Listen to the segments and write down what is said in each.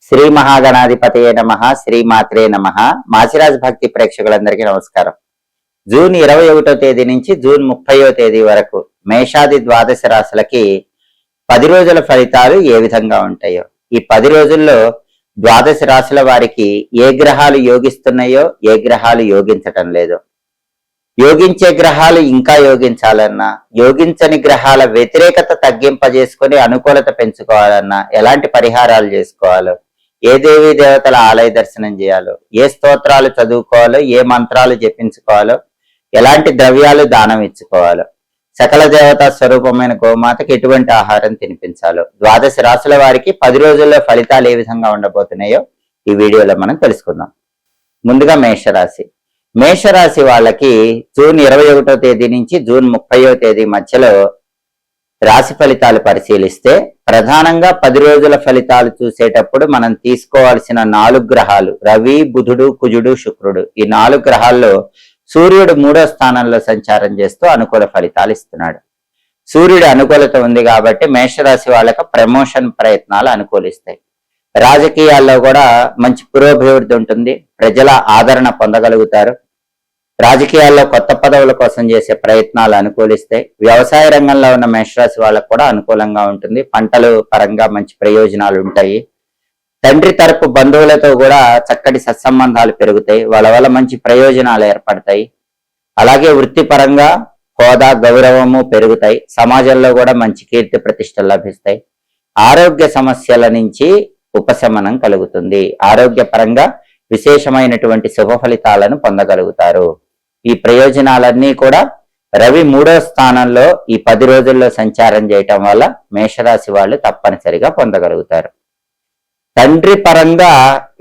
శ్రీ మహాగణాధిపతయే నమః, శ్రీమాత్రే నమః. మాచిరాజ్ భక్తి ప్రేక్షకులందరికీ నమస్కారం. జూన్ 21వ తేదీ నుంచి జూన్ 30వ తేదీ వరకు మేషాది ద్వాదశ రాశులకి 10 రోజుల ఫలితాలు ఏ విధంగా ఉంటాయో, ఈ 10 రోజుల్లో ద్వాదశ రాశుల వారికి ఏ గ్రహాలు యోగిస్తున్నాయో, ఏ గ్రహాలు యోగించటం లేదో, యోగించే గ్రహాలు ఇంకా యోగించాలన్నా, యోగించని గ్రహాల వ్యతిరేకత తగ్గింపజేసుకొని అనుకూలత పెంచుకోవాలన్నా ఎలాంటి పరిహారాలు చేసుకోవాలో, ఏ దేవీ దేవతల ఆలయ దర్శనం చేయాలో, ఏ స్తోత్రాలు చదువుకోవాలో, ఏ మంత్రాలు జపించుకోవాలో, ఎలాంటి ద్రవ్యాలు దానం ఇచ్చుకోవాలో, సకల దేవతా స్వరూపమైన గోమాతకి ఎటువంటి ఆహారం తినిపించాలో, ద్వాదశ రాశుల వారికి 10 రోజుల్లో ఫలితాలు ఏ విధంగా ఉండబోతున్నాయో ఈ వీడియోలో మనం తెలుసుకుందాం. ముందుగా మేషరాశి. మేషరాశి వాళ్ళకి జూన్ 21వ తేదీ నుంచి జూన్ 30వ తేదీ మధ్యలో రాశి ఫలితాలు పరిశీలిస్తే ప్రధానంగా 10 రోజుల ఫలితాలు చూసేటప్పుడు మనం తీసుకోవాల్సిన 4 గ్రహాలు రవి, బుధుడు, కుజుడు, శుక్రుడు. ఈ 4 గ్రహాల్లో సూర్యుడు 3వ స్థానంలో సంచారం చేస్తూ అనుకూల ఫలితాలు ఇస్తున్నాడు. సూర్యుడి అనుకూలత ఉంది కాబట్టి మేషరాశి వాళ్ళకి ప్రమోషన్ ప్రయత్నాలు అనుకూలిస్తాయి. రాజకీయాల్లో కూడా మంచి పురోభివృద్ధి ఉంటుంది, ప్రజల ఆదరణ పొందగలుగుతారు. రాజకీయాల్లో కొత్త పదవుల కోసం చేసే ప్రయత్నాలు అనుకూలిస్తాయి. వ్యవసాయ రంగంలో ఉన్న మేషరాశి వాళ్ళకు కూడా అనుకూలంగా ఉంటుంది. పంటలు పరంగా మంచి ప్రయోజనాలు ఉంటాయి. తండ్రి తరపు బంధువులతో కూడా చక్కటి సత్సంబంధాలు పెరుగుతాయి, వాళ్ళ వల్ల మంచి ప్రయోజనాలు ఏర్పడతాయి. అలాగే వృత్తిపరంగా హోదా, గౌరవము పెరుగుతాయి. సమాజంలో కూడా మంచి కీర్తి ప్రతిష్టలు లభిస్తాయి. ఆరోగ్య సమస్యల నుంచి ఉపశమనం కలుగుతుంది. ఆరోగ్యపరంగా విశేషమైనటువంటి శుభ ఫలితాలను పొందగలుగుతారు. ఈ ప్రయోజనాలన్నీ కూడా రవి 3వ స్థానంలో ఈ 10 రోజుల్లో సంచారం చేయటం వల్ల మేషరాశి వాళ్ళు తప్పనిసరిగా పొందగలుగుతారు. తండ్రి పరంగా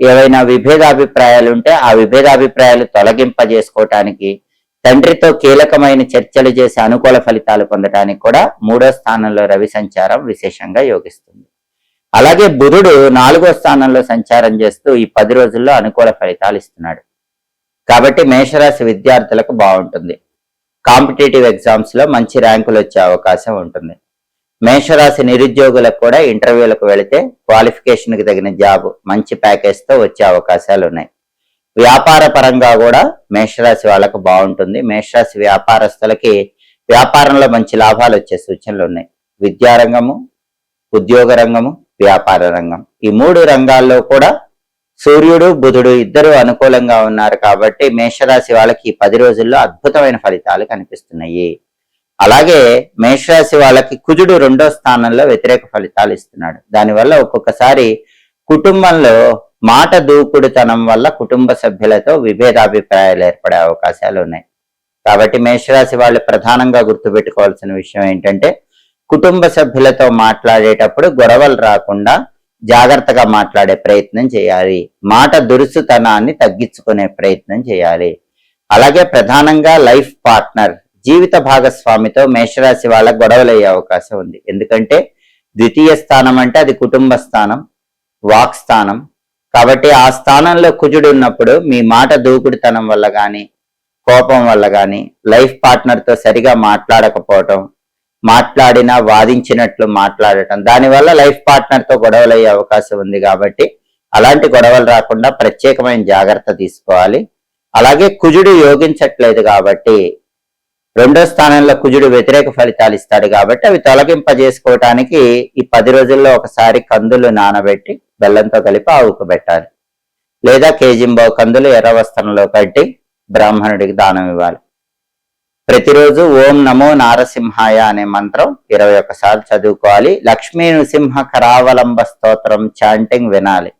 ఏవైనా విభేదాభిప్రాయాలు ఉంటే ఆ విభేదాభిప్రాయాలు తొలగింపజేసుకోవటానికి, తండ్రితో కీలకమైన చర్చలు చేసి అనుకూల ఫలితాలు పొందటానికి కూడా 3వ స్థానంలో రవి సంచారం విశేషంగా యోగిస్తుంది. అలాగే బుధుడు 4వ స్థానంలో సంచారం చేస్తూ ఈ 10 రోజుల్లో అనుకూల ఫలితాలు ఇస్తున్నాడు. కాబట్టి మేషరాశి విద్యార్థులకు బాగుంటుంది. కాంపిటేటివ్ ఎగ్జామ్స్ లో మంచి ర్యాంకులు వచ్చే అవకాశం ఉంటుంది. మేషరాశి నిరుద్యోగులకు కూడా ఇంటర్వ్యూలకు వెళితే క్వాలిఫికేషన్ కి తగిన జాబ్ మంచి ప్యాకేజ్ తో వచ్చే అవకాశాలు ఉన్నాయి. వ్యాపార పరంగా కూడా మేషరాశి వాళ్ళకు బాగుంటుంది. మేషరాశి వ్యాపారస్తులకి వ్యాపారంలో మంచి లాభాలు వచ్చే సూచనలు ఉన్నాయి. విద్యారంగము, ఉద్యోగ రంగము, వ్యాపార రంగం, ఈ 3 రంగాల్లో కూడా సూర్యుడు, బుధుడు ఇద్దరు అనుకూలంగా ఉన్నారు. కాబట్టి మేషరాశి వాళ్ళకి ఈ 10 రోజుల్లో అద్భుతమైన ఫలితాలు కనిపిస్తున్నాయి. అలాగే మేషరాశి వాళ్ళకి కుజుడు 2వ స్థానంలో వ్యతిరేక ఫలితాలు ఇస్తున్నాడు. దానివల్ల ఒక్కొక్కసారి కుటుంబంలో మాట దూకుడుతనం వల్ల కుటుంబ సభ్యులతో విభేదాభిప్రాయాలు ఏర్పడే అవకాశాలు ఉన్నాయి. కాబట్టి మేషరాశి వాళ్ళు ప్రధానంగా గుర్తుపెట్టుకోవాల్సిన విషయం ఏంటంటే, కుటుంబ సభ్యులతో మాట్లాడేటప్పుడు గొడవలు రాకుండా జాగ్రత్తగా మాట్లాడే ప్రయత్నం చేయాలి. మాట దురుసుతనాన్ని తగ్గించుకునే ప్రయత్నం చేయాలి. అలాగే ప్రధానంగా లైఫ్ పార్ట్నర్, జీవిత భాగస్వామితో మేషరాశి వాళ్ళ గొడవలు అయ్యే అవకాశం ఉంది. ఎందుకంటే ద్వితీయ స్థానం అంటే అది కుటుంబ స్థానం, వాక్ స్థానం. కాబట్టి ఆ స్థానంలో కుజుడు ఉన్నప్పుడు మీ మాట దూకుడుతనం వల్ల కానీ, కోపం వల్ల కానీ, లైఫ్ పార్ట్నర్తో సరిగా మాట్లాడకపోవటం, మాట్లాడినా వాదించినట్లు మాట్లాడటం, దానివల్ల లైఫ్ పార్ట్నర్తో గొడవలు అయ్యే అవకాశం ఉంది. కాబట్టి అలాంటి గొడవలు రాకుండా ప్రత్యేకమైన జాగ్రత్త తీసుకోవాలి. అలాగే కుజుడు యోగించట్లేదు కాబట్టి 2వ స్థానంలో కుజుడు వ్యతిరేక ఫలితాలు ఇస్తాడు. కాబట్టి అవి తొలగింపజేసుకోవటానికి ఈ 10 రోజుల్లో ఒకసారి కందులు నానబెట్టి బెల్లంతో కలిపి ఆవుకు పెట్టాలి. లేదా కేజింబావు కందులు ఎర్ర వస్త్రంలో కట్టి బ్రాహ్మణుడికి దానం ఇవ్వాలి. ప్రతిరోజు ఓం నమో నారసింహాయ అనే మంత్రం 21 సార్లు చదువుకోవాలి. లక్ష్మీ నృసింహ కరావలంబ స్తోత్రం చాంటింగ్ వినాలి.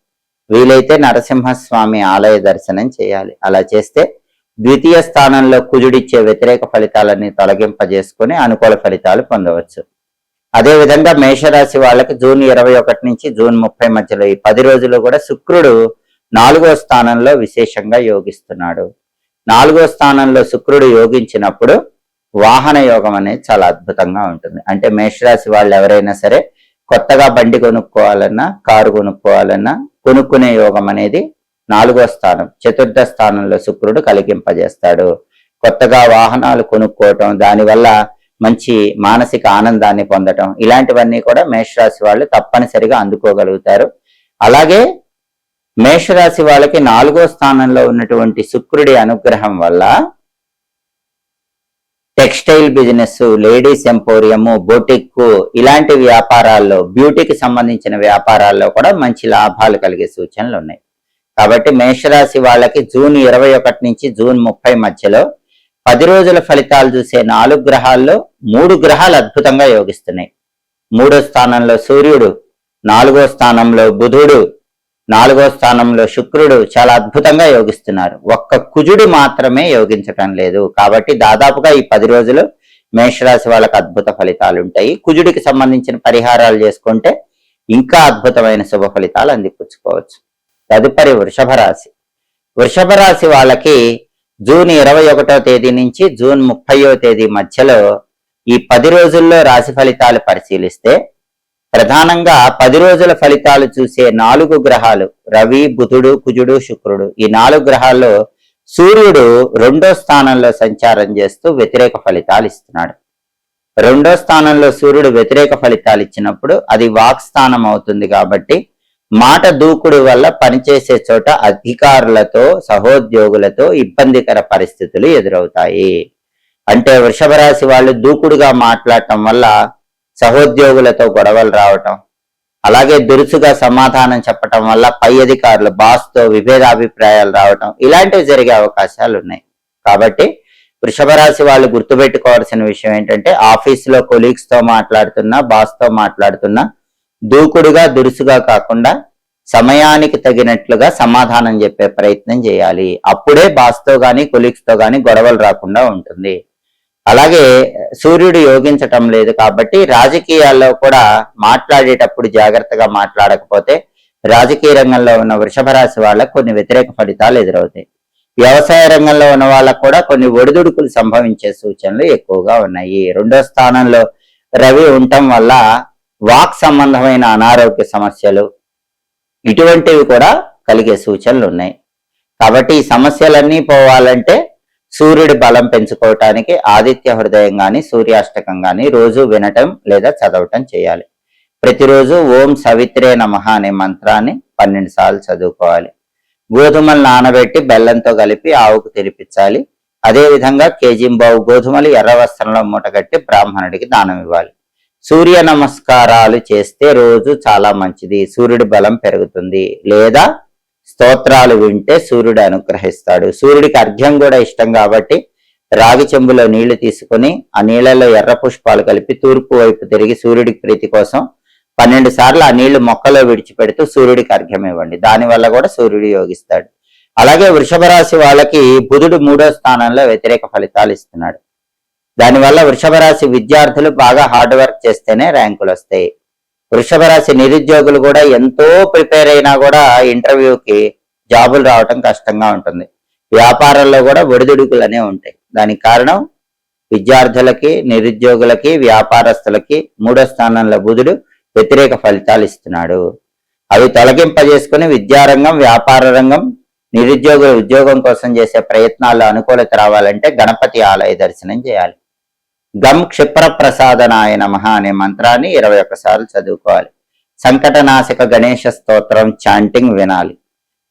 వీలైతే నరసింహస్వామి ఆలయ దర్శనం చేయాలి. అలా చేస్తే ద్వితీయ స్థానంలో కుజుడిచ్చే వ్యతిరేక ఫలితాలన్నీ తొలగింపజేసుకుని అనుకూల ఫలితాలు పొందవచ్చు. అదేవిధంగా మేషరాశి వాళ్ళకి జూన్ 21 నుంచి జూన్ 30 మధ్యలో ఈ 10 రోజులు కూడా శుక్రుడు 4వ స్థానంలో విశేషంగా యోగిస్తున్నాడు. 4వ స్థానంలో శుక్రుడు యోగించినప్పుడు వాహన యోగం అనేది చాలా అద్భుతంగా ఉంటుంది. అంటే మేషరాశి వాళ్ళు ఎవరైనా సరే కొత్తగా బండి కొనుక్కోవాలన్నా, కారు కొనుక్కోవాలన్నా కొనుక్కునే యోగం అనేది 4వ స్థానం, చతుర్థ స్థానంలో శుక్రుడు కలిగింపజేస్తాడు. కొత్తగా వాహనాలు కొనుక్కోవటం, దానివల్ల మంచి మానసిక ఆనందాన్ని పొందటం, ఇలాంటివన్నీ కూడా మేషరాశి వాళ్ళు తప్పనిసరిగా అందుకోగలుగుతారు. అలాగే మేషరాశి వాళ్ళకి 4వ స్థానంలో ఉన్నటువంటి శుక్రుడి అనుగ్రహం వల్ల టెక్స్టైల్ బిజినెస్, లేడీస్ ఎంపోరియము, బొటిక్ ఇలాంటి వ్యాపారాల్లో, బ్యూటీకి సంబంధించిన వ్యాపారాల్లో కూడా మంచి లాభాలు కలిగే సూచనలు ఉన్నాయి. కాబట్టి మేషరాశి వాళ్ళకి జూన్ 21 నుంచి జూన్ 30 మధ్యలో 10 రోజుల ఫలితాలు చూసే 4 గ్రహాల్లో 3 గ్రహాలు అద్భుతంగా యోగిస్తున్నాయి. 3వ స్థానంలో సూర్యుడు, 4వ స్థానంలో బుధుడు, 4వ స్థానంలో శుక్రుడు చాలా అద్భుతంగా యోగిస్తున్నారు. ఒక్క కుజుడు మాత్రమే యోగించటం లేదు. కాబట్టి దాదాపుగా ఈ 10 రోజులు మేషరాశి వాళ్ళకి అద్భుత ఫలితాలు ఉంటాయి. కుజుడికి సంబంధించిన పరిహారాలు చేసుకుంటే ఇంకా అద్భుతమైన శుభ ఫలితాలు అందిపుచ్చుకోవచ్చు. తదుపరి వృషభ రాశి. వృషభ రాశి వాళ్ళకి జూన్ 21వ తేదీ నుంచి జూన్ 30వ తేదీ మధ్యలో ఈ 10 రోజుల్లో రాశి ఫలితాలు పరిశీలిస్తే ప్రధానంగా 10 రోజుల ఫలితాలు చూసే 4 గ్రహాలు రవి, బుధుడు, కుజుడు, శుక్రుడు, ఈ 4 గ్రహాల్లో సూర్యుడు 2వ స్థానంలో సంచారం చేస్తూ వ్యతిరేక ఫలితాలు ఇస్తున్నాడు. 2వ స్థానంలో సూర్యుడు వ్యతిరేక ఫలితాలు ఇచ్చినప్పుడు అది వాక్ స్థానం అవుతుంది. కాబట్టి మాట దూకుడు వల్ల పనిచేసే చోట అధికారులతో, సహోద్యోగులతో ఇబ్బందికర పరిస్థితులు ఎదురవుతాయి. అంటే వృషభ రాశి వాళ్ళు దూకుడుగా మాట్లాడటం వల్ల సహోద్యోగులతో గొడవలు రావటం, అలాగే దురుసుగా సమాధానం చెప్పటం వల్ల పై అధికారులు, బాస్తో విభేదాభిప్రాయాలు రావటం, ఇలాంటివి జరిగే అవకాశాలు ఉన్నాయి. కాబట్టి వృషభ రాశి వాళ్ళు గుర్తుపెట్టుకోవాల్సిన విషయం ఏంటంటే ఆఫీసులో కొలీగ్స్ తో మాట్లాడుతున్నా, బాస్తో మాట్లాడుతున్నా దూకుడుగా, దురుసుగా కాకుండా సమయానికి తగినట్లుగా సమాధానం చెప్పే ప్రయత్నం చేయాలి. అప్పుడే బాస్తో గాని, కొలీగ్స్ తో గాని గొడవలు రాకుండా ఉంటుంది. అలాగే సూర్యుడు యోగించటం లేదు కాబట్టి రాజకీయాల్లో కూడా మాట్లాడేటప్పుడు జాగ్రత్తగా మాట్లాడకపోతే రాజకీయ రంగంలో ఉన్న వృషభ రాశి వాళ్ళకు కొన్ని వ్యతిరేక ఫలితాలు ఎదురవుతాయి. వ్యవసాయ రంగంలో ఉన్న వాళ్ళకు కూడా కొన్ని ఒడిదుడుకులు సంభవించే సూచనలు ఎక్కువగా ఉన్నాయి. 2వ స్థానంలో రవి ఉండటం వల్ల వాక్ సంబంధమైన అనారోగ్య సమస్యలు ఇటువంటివి కూడా కలిగే సూచనలు ఉన్నాయి. కాబట్టి ఈ సమస్యలన్నీ పోవాలంటే సూర్యుడి బలం పెంచుకోవటానికి ఆదిత్య హృదయం గాని, సూర్యాష్టకం గాని రోజు వినటం లేదా చదవటం చేయాలి. ప్రతిరోజు ఓం సవిత్రే నమః అనే మంత్రాన్ని 12 సార్లు చదువుకోవాలి. గోధుమలు నానబెట్టి బెల్లంతో కలిపి ఆవుకు తినిపించాలి. అదేవిధంగా కేజింబావు గోధుమలు ఎర్ర వస్త్రంలో మూటగట్టి బ్రాహ్మణుడికి దానం ఇవ్వాలి. సూర్య నమస్కారాలు చేస్తే రోజు చాలా మంచిది, సూర్యుడి బలం పెరుగుతుంది. లేదా స్తోత్రాలు వింటే సూర్యుడు అనుగ్రహిస్తాడు. సూర్యుడికి అర్ఘ్యం కూడా ఇష్టం కాబట్టి రాగి చెంబులో నీళ్లు తీసుకుని ఆ నీళ్లలో ఎర్ర పుష్పాలు కలిపి తూర్పు వైపు తిరిగి సూర్యుడికి ప్రీతి కోసం 12 సార్లు ఆ నీళ్లు మొక్కలో విడిచిపెడుతూ సూర్యుడికి అర్ఘ్యం ఇవ్వండి. దానివల్ల కూడా సూర్యుడు యోగిస్తాడు. అలాగే వృషభ రాశి వాళ్ళకి బుధుడు 3వ స్థానంలో వ్యతిరేక ఫలితాలు ఇస్తున్నాడు. దానివల్ల వృషభ రాశి విద్యార్థులు బాగా హార్డ్ వర్క్ చేస్తేనే ర్యాంకులు వస్తాయి. వృషభ రాశి నిరుద్యోగులు కూడా ఎంతో ప్రిపేర్ అయినా కూడా ఇంటర్వ్యూకి జాబులు రావటం కష్టంగా ఉంటుంది. వ్యాపారంలో కూడా ఒడిదుడుకులనే ఉంటాయి. దానికి కారణం విద్యార్థులకి, నిరుద్యోగులకి, వ్యాపారస్తులకి 3వ స్థానంలో బుధుడు వ్యతిరేక ఫలితాలు ఇస్తున్నాడు. అవి తొలగింపజేసుకుని విద్యారంగం, వ్యాపార రంగం, నిరుద్యోగుల ఉద్యోగం కోసం చేసే ప్రయత్నాల్లో అనుకూలత రావాలంటే గణపతి ఆలయ దర్శనం చేయాలి. గం క్షిప్ర ప్రసాదనాయ నమః అనే మంత్రాన్ని 21 సార్లు చదువుకోవాలి. సంకటనాశక గణేష స్తోత్రం చాంటింగ్ వినాలి.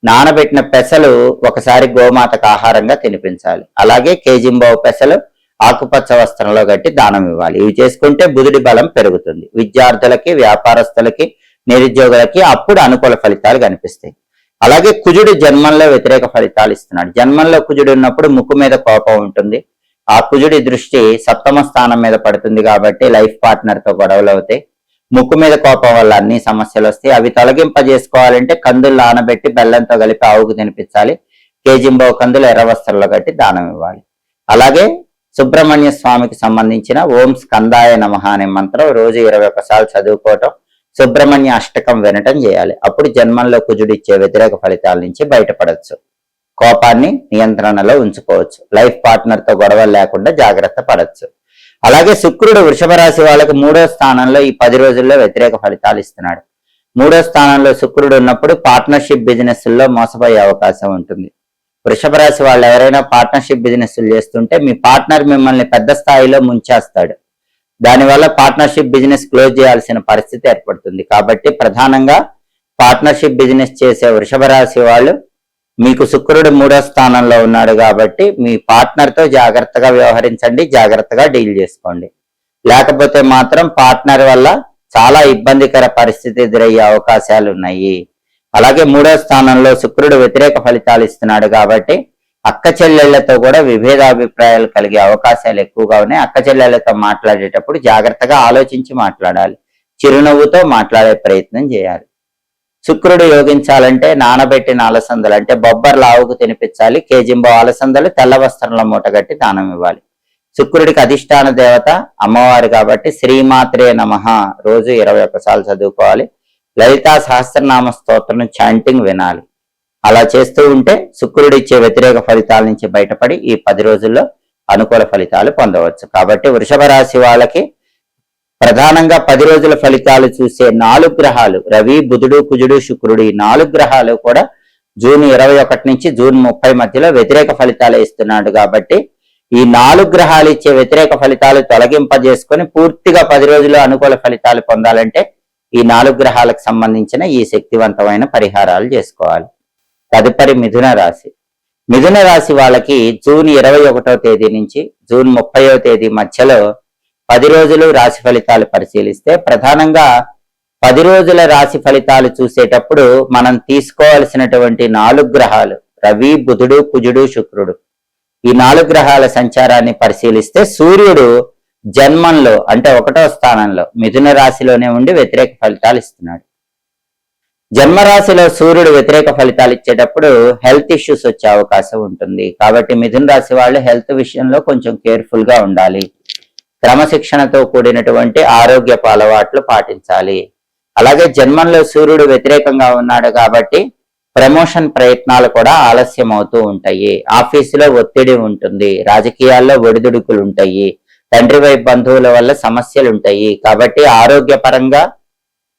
నానబెట్టిన పెసలు ఒకసారి గోమాతకు ఆహారంగా తినిపించాలి. అలాగే కేజింబావు పెసలు ఆకుపచ్చ వస్త్రంలో కట్టి దానం ఇవ్వాలి. ఇవి చేసుకుంటే బుధుడి బలం పెరుగుతుంది. విద్యార్థులకి, వ్యాపారస్తులకి, నిరుద్యోగులకి అప్పుడు అనుకూల ఫలితాలు కనిపిస్తాయి. అలాగే కుజుడు జన్మంలో వ్యతిరేక ఫలితాలు ఇస్తున్నాడు. జన్మంలో కుజుడు ఉన్నప్పుడు ముక్కు మీద కోపం ఉంటుంది. ఆ కుజుడి దృష్టి 7వ స్థానం మీద పడుతుంది కాబట్టి లైఫ్ పార్ట్నర్ తో గొడవలు అవుతాయి. ముక్కు మీద కోపం వల్ల అన్ని సమస్యలు వస్తాయి. అవి తొలగింపజేసుకోవాలంటే కందులు నానబెట్టి బెల్లంతో కలిపి ఆవుకు తినిపించాలి. కేజింబావు కందులు ఎర్ర వస్త్రంలో కట్టి దానం ఇవ్వాలి. అలాగే సుబ్రహ్మణ్య స్వామికి సంబంధించిన ఓం స్కందాయ నమః అనే మంత్రం రోజు 21 సార్లు చదువుకోవటం, సుబ్రహ్మణ్య అష్టకం వినటం చేయాలి. అప్పుడు జన్మంలో కుజుడిచ్చే వ్యతిరేక ఫలితాల నుంచి బయటపడవచ్చు. కోపాన్ని నియంత్రణలో ఉంచుకోవచ్చు. లైఫ్ పార్ట్నర్ తో గొడవలు లేకుండా జాగ్రత్త పడవచ్చు. అలాగే శుక్రుడు వృషభ రాశి వాళ్ళకి 3వ స్థానంలో ఈ 10 రోజుల్లో వ్యతిరేక ఫలితాలు ఇస్తున్నాడు. 3వ స్థానంలో శుక్రుడు ఉన్నప్పుడు పార్ట్నర్షిప్ బిజినెస్ లో మోసపోయే అవకాశం ఉంటుంది. వృషభ రాశి వాళ్ళు ఎవరైనా పార్ట్నర్షిప్ బిజినెస్ చేస్తుంటే మీ పార్ట్నర్ మిమ్మల్ని పెద్ద స్థాయిలో ముంచేస్తాడు. దానివల్ల పార్ట్నర్షిప్ బిజినెస్ క్లోజ్ చేయాల్సిన పరిస్థితి ఏర్పడుతుంది. కాబట్టి ప్రధానంగా పార్ట్నర్షిప్ బిజినెస్ చేసే వృషభ రాశి వాళ్ళు, మీకు శుక్రుడు 3వ స్థానంలో ఉన్నాడు కాబట్టి మీ పార్ట్నర్ తో జాగ్రత్తగా వ్యవహరించండి, జాగ్రత్తగా డీల్ చేసుకోండి. లేకపోతే మాత్రం పార్ట్నర్ వల్ల చాలా ఇబ్బందికర పరిస్థితి ఎదురయ్యే అవకాశాలు ఉన్నాయి. అలాగే 3వ స్థానంలో శుక్రుడు వ్యతిరేక ఫలితాలు ఇస్తున్నాడు కాబట్టి అక్క చెల్లెళ్లతో కూడా విభేదాభిప్రాయాలు కలిగే అవకాశాలు ఎక్కువగా ఉన్నాయి. అక్క చెల్లెళ్లతో మాట్లాడేటప్పుడు జాగ్రత్తగా ఆలోచించి మాట్లాడాలి, చిరునవ్వుతో మాట్లాడే ప్రయత్నం చేయాలి. శుక్రుడు యోగించాలంటే నానబెట్టిన అలసందలు అంటే బొబ్బర్ల ఆవుకు తినిపించాలి, కేజింబో అలసందలు తెల్ల వస్త్రంలో మూటగట్టి దానం ఇవ్వాలి. శుక్రుడికి అధిష్టాన దేవత అమ్మవారు కాబట్టి శ్రీమాత్రే నమః రోజు 21 సార్లు చదువుకోవాలి. లలితా సహస్రనామ స్తోత్రం చాంటింగ్ వినాలి. అలా చేస్తూ ఉంటే శుక్రుడు ఇచ్చే వ్యతిరేక ఫలితాల నుంచి బయటపడి ఈ 10 రోజుల్లో అనుకూల ఫలితాలు పొందవచ్చు. కాబట్టి వృషభ రాశి వాళ్ళకి ప్రధానంగా 10 రోజుల ఫలితాలు చూసే 4 గ్రహాలు రవి, బుధుడు, కుజుడు, శుక్రుడు, ఈ 4 గ్రహాలు కూడా జూన్ 21 నుంచి జూన్ 30 మధ్యలో వ్యతిరేక ఫలితాలు ఇస్తున్నాడు. కాబట్టి ఈ 4 గ్రహాలు ఇచ్చే వ్యతిరేక ఫలితాలు తొలగింపజేసుకొని పూర్తిగా 10 రోజుల్లో అనుకూల ఫలితాలు పొందాలంటే ఈ 4 గ్రహాలకు సంబంధించిన ఈ శక్తివంతమైన పరిహారాలు చేసుకోవాలి. తదుపరి మిథున రాశి. మిథున రాశి వాళ్ళకి జూన్ 21వ తేదీ నుంచి జూన్ 30వ తేదీ మధ్యలో 10 రోజులు రాశి ఫలితాలు పరిశీలిస్తే ప్రధానంగా 10 రోజుల రాశి ఫలితాలు చూసేటప్పుడు మనం తీసుకోవాల్సినటువంటి 4 గ్రహాలు రవి, బుధుడు, కుజుడు, శుక్రుడు, ఈ 4 గ్రహాల సంచారాన్ని పరిశీలిస్తే సూర్యుడు జన్మంలో అంటే 1వ స్థానంలో మిథున రాశిలోనే ఉండి వ్యతిరేక ఫలితాలు ఇస్తున్నాడు. జన్మరాశిలో సూర్యుడు వ్యతిరేక ఫలితాలు ఇచ్చేటప్పుడు హెల్త్ ఇష్యూస్ వచ్చే అవకాశం ఉంటుంది. కాబట్టి మిథున రాశి వాళ్ళు హెల్త్ విషయంలో కొంచెం కేర్ఫుల్ గా ఉండాలి. క్రమశిక్షణతో కూడినటువంటి ఆరోగ్యపు అలవాట్లు పాటించాలి. అలాగే జన్మంలో సూర్యుడు వ్యతిరేకంగా ఉన్నాడు కాబట్టి ప్రమోషన్ ప్రయత్నాలు కూడా ఆలస్యం అవుతూ ఉంటాయి. ఆఫీసులో ఒత్తిడి ఉంటుంది, రాజకీయాల్లో ఒడిదుడుకులు ఉంటాయి, తండ్రి వైపు బంధువుల వల్ల సమస్యలు ఉంటాయి. కాబట్టి ఆరోగ్యపరంగా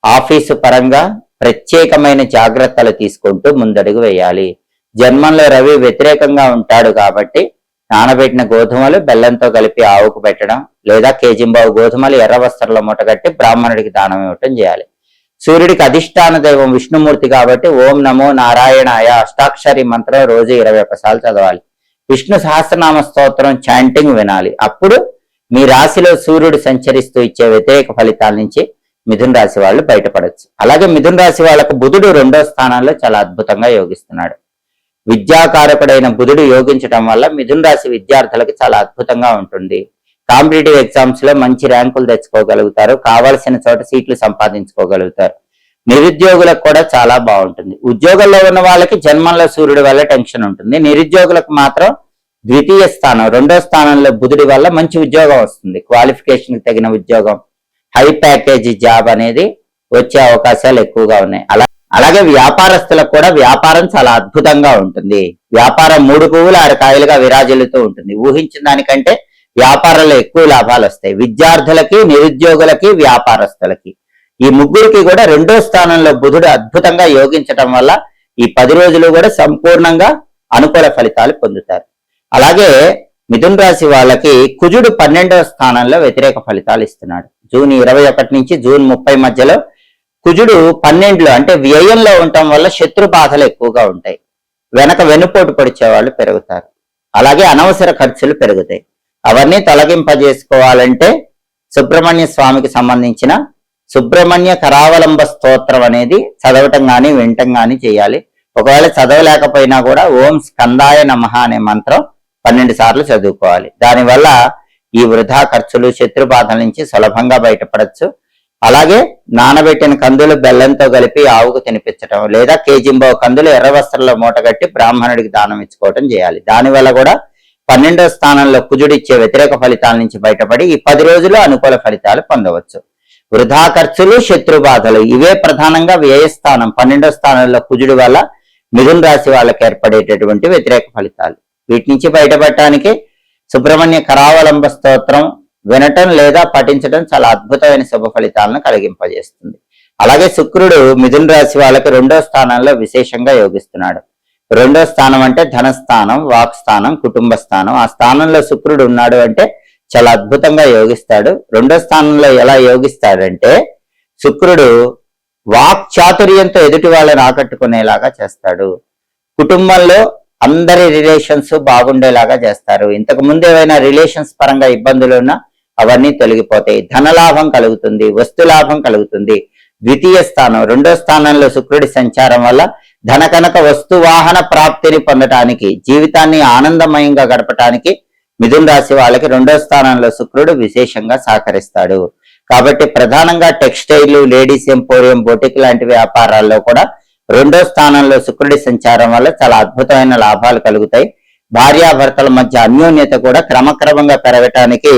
ఆఫీసు పరంగా ప్రత్యేకమైన జాగ్రత్తలు తీసుకుంటూ ముందడుగు వేయాలి. జన్మంలో రవి వ్యతిరేకంగా ఉంటాడు కాబట్టి నానబెట్టిన గోధుమలు బెల్లంతో కలిపి ఆవుకు పెట్టడం లేదా కేజింబావు గోధుమలు ఎర్ర వస్త్రంలో మూటగట్టి బ్రాహ్మణుడికి దానం ఇవ్వటం చేయాలి. సూర్యుడికి అధిష్టాన దైవం విష్ణుమూర్తి కాబట్టి ఓం నమో నారాయణాయ అష్టాక్షరి మంత్రం రోజు 21 సార్లు చదవాలి. విష్ణు సహస్రనామ స్తోత్రం చాంటింగ్ వినాలి. అప్పుడు మీ రాశిలో సూర్యుడు సంచరిస్తూ ఇచ్చే వ్యతిరేక ఫలితాల నుంచి మిథున రాశి వాళ్ళు బయటపడవచ్చు. అలాగే మిథున రాశి వాళ్ళకు బుధుడు 2వ స్థానంలో చాలా అద్భుతంగా యోగిస్తున్నాడు. విద్యాకారకుడైన బుధుడు యోగించడం వల్ల మిథున రాశి విద్యార్థులకు చాలా అద్భుతంగా ఉంటుంది. కాంపిటేటివ్ ఎగ్జామ్స్ లో మంచి ర్యాంకులు తెచ్చుకోగలుగుతారు, కావలసిన చోట సీట్లు సంపాదించుకోగలుగుతారు. నిరుద్యోగులకు కూడా చాలా బాగుంటుంది. ఉద్యోగంలో ఉన్న వాళ్ళకి జన్మంలో సూర్యుడి వల్ల టెన్షన్ ఉంటుంది. నిరుద్యోగులకు మాత్రం ద్వితీయ స్థానం 2వ స్థానంలో బుధుడి వల్ల మంచి ఉద్యోగం వస్తుంది. క్వాలిఫికేషన్ తగిన ఉద్యోగం, హై ప్యాకేజీ జాబ్ అనేది వచ్చే అవకాశాలు ఎక్కువగా ఉన్నాయి. అలాగే వ్యాపారస్తులకు కూడా వ్యాపారం చాలా అద్భుతంగా ఉంటుంది. వ్యాపారం 3 పువ్వులు 6 కాయలుగా విరాజిల్లుతూ ఉంటుంది. ఊహించిన దానికంటే వ్యాపారంలో ఎక్కువ లాభాలు వస్తాయి. విద్యార్థులకి, నిరుద్యోగులకి, వ్యాపారస్తులకి ఈ ముగ్గురికి కూడా 2వ స్థానంలో బుధుడు అద్భుతంగా యోగించటం వల్ల ఈ 10 రోజులు కూడా సంపూర్ణంగా అనుకూల ఫలితాలు పొందుతారు. అలాగే మిథున రాశి వాళ్ళకి కుజుడు 12వ స్థానంలో వ్యతిరేక ఫలితాలు ఇస్తున్నాడు. జూన్ 21 నుంచి జూన్ 30 మధ్యలో కుజుడు 12లో అంటే వ్యయంలో ఉండటం వల్ల శత్రు బాధలు ఎక్కువగా ఉంటాయి. వెనుపోటు పొడిచే వాళ్ళు పెరుగుతారు. అలాగే అనవసర ఖర్చులు పెరుగుతాయి. అవన్నీ తొలగింపజేసుకోవాలంటే సుబ్రహ్మణ్య స్వామికి సంబంధించిన సుబ్రహ్మణ్య కరావలంబ స్తోత్రం అనేది చదవటం కానీ వినటం కానీ చేయాలి. ఒకవేళ చదవలేకపోయినా కూడా ఓం స్కందాయ నమః అనే మంత్రం 12 సార్లు చదువుకోవాలి. దానివల్ల ఈ వృధా ఖర్చులు, శత్రు బాధల నుంచి సులభంగా బయటపడచ్చు. అలాగే నానబెట్టిన కందులు బెల్లంతో కలిపి ఆవుకు తినిపించటం లేదా కేజింబావు కందులు ఎర్ర వస్త్రంలో మూటగట్టి బ్రాహ్మణుడికి దానం ఇచ్చుకోవటం చేయాలి. దానివల్ల కూడా 12వ స్థానంలో కుజుడిచ్చే వ్యతిరేక ఫలితాల నుంచి బయటపడి ఈ 10 రోజుల్లో అనుకూల ఫలితాలు పొందవచ్చు. వృధా ఖర్చులు, శత్రు బాధలు ఇవే ప్రధానంగా వ్యయస్థానం 12వ స్థానంలో కుజుడి వల్ల మిథున రాశి వాళ్ళకి ఏర్పడేటటువంటి వ్యతిరేక ఫలితాలు. వీటి నుంచి బయటపడటానికి సుబ్రహ్మణ్య కరావలంబ స్తోత్రం వినటం లేదా పఠించడం చాలా అద్భుతమైన శుభ ఫలితాలను కలిగింపజేస్తుంది. అలాగే శుక్రుడు మిథున రాశి వాళ్ళకి 2వ స్థానంలో విశేషంగా యోగిస్తున్నాడు. 2వ స్థానం అంటే ధనస్థానం, వాక్ స్థానం, కుటుంబ స్థానం. ఆ స్థానంలో శుక్రుడు ఉన్నాడు అంటే చాలా అద్భుతంగా యోగిస్తాడు. 2వ స్థానంలో ఎలా యోగిస్తాడంటే శుక్రుడు వాక్ చాతుర్యంతో ఎదుటి వాళ్ళని ఆకట్టుకునేలాగా చేస్తాడు. కుటుంబంలో అందరి రిలేషన్స్ బాగుండేలాగా చేస్తారు. ఇంతకు ముందు ఏవైనా రిలేషన్స్ పరంగా ఇబ్బందులు ఉన్నా అవన్నీ తొలగిపోతాయి. ధనలాభం కలుగుతుంది, వస్తులాభం కలుగుతుంది. ద్వితీయ స్థానం, 2వ స్థానంలో శుక్రుడి సంచారం వల్ల ధన కనక వస్తు వాహన ప్రాప్తిని పొందటానికి, జీవితాన్ని ఆనందమయంగా గడపటానికి మిథున రాశి వాళ్ళకి 2వ స్థానంలో శుక్రుడు విశేషంగా సహకరిస్తాడు. కాబట్టి ప్రధానంగా టెక్స్టైల్, లేడీస్ ఎంపోరియం, బొటిక్ లాంటి వ్యాపారాల్లో కూడా 2వ స్థానంలో శుక్రుడి సంచారం వల్ల చాలా అద్భుతమైన లాభాలు కలుగుతాయి. భార్యాభర్తల మధ్య అన్యోన్యత కూడా క్రమక్రమంగా పెరగటానికి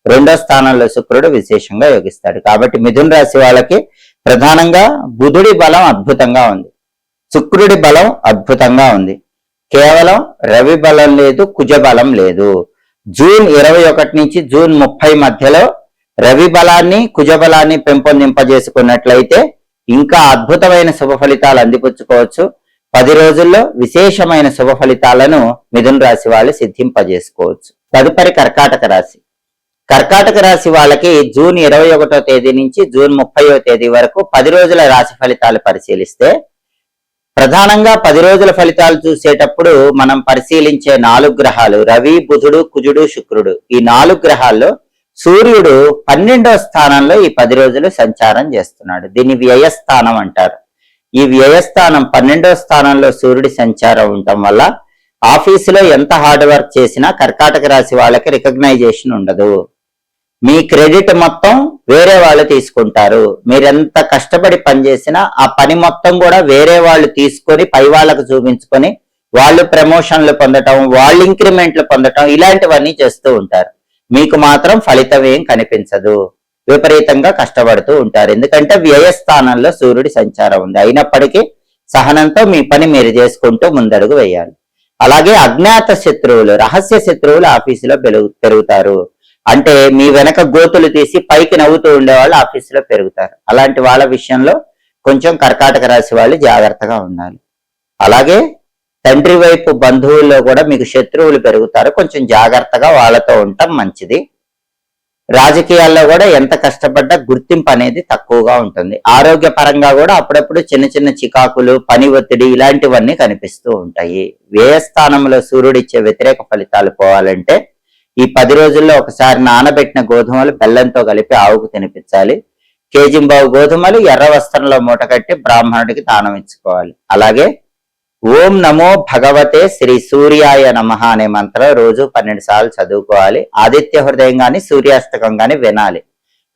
2వ స్థానంలో శుక్రుడు విశేషంగా యోగిస్తాడు. కాబట్టి మిథున రాశి వాళ్ళకి ప్రధానంగా బుధుడి బలం అద్భుతంగా ఉంది, శుక్రుడి బలం అద్భుతంగా ఉంది. కేవలం రవి బలం లేదు, కుజ బలం లేదు. జూన్ 21 నుంచి జూన్ 30 మధ్యలో రవి బలాన్ని, కుజ బలాన్ని పెంపొందింపజేసుకున్నట్లయితే ఇంకా అద్భుతమైన శుభ ఫలితాలు అందిపుచ్చుకోవచ్చు. 10 రోజుల్లో విశేషమైన శుభ ఫలితాలను మిథున రాశి వాళ్ళు సిద్ధింపజేసుకోవచ్చు. తదుపరి కర్కాటక రాశి. కర్కాటక రాశి వాళ్ళకి జూన్ 21వ తేదీ నుంచి జూన్ 30వ తేదీ వరకు 10 రోజుల రాశి ఫలితాలు పరిశీలిస్తే, ప్రధానంగా 10 రోజుల ఫలితాలు చూసేటప్పుడు మనం పరిశీలించే 4 గ్రహాలు రవి, బుధుడు, కుజుడు, శుక్రుడు. ఈ 4 గ్రహాల్లో సూర్యుడు 12వ స్థానంలో ఈ 10 రోజులు సంచారం చేస్తున్నాడు. దీన్ని వ్యయస్థానం అంటారు. ఈ వ్యయస్థానం 12వ స్థానంలో సూర్యుడి సంచారం ఉండటం వల్ల ఆఫీసులో ఎంత హార్డ్ వర్క్ చేసినా కర్కాటక రాశి వాళ్ళకి రికగ్నైజేషన్ ఉండదు. మీ క్రెడిట్ మొత్తం వేరే వాళ్ళు తీసుకుంటారు. మీరెంత కష్టపడి పనిచేసినా ఆ పని మొత్తం కూడా వేరే వాళ్ళు తీసుకొని పై వాళ్ళకు చూపించుకొని వాళ్ళు ప్రమోషన్లు పొందటం, వాళ్ళు ఇంక్రిమెంట్లు పొందటం, ఇలాంటివన్నీ చేస్తూ ఉంటారు. మీకు మాత్రం ఫలితం ఏం కనిపించదు, విపరీతంగా కష్టపడుతూ ఉంటారు. ఎందుకంటే వ్యయస్థానంలో సూర్యుడి సంచారం ఉంది. అయినప్పటికీ సహనంతో మీ పని మీరు చేసుకుంటూ ముందడుగు వేయాలి. అలాగే అజ్ఞాత శత్రువులు, రహస్య శత్రువులు ఆఫీసులో పెరుగుతారు. అంటే మీ వెనక గోతులు తీసి పైకి నవ్వుతూ ఉండేవాళ్ళు ఆఫీసులో పెరుగుతారు. అలాంటి వాళ్ళ విషయంలో కొంచెం కర్కాటక రాశి వాళ్ళు జాగ్రత్తగా ఉండాలి. అలాగే తండ్రి వైపు బంధువుల్లో కూడా మీకు శత్రువులు పెరుగుతారు. కొంచెం జాగ్రత్తగా వాళ్ళతో ఉండటం మంచిది. రాజకీయాల్లో కూడా ఎంత కష్టపడ్డా గుర్తింపు అనేది తక్కువగా ఉంటుంది. ఆరోగ్య పరంగా కూడా అప్పుడప్పుడు చిన్న చిన్న చికాకులు, పని ఒత్తిడి ఇలాంటివన్నీ కనిపిస్తూ ఉంటాయి. వ్యయస్థానంలో సూర్యుడిచ్చే వ్యతిరేక ఫలితాలు పోవాలంటే ఈ 10 రోజుల్లో ఒకసారి నానబెట్టిన గోధుమలు బెల్లంతో కలిపి ఆవుకు తినిపించాలి. కేజింబావు గోధుమలు ఎర్ర వస్త్రంలో మూటకట్టి బ్రాహ్మణుడికి దానం ఇచ్చుకోవాలి. అలాగే ఓం నమో భగవతే శ్రీ సూర్యాయ నమః అనే మంత్రం రోజు 12 సార్లు చదువుకోవాలి. ఆదిత్య హృదయం గాని, సూర్యాస్తకం గాని వినాలి.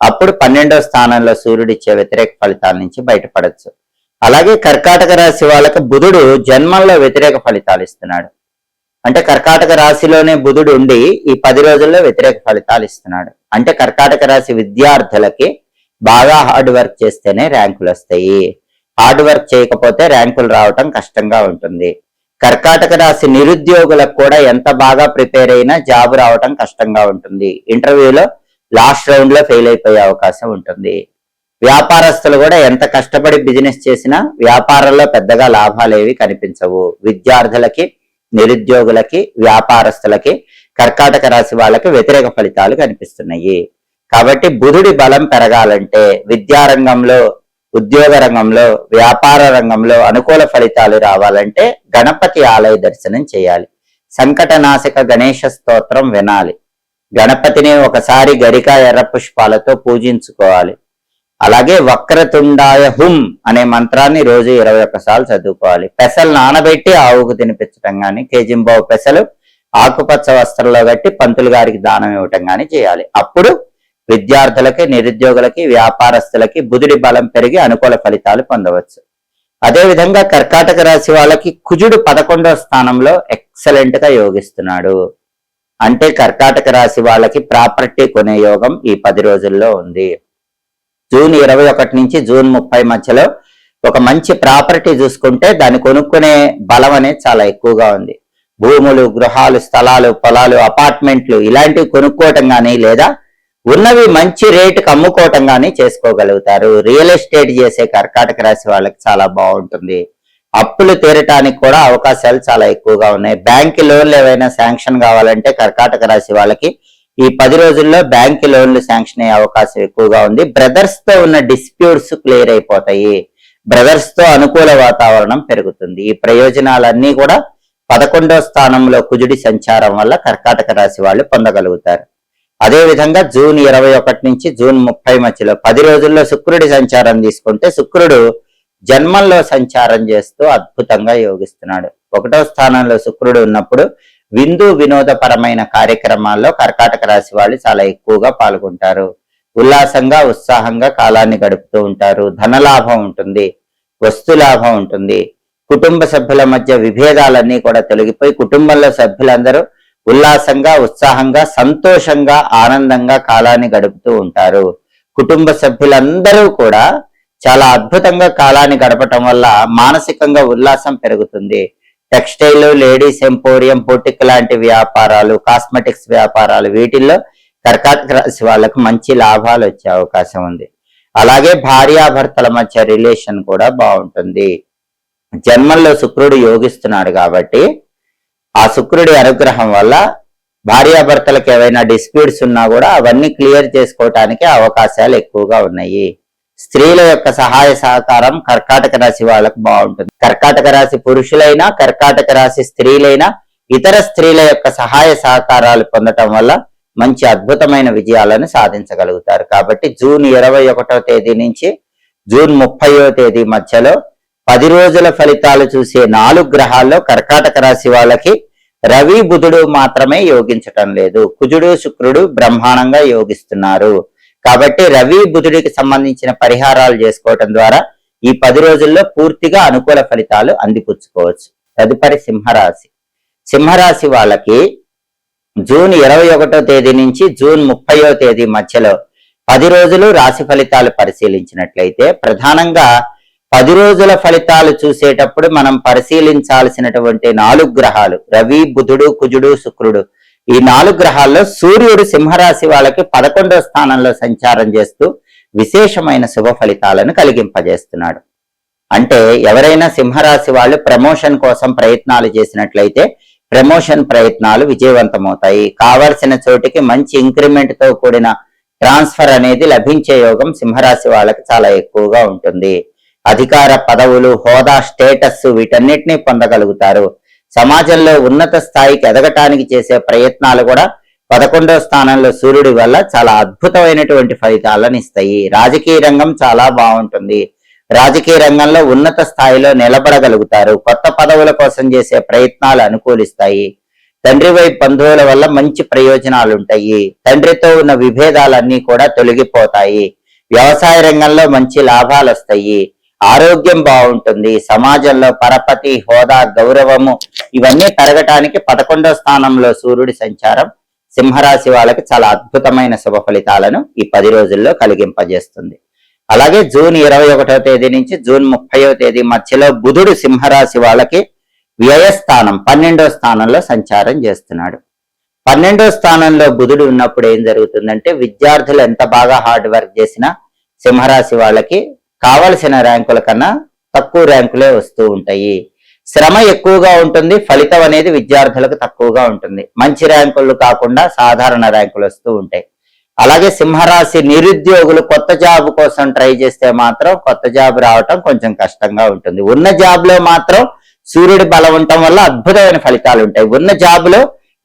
అప్పుడు 12వ స్థానంలో సూర్యుడు ఇచ్చే వ్యతిరేక ఫలితాల నుంచి బయటపడచ్చు. అలాగే కర్కాటక రాశి వాళ్ళకి బుధుడు జన్మంలో వ్యతిరేక ఫలితాలు ఇస్తున్నాడు. అంటే కర్కాటక రాశిలోనే బుధుడు ఉండి ఈ 10 రోజుల్లో వ్యతిరేక ఫలితాలు ఇస్తున్నాడు. అంటే కర్కాటక రాశి విద్యార్థులకి బాగా హార్డ్ వర్క్ చేస్తేనే ర్యాంకులు వస్తాయి. హార్డ్ వర్క్ చేయకపోతే ర్యాంకులు రావటం కష్టంగా ఉంటుంది. కర్కాటక రాశి నిరుద్యోగులకు కూడా ఎంత బాగా ప్రిపేర్ అయినా జాబ్ రావటం కష్టంగా ఉంటుంది. ఇంటర్వ్యూలో లాస్ట్ రౌండ్ లో ఫెయిల్ అయిపోయే అవకాశం ఉంటుంది. వ్యాపారస్తులు కూడా ఎంత కష్టపడి బిజినెస్ చేసినా వ్యాపారంలో పెద్దగా లాభాలు ఏవి కనిపించవు. విద్యార్థులకి, నిరుద్యోగులకి, వ్యాపారస్తులకి, కర్కాటక రాశి వాళ్ళకి వ్యతిరేక ఫలితాలు కనిపిస్తున్నాయి. కాబట్టి బుధుడి బలం పెరగాలంటే విద్యారంగంలో, ఉద్యోగ రంగంలో, వ్యాపార రంగంలో అనుకూల ఫలితాలు రావాలంటే గణపతి ఆలయ దర్శనం చేయాలి. సంకటనాశక గణేశ స్తోత్రం వినాలి. గణపతిని ఒకసారి గరిక ఎర్ర పుష్పాలతో పూజించుకోవాలి. అలాగే వక్రతుండాయ హుం అనే మంత్రాన్ని రోజు 21 సార్లు చదువుకోవాలి. పెసలు నానబెట్టి ఆవుకు తినిపించడం గాని, కేజింబావు పెసలు ఆకుపచ్చ వస్త్రంలో కట్టి పంతులు గారికి దానం ఇవ్వటం గాని చేయాలి. అప్పుడు విద్యార్థులకి, నిరుద్యోగులకి, వ్యాపారస్తులకి బుధుడి బలం పెరిగి అనుకూల ఫలితాలు పొందవచ్చు. అదేవిధంగా కర్కాటక రాశి వాళ్ళకి కుజుడు 11వ స్థానంలో ఎక్సలెంట్ గా యోగిస్తున్నాడు. అంటే కర్కాటక రాశి వాళ్ళకి ప్రాపర్టీ కొనే యోగం ఈ 10 రోజుల్లో ఉంది. జూన్ 21 నుంచి జూన్ 30 మధ్యలో ఒక మంచి ప్రాపర్టీ చూసుకుంటే దాన్ని కొనుక్కునే బలం అనేది చాలా ఎక్కువగా ఉంది. భూములు, గృహాలు, స్థలాలు, పొలాలు, అపార్ట్మెంట్లు ఇలాంటివి కొనుక్కోవటం కానీ, లేదా ఉన్నవి మంచి రేటుకి అమ్ముకోవటం కానీ చేసుకోగలుగుతారు. రియల్ ఎస్టేట్ చేసే కర్కాటక రాశి వాళ్ళకి చాలా బాగుంటుంది. అప్పులు తీరటానికి కూడా అవకాశాలు చాలా ఎక్కువగా ఉన్నాయి. బ్యాంక్ లోన్లు ఏవైనా శాంక్షన్ కావాలంటే కర్కాటక రాశి వాళ్ళకి ఈ 10 రోజుల్లో బ్యాంక్ లోన్లు శాంక్షన్ అయ్యే అవకాశం ఎక్కువగా ఉంది. బ్రదర్స్ తో ఉన్న డిస్ప్యూట్స్ క్లియర్ అయిపోతాయి. బ్రదర్స్ తో అనుకూల వాతావరణం పెరుగుతుంది. ఈ ప్రయోజనాలన్నీ కూడా 11వ స్థానంలో కుజుడి సంచారం వల్ల కర్కాటక రాశి వాళ్ళు పొందగలుగుతారు. అదే విధంగా జూన్ 21 నుంచి జూన్ 30 మధ్యలో 10 రోజుల్లో శుక్రుడి సంచారం తీసుకుంటే శుక్రుడు జన్మంలో సంచారం చేస్తూ అద్భుతంగా యోగిస్తున్నాడు. 1వ స్థానంలో శుక్రుడు ఉన్నప్పుడు విందు వినోదపరమైన కార్యక్రమాల్లో కర్కాటక రాశి వాళ్ళు చాలా ఎక్కువగా పాల్గొంటారు. ఉల్లాసంగా ఉత్సాహంగా కాలాన్ని గడుపుతూ ఉంటారు. ధనలాభం ఉంటుంది, వస్తు లాభం ఉంటుంది. కుటుంబ సభ్యుల మధ్య విభేదాలన్నీ కూడా తొలగిపోయి కుటుంబంలో సభ్యులందరూ ఉల్లాసంగా ఉత్సాహంగా సంతోషంగా ఆనందంగా కాలాన్ని గడుపుతూ ఉంటారు. కుటుంబ సభ్యులందరూ కూడా చాలా అద్భుతంగా కాలాన్ని గడపటం వల్ల మానసికంగా ఉల్లాసం పెరుగుతుంది. టెక్స్టైల్, లేడీస్ ఎంపోరియం, బొటిక్ లాంటి వ్యాపారాలు, కాస్మెటిక్స్ వ్యాపారాలు, వీటిల్లో కర్కాటక రాశి వాళ్ళకు మంచి లాభాలు వచ్చే అవకాశం ఉంది. అలాగే భార్యాభర్తల మధ్య రిలేషన్ కూడా బాగుంటుంది. జన్మంలో శుక్రుడు యోగిస్తున్నాడు కాబట్టి ఆ శుక్రుడి అనుగ్రహం వల్ల భార్యాభర్తలకు ఏవైనా డిస్ప్యూట్స్ ఉన్నా కూడా అవన్నీ క్లియర్ చేసుకోవటానికి అవకాశాలు ఎక్కువగా ఉన్నాయి. స్త్రీల యొక్క సహాయ సహకారం కర్కాటక రాశి వాళ్ళకు బాగుంటుంది. కర్కాటక రాశి పురుషులైనా కర్కాటక రాశి స్త్రీలైనా ఇతర స్త్రీల యొక్క సహాయ సహకారాలు పొందటం వల్ల మంచి అద్భుతమైన విజయాలను సాధించగలుగుతారు. కాబట్టి జూన్ 21వ తేదీ నుంచి జూన్ 30వ తేదీ మధ్యలో 10 రోజుల ఫలితాలు చూసే 4 గ్రహాల్లో కర్కాటక రాశి వాళ్ళకి రవి బుధుడు మాత్రమే యోగించటం లేదు. కుజుడు శుక్రుడు బ్రహ్మాండంగా యోగిస్తున్నారు. కాబట్టి రవి బుధుడికి సంబంధించిన పరిహారాలు చేసుకోవటం ద్వారా ఈ 10 రోజుల్లో పూర్తిగా అనుకూల ఫలితాలు అందిపుచ్చుకోవచ్చు. తదుపరి సింహరాశి. సింహరాశి వాళ్ళకి జూన్ 21వ తేదీ నుంచి జూన్ 30వ తేదీ మధ్యలో 10 రోజులు రాశి ఫలితాలు పరిశీలించినట్లయితే ప్రధానంగా 10 రోజుల ఫలితాలు చూసేటప్పుడు మనం పరిశీలించాల్సినటువంటి 4 గ్రహాలు రవి బుధుడు కుజుడు శుక్రుడు. ఈ 4 గ్రహాల్లో సూర్యుడు సింహరాశి వాళ్ళకి 11వ స్థానంలో సంచారం చేస్తూ విశేషమైన శుభ ఫలితాలను కలిగింపజేస్తున్నాడు. అంటే ఎవరైనా సింహరాశి వాళ్ళు ప్రమోషన్ కోసం ప్రయత్నాలు చేసినట్లయితే ప్రమోషన్ ప్రయత్నాలు విజయవంతమవుతాయి. కావలసిన చోటికి మంచి ఇంక్రిమెంట్ తో కూడిన ట్రాన్స్ఫర్ అనేది లభించే యోగం సింహరాశి వాళ్ళకి చాలా ఎక్కువగా ఉంటుంది. అధికార పదవులు, హోదా, స్టేటస్ వీటన్నిటినీ పొందగలుగుతారు. సమాజంలో ఉన్నత స్థాయికి ఎదగటానికి చేసే ప్రయత్నాలు కూడా 11వ స్థానంలో సూర్యుడి వల్ల చాలా అద్భుతమైనటువంటి ఫలితాలను ఇస్తాయి. రాజకీయ రంగం చాలా బాగుంటుంది. రాజకీయ రంగంలో ఉన్నత స్థాయిలో నిలబడగలుగుతారు. కొత్త పదవుల కోసం చేసే ప్రయత్నాలు అనుకూలిస్తాయి. తండ్రి వైపు బంధువుల వల్ల మంచి ప్రయోజనాలు ఉంటాయి. తండ్రితో ఉన్న విభేదాలన్నీ కూడా తొలగిపోతాయి. వ్యవసాయ రంగంలో మంచి లాభాలు వస్తాయి. ఆరోగ్యం బాగుంటుంది. సమాజంలో పరపతి, హోదా, గౌరవము ఇవన్నీ పెరగటానికి 11వ స్థానంలో సూర్యుడి సంచారం సింహరాశి వాళ్ళకి చాలా అద్భుతమైన శుభ ఫలితాలను ఈ 10 రోజుల్లో కలిగింపజేస్తుంది. అలాగే జూన్ 21వ తేదీ నుంచి జూన్ 30వ తేదీ మధ్యలో బుధుడు సింహరాశి వాళ్ళకి వ్యయస్థానం 12వ స్థానంలో సంచారం చేస్తున్నాడు. 12వ స్థానంలో బుధుడు ఉన్నప్పుడు ఏం జరుగుతుందంటే విద్యార్థులు ఎంత బాగా హార్డ్ వర్క్ చేసినా సింహరాశి వాళ్ళకి కావలసిన ర్యాంకుల కన్నా తక్కువ ర్యాంకులే వస్తూ ఉంటాయి. శ్రమ ఎక్కువగా ఉంటుంది. ఫలితం అనేది విద్యార్థులకు తక్కువగా ఉంటుంది. మంచి ర్యాంకులు కాకుండా సాధారణ ర్యాంకులు వస్తూ ఉంటాయి. అలాగే సింహరాశి నిరుద్యోగులు కొత్త జాబ్ కోసం ట్రై చేస్తే మాత్రం కొత్త జాబ్ రావటం కొంచెం కష్టంగా ఉంటుంది. ఉన్న జాబ్ లో మాత్రం సూర్యుడి బలం ఉండటం వల్ల అద్భుతమైన ఫలితాలు ఉంటాయి. ఉన్న జాబ్ లో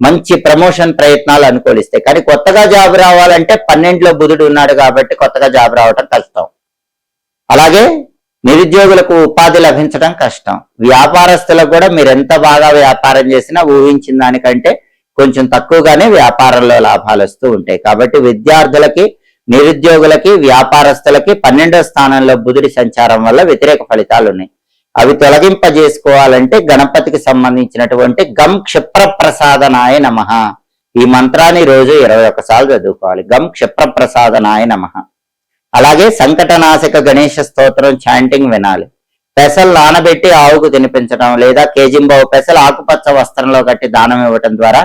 మంచి ప్రమోషన్ ప్రయత్నాలు అనుకూలిస్తాయి. కానీ కొత్తగా జాబ్ రావాలంటే 12లో బుధుడు ఉన్నాడు కాబట్టి కొత్తగా జాబ్ రావటం కష్టం. అలాగే నిరుద్యోగులకు ఉపాధి లభించడం కష్టం. వ్యాపారస్తులకు కూడా మీరు ఎంత బాగా వ్యాపారం చేసినా ఊహించిన దానికంటే కొంచెం తక్కువగానే వ్యాపారంలో లాభాలు వస్తూ ఉంటాయి. కాబట్టి విద్యార్థులకి, నిరుద్యోగులకి, వ్యాపారస్తులకి 12వ స్థానంలో బుధుడి సంచారం వల్ల వ్యతిరేక ఫలితాలు ఉన్నాయి. అవి తొలగింపజేసుకోవాలంటే గణపతికి సంబంధించినటువంటి గం క్షిప్రప్రసాదనాయ నమః ఈ మంత్రాన్ని రోజు 21 సార్లు చదువుకోవాలి. గం క్షిప్రప్రసాదనాయ నమః. అలాగే సంకటనాశక గణేష స్తోత్రం చాంటింగ్ వినాలి. పెసలు నానబెట్టి ఆవుకు తినిపించడం లేదా కేజింబావు పెసలు ఆకుపచ్చ వస్త్రంలో కట్టి దానం ఇవ్వటం ద్వారా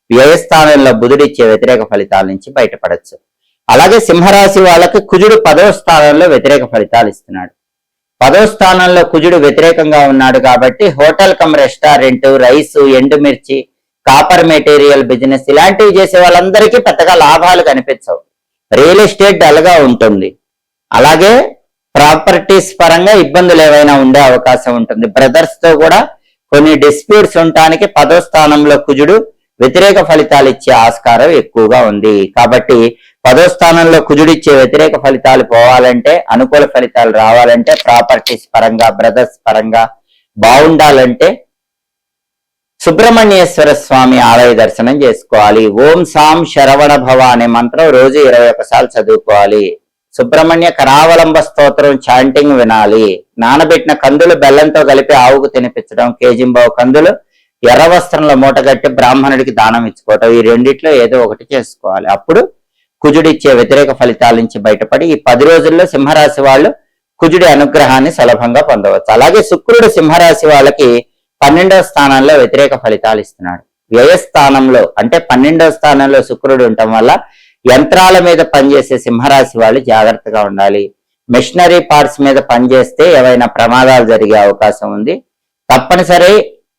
వ్యయస్థానంలో బుధుడిచ్చే వ్యతిరేక ఫలితాల నుంచి బయటపడచ్చు. అలాగే సింహరాశి వాళ్ళకి కుజుడు 10వ స్థానంలో వ్యతిరేక ఫలితాలు ఇస్తున్నాడు. 10వ స్థానంలో కుజుడు వ్యతిరేకంగా ఉన్నాడు కాబట్టి హోటల్ కమ్ రెస్టారెంట్, రైసు, ఎండుమిర్చి, కాపర్ మెటీరియల్ బిజినెస్ ఇలాంటివి చేసే వాళ్ళందరికీ పెద్దగా లాభాలు కనిపించవు. రియల్ ఎస్టేట్ డల్గా ఉంటుంది. అలాగే ప్రాపర్టీస్ పరంగా ఇబ్బందులు ఏవైనా ఉండే అవకాశం ఉంటుంది. బ్రదర్స్ తో కూడా కొన్ని డిస్ప్యూట్స్ ఉండటానికి 10వ స్థానంలో కుజుడు వ్యతిరేక ఫలితాలు ఇచ్చే ఆస్కారం ఎక్కువగా ఉంది. కాబట్టి 10వ స్థానంలో కుజుడు ఇచ్చే వ్యతిరేక ఫలితాలు పోవాలంటే, అనుకూల ఫలితాలు రావాలంటే, ప్రాపర్టీస్ పరంగా బ్రదర్స్ పరంగా బాగుండాలంటే సుబ్రహ్మణ్యేశ్వర స్వామి ఆలయ దర్శనం చేసుకోవాలి. ఓం సాం శరవణ భవ అనే మంత్రం రోజు 21 సార్లు చదువుకోవాలి. సుబ్రహ్మణ్య కరావలంబ స్తోత్రం చాంటింగ్ వినాలి. నానబెట్టిన కందులు బెల్లంతో కలిపి ఆవుకు తినిపించడం, కేజింబావు కందులు ఎర్ర వస్త్రంలో మూటగట్టి బ్రాహ్మణుడికి దానం ఇచ్చుకోవటం, ఈ రెండిట్లో ఏదో ఒకటి చేసుకోవాలి. అప్పుడు కుజుడిచ్చే వ్యతిరేక ఫలితాల నుంచి బయటపడి ఈ 10 రోజుల్లో సింహరాశి వాళ్ళు కుజుడి అనుగ్రహాన్ని సులభంగా పొందవచ్చు. అలాగే శుక్రుడు సింహరాశి వాళ్ళకి 12వ స్థానంలో వ్యతిరేక ఫలితాలు ఇస్తున్నాడు. వ్యయస్థానంలో అంటే 12వ స్థానంలో శుక్రుడు ఉండటం వల్ల యంత్రాల మీద పనిచేసే సింహరాశి వాళ్ళు జాగ్రత్తగా ఉండాలి. మెషినరీ పార్ట్స్ మీద పనిచేస్తే ఏవైనా ప్రమాదాలు జరిగే అవకాశం ఉంది. తప్పనిసరి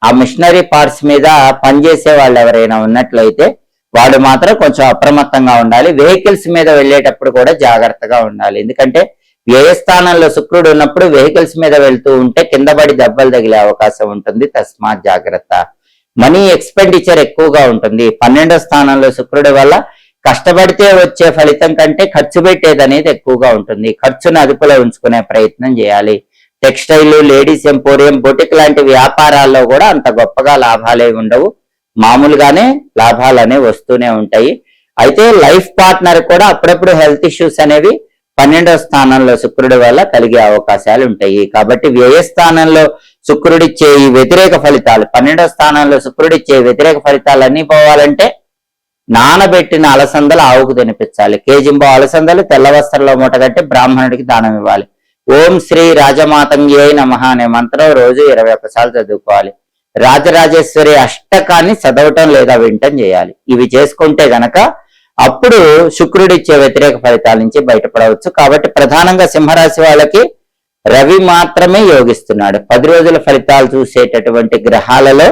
ఆ మిషనరీ పార్ట్స్ మీద పనిచేసే వాళ్ళు ఎవరైనా ఉన్నట్లయితే వాడు మాత్రం కొంచెం అప్రమత్తంగా ఉండాలి. వెహికల్స్ మీద వెళ్ళేటప్పుడు కూడా జాగ్రత్తగా ఉండాలి. ఎందుకంటే వ్యయస్థానంలో శుక్రుడు ఉన్నప్పుడు వెహికల్స్ మీద వెళ్తూ ఉంటే కింద పడి దెబ్బలు తగిలే అవకాశం ఉంటుంది. తస్మాత్ జాగ్రత్త. మనీ ఎక్స్పెండిచర్ ఎక్కువగా ఉంటుంది. 12వ స్థానంలో శుక్రుడి వల్ల కష్టపడితే వచ్చే ఫలితం కంటే ఖర్చు పెట్టేది అనేది ఎక్కువగా ఉంటుంది. ఖర్చును అదుపులో ఉంచుకునే ప్రయత్నం చేయాలి. టెక్స్టైల్, లేడీస్ ఎంపోరియం, బొటిక్ లాంటి వ్యాపారాల్లో కూడా అంత గొప్పగా లాభాలే ఉండవు. మామూలుగానే లాభాలు అనేవి వస్తూనే ఉంటాయి. అయితే లైఫ్ పార్ట్నర్ కూడా అప్పుడప్పుడు హెల్త్ ఇష్యూస్ అనేవి 12వ స్థానంలో శుక్రుడి వల్ల కలిగే అవకాశాలు ఉంటాయి. కాబట్టి వ్యయస్థానంలో శుక్రుడిచ్చే ఈ వ్యతిరేక ఫలితాలు, 12వ స్థానంలో శుక్రుడిచ్చే వ్యతిరేక ఫలితాలు అన్ని పోవాలంటే నానబెట్టిన అలసందలు ఆవుకు తినిపించాలి. కేజింబో అలసందలు తెల్ల వస్త్రంలో మూటగట్టి బ్రాహ్మణుడికి దానం ఇవ్వాలి. ఓం శ్రీ రాజమాతంగ్యై నమః అనే మంత్రం రోజు 21 సార్లు చదువుకోవాలి. రాజరాజేశ్వరి అష్టకాన్ని చదవటం లేదా వింటం చేయాలి. ఇవి చేసుకుంటే గనక అప్పుడు శుక్రుడిచ్చే వ్యతిరేక ఫలితాల నుంచి బయటపడవచ్చు. కాబట్టి ప్రధానంగా సింహరాశి వాళ్ళకి రవి మాత్రమే యోగిస్తున్నాడు. 10 రోజుల ఫలితాలు చూసేటటువంటి గ్రహాలలో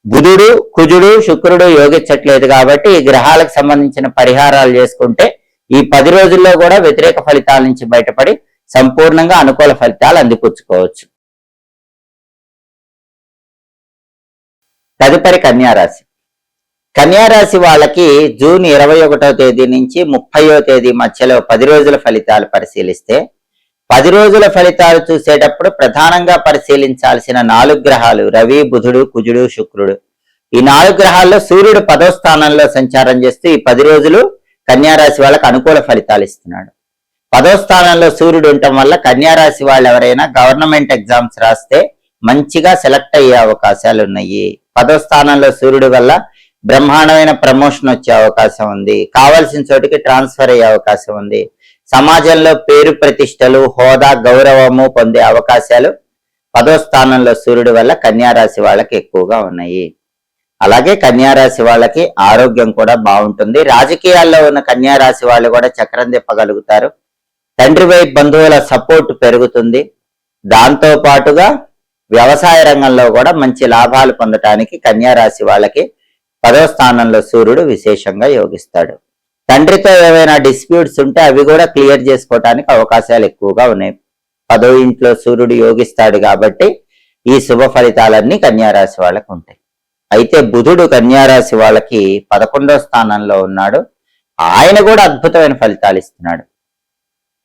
బుధుడు, కుజుడు, శుక్రుడు యోగించట్లేదు. కాబట్టి ఈ గ్రహాలకు సంబంధించిన పరిహారాలు చేసుకుంటే ఈ 10 రోజుల్లో కూడా వ్యతిరేక ఫలితాల నుంచి బయటపడి సంపూర్ణంగా అనుకూల ఫలితాలు అందిపుచ్చుకోవచ్చు. తదుపరి కన్యారాశి. కన్యారాశి వాళ్ళకి జూన్ 21వ తేదీ నుంచి 30వ తేదీ మధ్యలో 10 రోజుల ఫలితాలు పరిశీలిస్తే 10 రోజుల ఫలితాలు చూసేటప్పుడు ప్రధానంగా పరిశీలించాల్సిన 4 గ్రహాలు రవి, బుధుడు, కుజుడు, శుక్రుడు. ఈ 4 గ్రహాల్లో సూర్యుడు 10వ స్థానంలో సంచారం చేస్తూ ఈ 10 రోజులు కన్యారాశి వాళ్ళకి అనుకూల ఫలితాలు ఇస్తున్నాడు. 10వ స్థానంలో సూర్యుడు ఉండటం వల్ల కన్యారాశి వాళ్ళు ఎవరైనా గవర్నమెంట్ ఎగ్జామ్స్ రాస్తే మంచిగా సెలెక్ట్ అయ్యే అవకాశాలు ఉన్నాయి. 10వ స్థానంలో సూర్యుడి వల్ల బ్రహ్మాండమైన ప్రమోషన్ వచ్చే అవకాశం ఉంది. కావాల్సిన చోటికి ట్రాన్స్ఫర్ అయ్యే అవకాశం ఉంది. సమాజంలో పేరు ప్రతిష్టలు, హోదా, గౌరవము పొందే అవకాశాలు 10వ స్థానంలో సూర్యుడి వల్ల కన్యారాశి వాళ్ళకి ఎక్కువగా ఉన్నాయి. అలాగే కన్యారాశి వాళ్ళకి ఆరోగ్యం కూడా బాగుంటుంది. రాజకీయాల్లో ఉన్న కన్యారాశి వాళ్ళు కూడా చక్రం తిప్పగలుగుతారు. తండ్రి వైపు బంధువుల సపోర్ట్ పెరుగుతుంది. దాంతో పాటుగా వ్యవసాయ రంగంలో కూడా మంచి లాభాలు పొందటానికి కన్యారాశి వాళ్ళకి 10వ స్థానంలో సూర్యుడు విశేషంగా యోగిస్తాడు. తండ్రితో ఏవైనా డిస్ప్యూట్స్ ఉంటే అవి కూడా క్లియర్ చేసుకోవటానికి అవకాశాలు ఎక్కువగా ఉన్నాయి. 10వ ఇంట్లో సూర్యుడు యోగిస్తాడు కాబట్టి ఈ శుభ ఫలితాలన్నీ కన్యారాశి వాళ్ళకి ఉంటాయి. అయితే బుధుడు కన్యారాశి వాళ్ళకి 11వ స్థానంలో ఉన్నాడు. ఆయన కూడా అద్భుతమైన ఫలితాలు ఇస్తున్నాడు.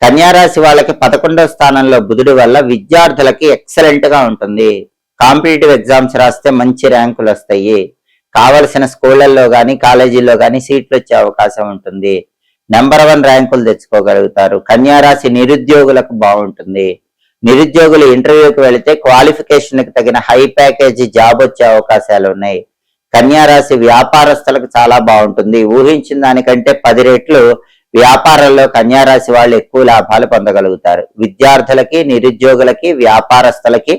కన్యారాశి వాళ్ళకి 11వ స్థానంలో బుధుడి వల్ల విద్యార్థులకి ఎక్సలెంట్ గా ఉంటుంది. కాంపిటేటివ్ ఎగ్జామ్స్ రాస్తే మంచి ర్యాంకులు వస్తాయి. కావలసిన స్కూళ్లలో కానీ కాలేజీల్లో కానీ సీట్లు వచ్చే అవకాశం ఉంటుంది. నెంబర్ 1 ర్యాంకులు తెచ్చుకోగలుగుతారు. కన్యారాశి నిరుద్యోగులకు బాగుంటుంది. నిరుద్యోగులు ఇంటర్వ్యూకి వెళితే క్వాలిఫికేషన్కి తగిన హై ప్యాకేజీ జాబ్ వచ్చే అవకాశాలు ఉన్నాయి. కన్యారాశి వ్యాపారస్తులకు చాలా బాగుంటుంది. ఊహించిన దానికంటే 10 రెట్లు వ్యాపారంలో కన్యారాశి వాళ్ళు ఎక్కువ లాభాలు పొందగలుగుతారు. విద్యార్థులకి, నిరుద్యోగులకి, వ్యాపారస్తులకి,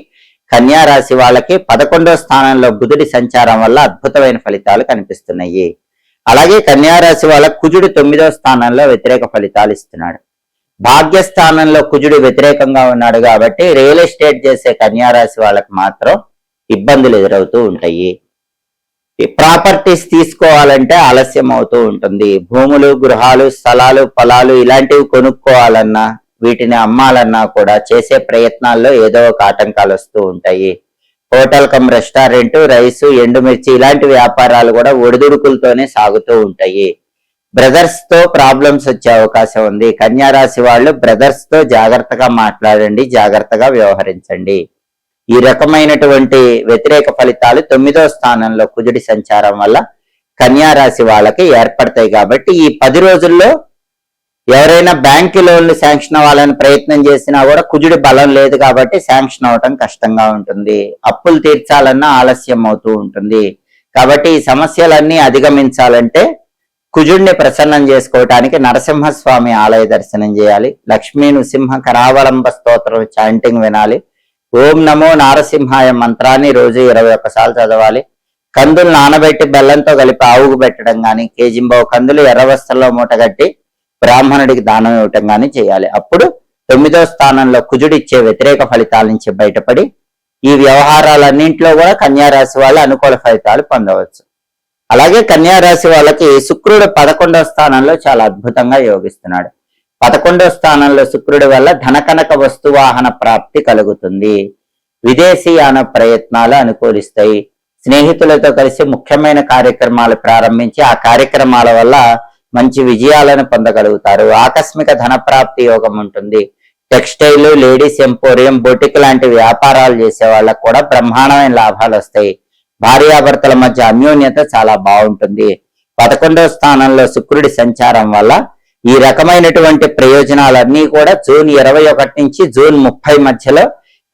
కన్యారాశి వాళ్ళకి 11వ స్థానంలో బుధుడి సంచారం వల్ల అద్భుతమైన ఫలితాలు కనిపిస్తున్నాయి. అలాగే కన్యారాశి వాళ్ళ కుజుడు 9వ స్థానంలో వ్యతిరేక ఫలితాలు ఇస్తున్నాడు. భాగ్యస్థానంలో కుజుడు వ్యతిరేకంగా ఉన్నాడు కాబట్టి రియల్ ఎస్టేట్ చేసే కన్యారాశి వాళ్ళకి మాత్రం ఇబ్బందులు ఎదురవుతూ ఉంటాయి. ప్రాపర్టీస్ తీసుకోవాలంటే ఆలస్యం అవుతూ ఉంటుంది. భూములు, గృహాలు, స్థలాలు, పొలాలు ఇలాంటివి కొనుక్కోవాలన్నా వీటిని అమ్మాలన్నా కూడా చేసే ప్రయత్నాల్లో ఏదో ఒక ఆటంకాలు వస్తూ ఉంటాయి. హోటల్ కమ్ రెస్టారెంట్, రైసు, ఎండుమిర్చి ఇలాంటి వ్యాపారాలు కూడా ఒడిదుడుకులతోనే సాగుతూ ఉంటాయి. బ్రదర్స్ తో ప్రాబ్లమ్స్ వచ్చే అవకాశం ఉంది. కన్యా రాశి వాళ్ళు బ్రదర్స్ తో జాగ్రత్తగా మాట్లాడండి, జాగ్రత్తగా వ్యవహరించండి. ఈ రకమైనటువంటి వ్యతిరేక ఫలితాలు 9వ స్థానంలో కుజుడి సంచారం వల్ల కన్యా రాశి వాళ్ళకి ఏర్పడతాయి. కాబట్టి ఈ 10 రోజుల్లో ఎవరైనా బ్యాంకు లోన్లు శాంక్షన్ అవ్వాలని ప్రయత్నం చేసినా కూడా కుజుడి బలం లేదు కాబట్టి శాంక్షన్ అవటం కష్టంగా ఉంటుంది. అప్పులు తీర్చాలన్నా ఆలస్యం అవుతూ ఉంటుంది. కాబట్టి ఈ సమస్యలన్నీ అధిగమించాలంటే కుజుడిని ప్రసన్నం చేసుకోవటానికి నరసింహస్వామి ఆలయ దర్శనం చేయాలి. లక్ష్మీ నృసింహ కరావలంబ స్తోత్రం చాంటింగ్ వినాలి. ఓం నమో నారసింహాయ మంత్రాన్ని రోజు 21 సార్లు చదవాలి. కందులు నానబెట్టి బెల్లంతో కలిపి ఆవుకు పెట్టడం కానీ, కేజింబావు కందులు ఎర్ర వస్త్రంలో మూటగట్టి బ్రాహ్మణుడికి దానం ఇవ్వటం కానీ చేయాలి. అప్పుడు 9వ స్థానంలో కుజుడిచ్చే వ్యతిరేక ఫలితాల నుంచి బయటపడి ఈ వ్యవహారాలన్నింటిలో కూడా కన్యా రాశి వాళ్ళు అనుకూల ఫలితాలు పొందవచ్చు. అలాగే కన్యా రాశి వాళ్ళకి శుక్రుడు 11వ స్థానంలో చాలా అద్భుతంగా యోగిస్తున్నాడు. 11వ స్థానంలో శుక్రుడి వల్ల ధనకనక వస్తువాహన ప్రాప్తి కలుగుతుంది. విదేశీయాన ప్రయత్నాలు అనుకూలిస్తాయి. స్నేహితులతో కలిసి ముఖ్యమైన కార్యక్రమాలు ప్రారంభించి ఆ కార్యక్రమాల వల్ల మంచి విజయాలను పొందగలుగుతారు. ఆకస్మిక ధన ప్రాప్తి యోగం ఉంటుంది. టెక్స్టైల్, లేడీస్ ఎంపోరియం, బొటిక్ లాంటి వ్యాపారాలు చేసే వాళ్ళకు కూడా బ్రహ్మాండమైన లాభాలు వస్తాయి. భార్యాభర్తల మధ్య అన్యోన్యత చాలా బాగుంటుంది. 11వ స్థానంలో శుక్రుడి సంచారం వల్ల ఈ రకమైనటువంటి ప్రయోజనాలన్నీ కూడా జూన్ 21 నుంచి జూన్ 30 మధ్యలో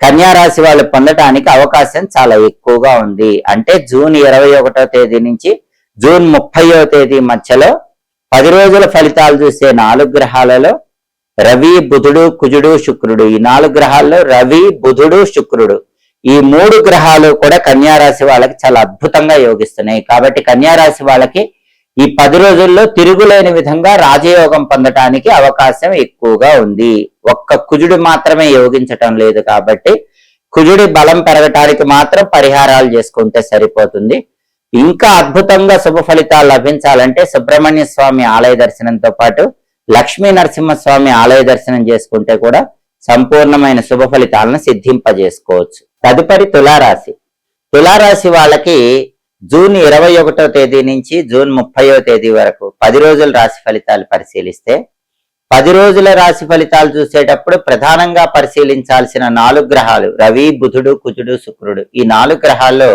కన్యా రాశి వాళ్ళు పొందటానికి అవకాశం చాలా ఎక్కువగా ఉంది. అంటే జూన్ 21వ తేదీ నుంచి జూన్ 30వ తేదీ మధ్యలో 10 రోజుల ఫలితాలు చూసే 4 గ్రహాలలో రవి, బుధుడు, కుజుడు, శుక్రుడు, ఈ 4 గ్రహాల్లో రవి, బుధుడు, శుక్రుడు ఈ 3 గ్రహాలు కూడా కన్యా రాశి వాళ్ళకి చాలా అద్భుతంగా యోగిస్తున్నాయి. కాబట్టి కన్యా రాశి వాళ్ళకి ఈ 10 రోజుల్లో తిరుగులేని విధంగా రాజయోగం పొందటానికి అవకాశం ఎక్కువగా ఉంది. ఒక్క కుజుడు మాత్రమే యోగించటం లేదు కాబట్టి కుజుడి బలం పెరగటానికి మాత్రం పరిహారాలు చేసుకుంటే సరిపోతుంది. ఇంకా అద్భుతంగా శుభ ఫలితాలు లభించాలంటే సుబ్రహ్మణ్య స్వామి ఆలయ దర్శనంతో పాటు లక్ష్మీ నరసింహస్వామి ఆలయ దర్శనం చేసుకుంటే కూడా సంపూర్ణమైన శుభ ఫలితాలను సిద్ధింపజేసుకోవచ్చు. తదుపరి తులారాశి. తులారాశి వాళ్ళకి జూన్ 21వ తేదీ నుంచి జూన్ 30వ తేదీ వరకు 10 రోజుల రాశి ఫలితాలు పరిశీలిస్తే 10 రోజుల రాశి ఫలితాలు చూసేటప్పుడు ప్రధానంగా పరిశీలించాల్సిన 4 గ్రహాలు రవి, బుధుడు, కుజుడు, శుక్రుడు ఈ 4 గ్రహాల్లో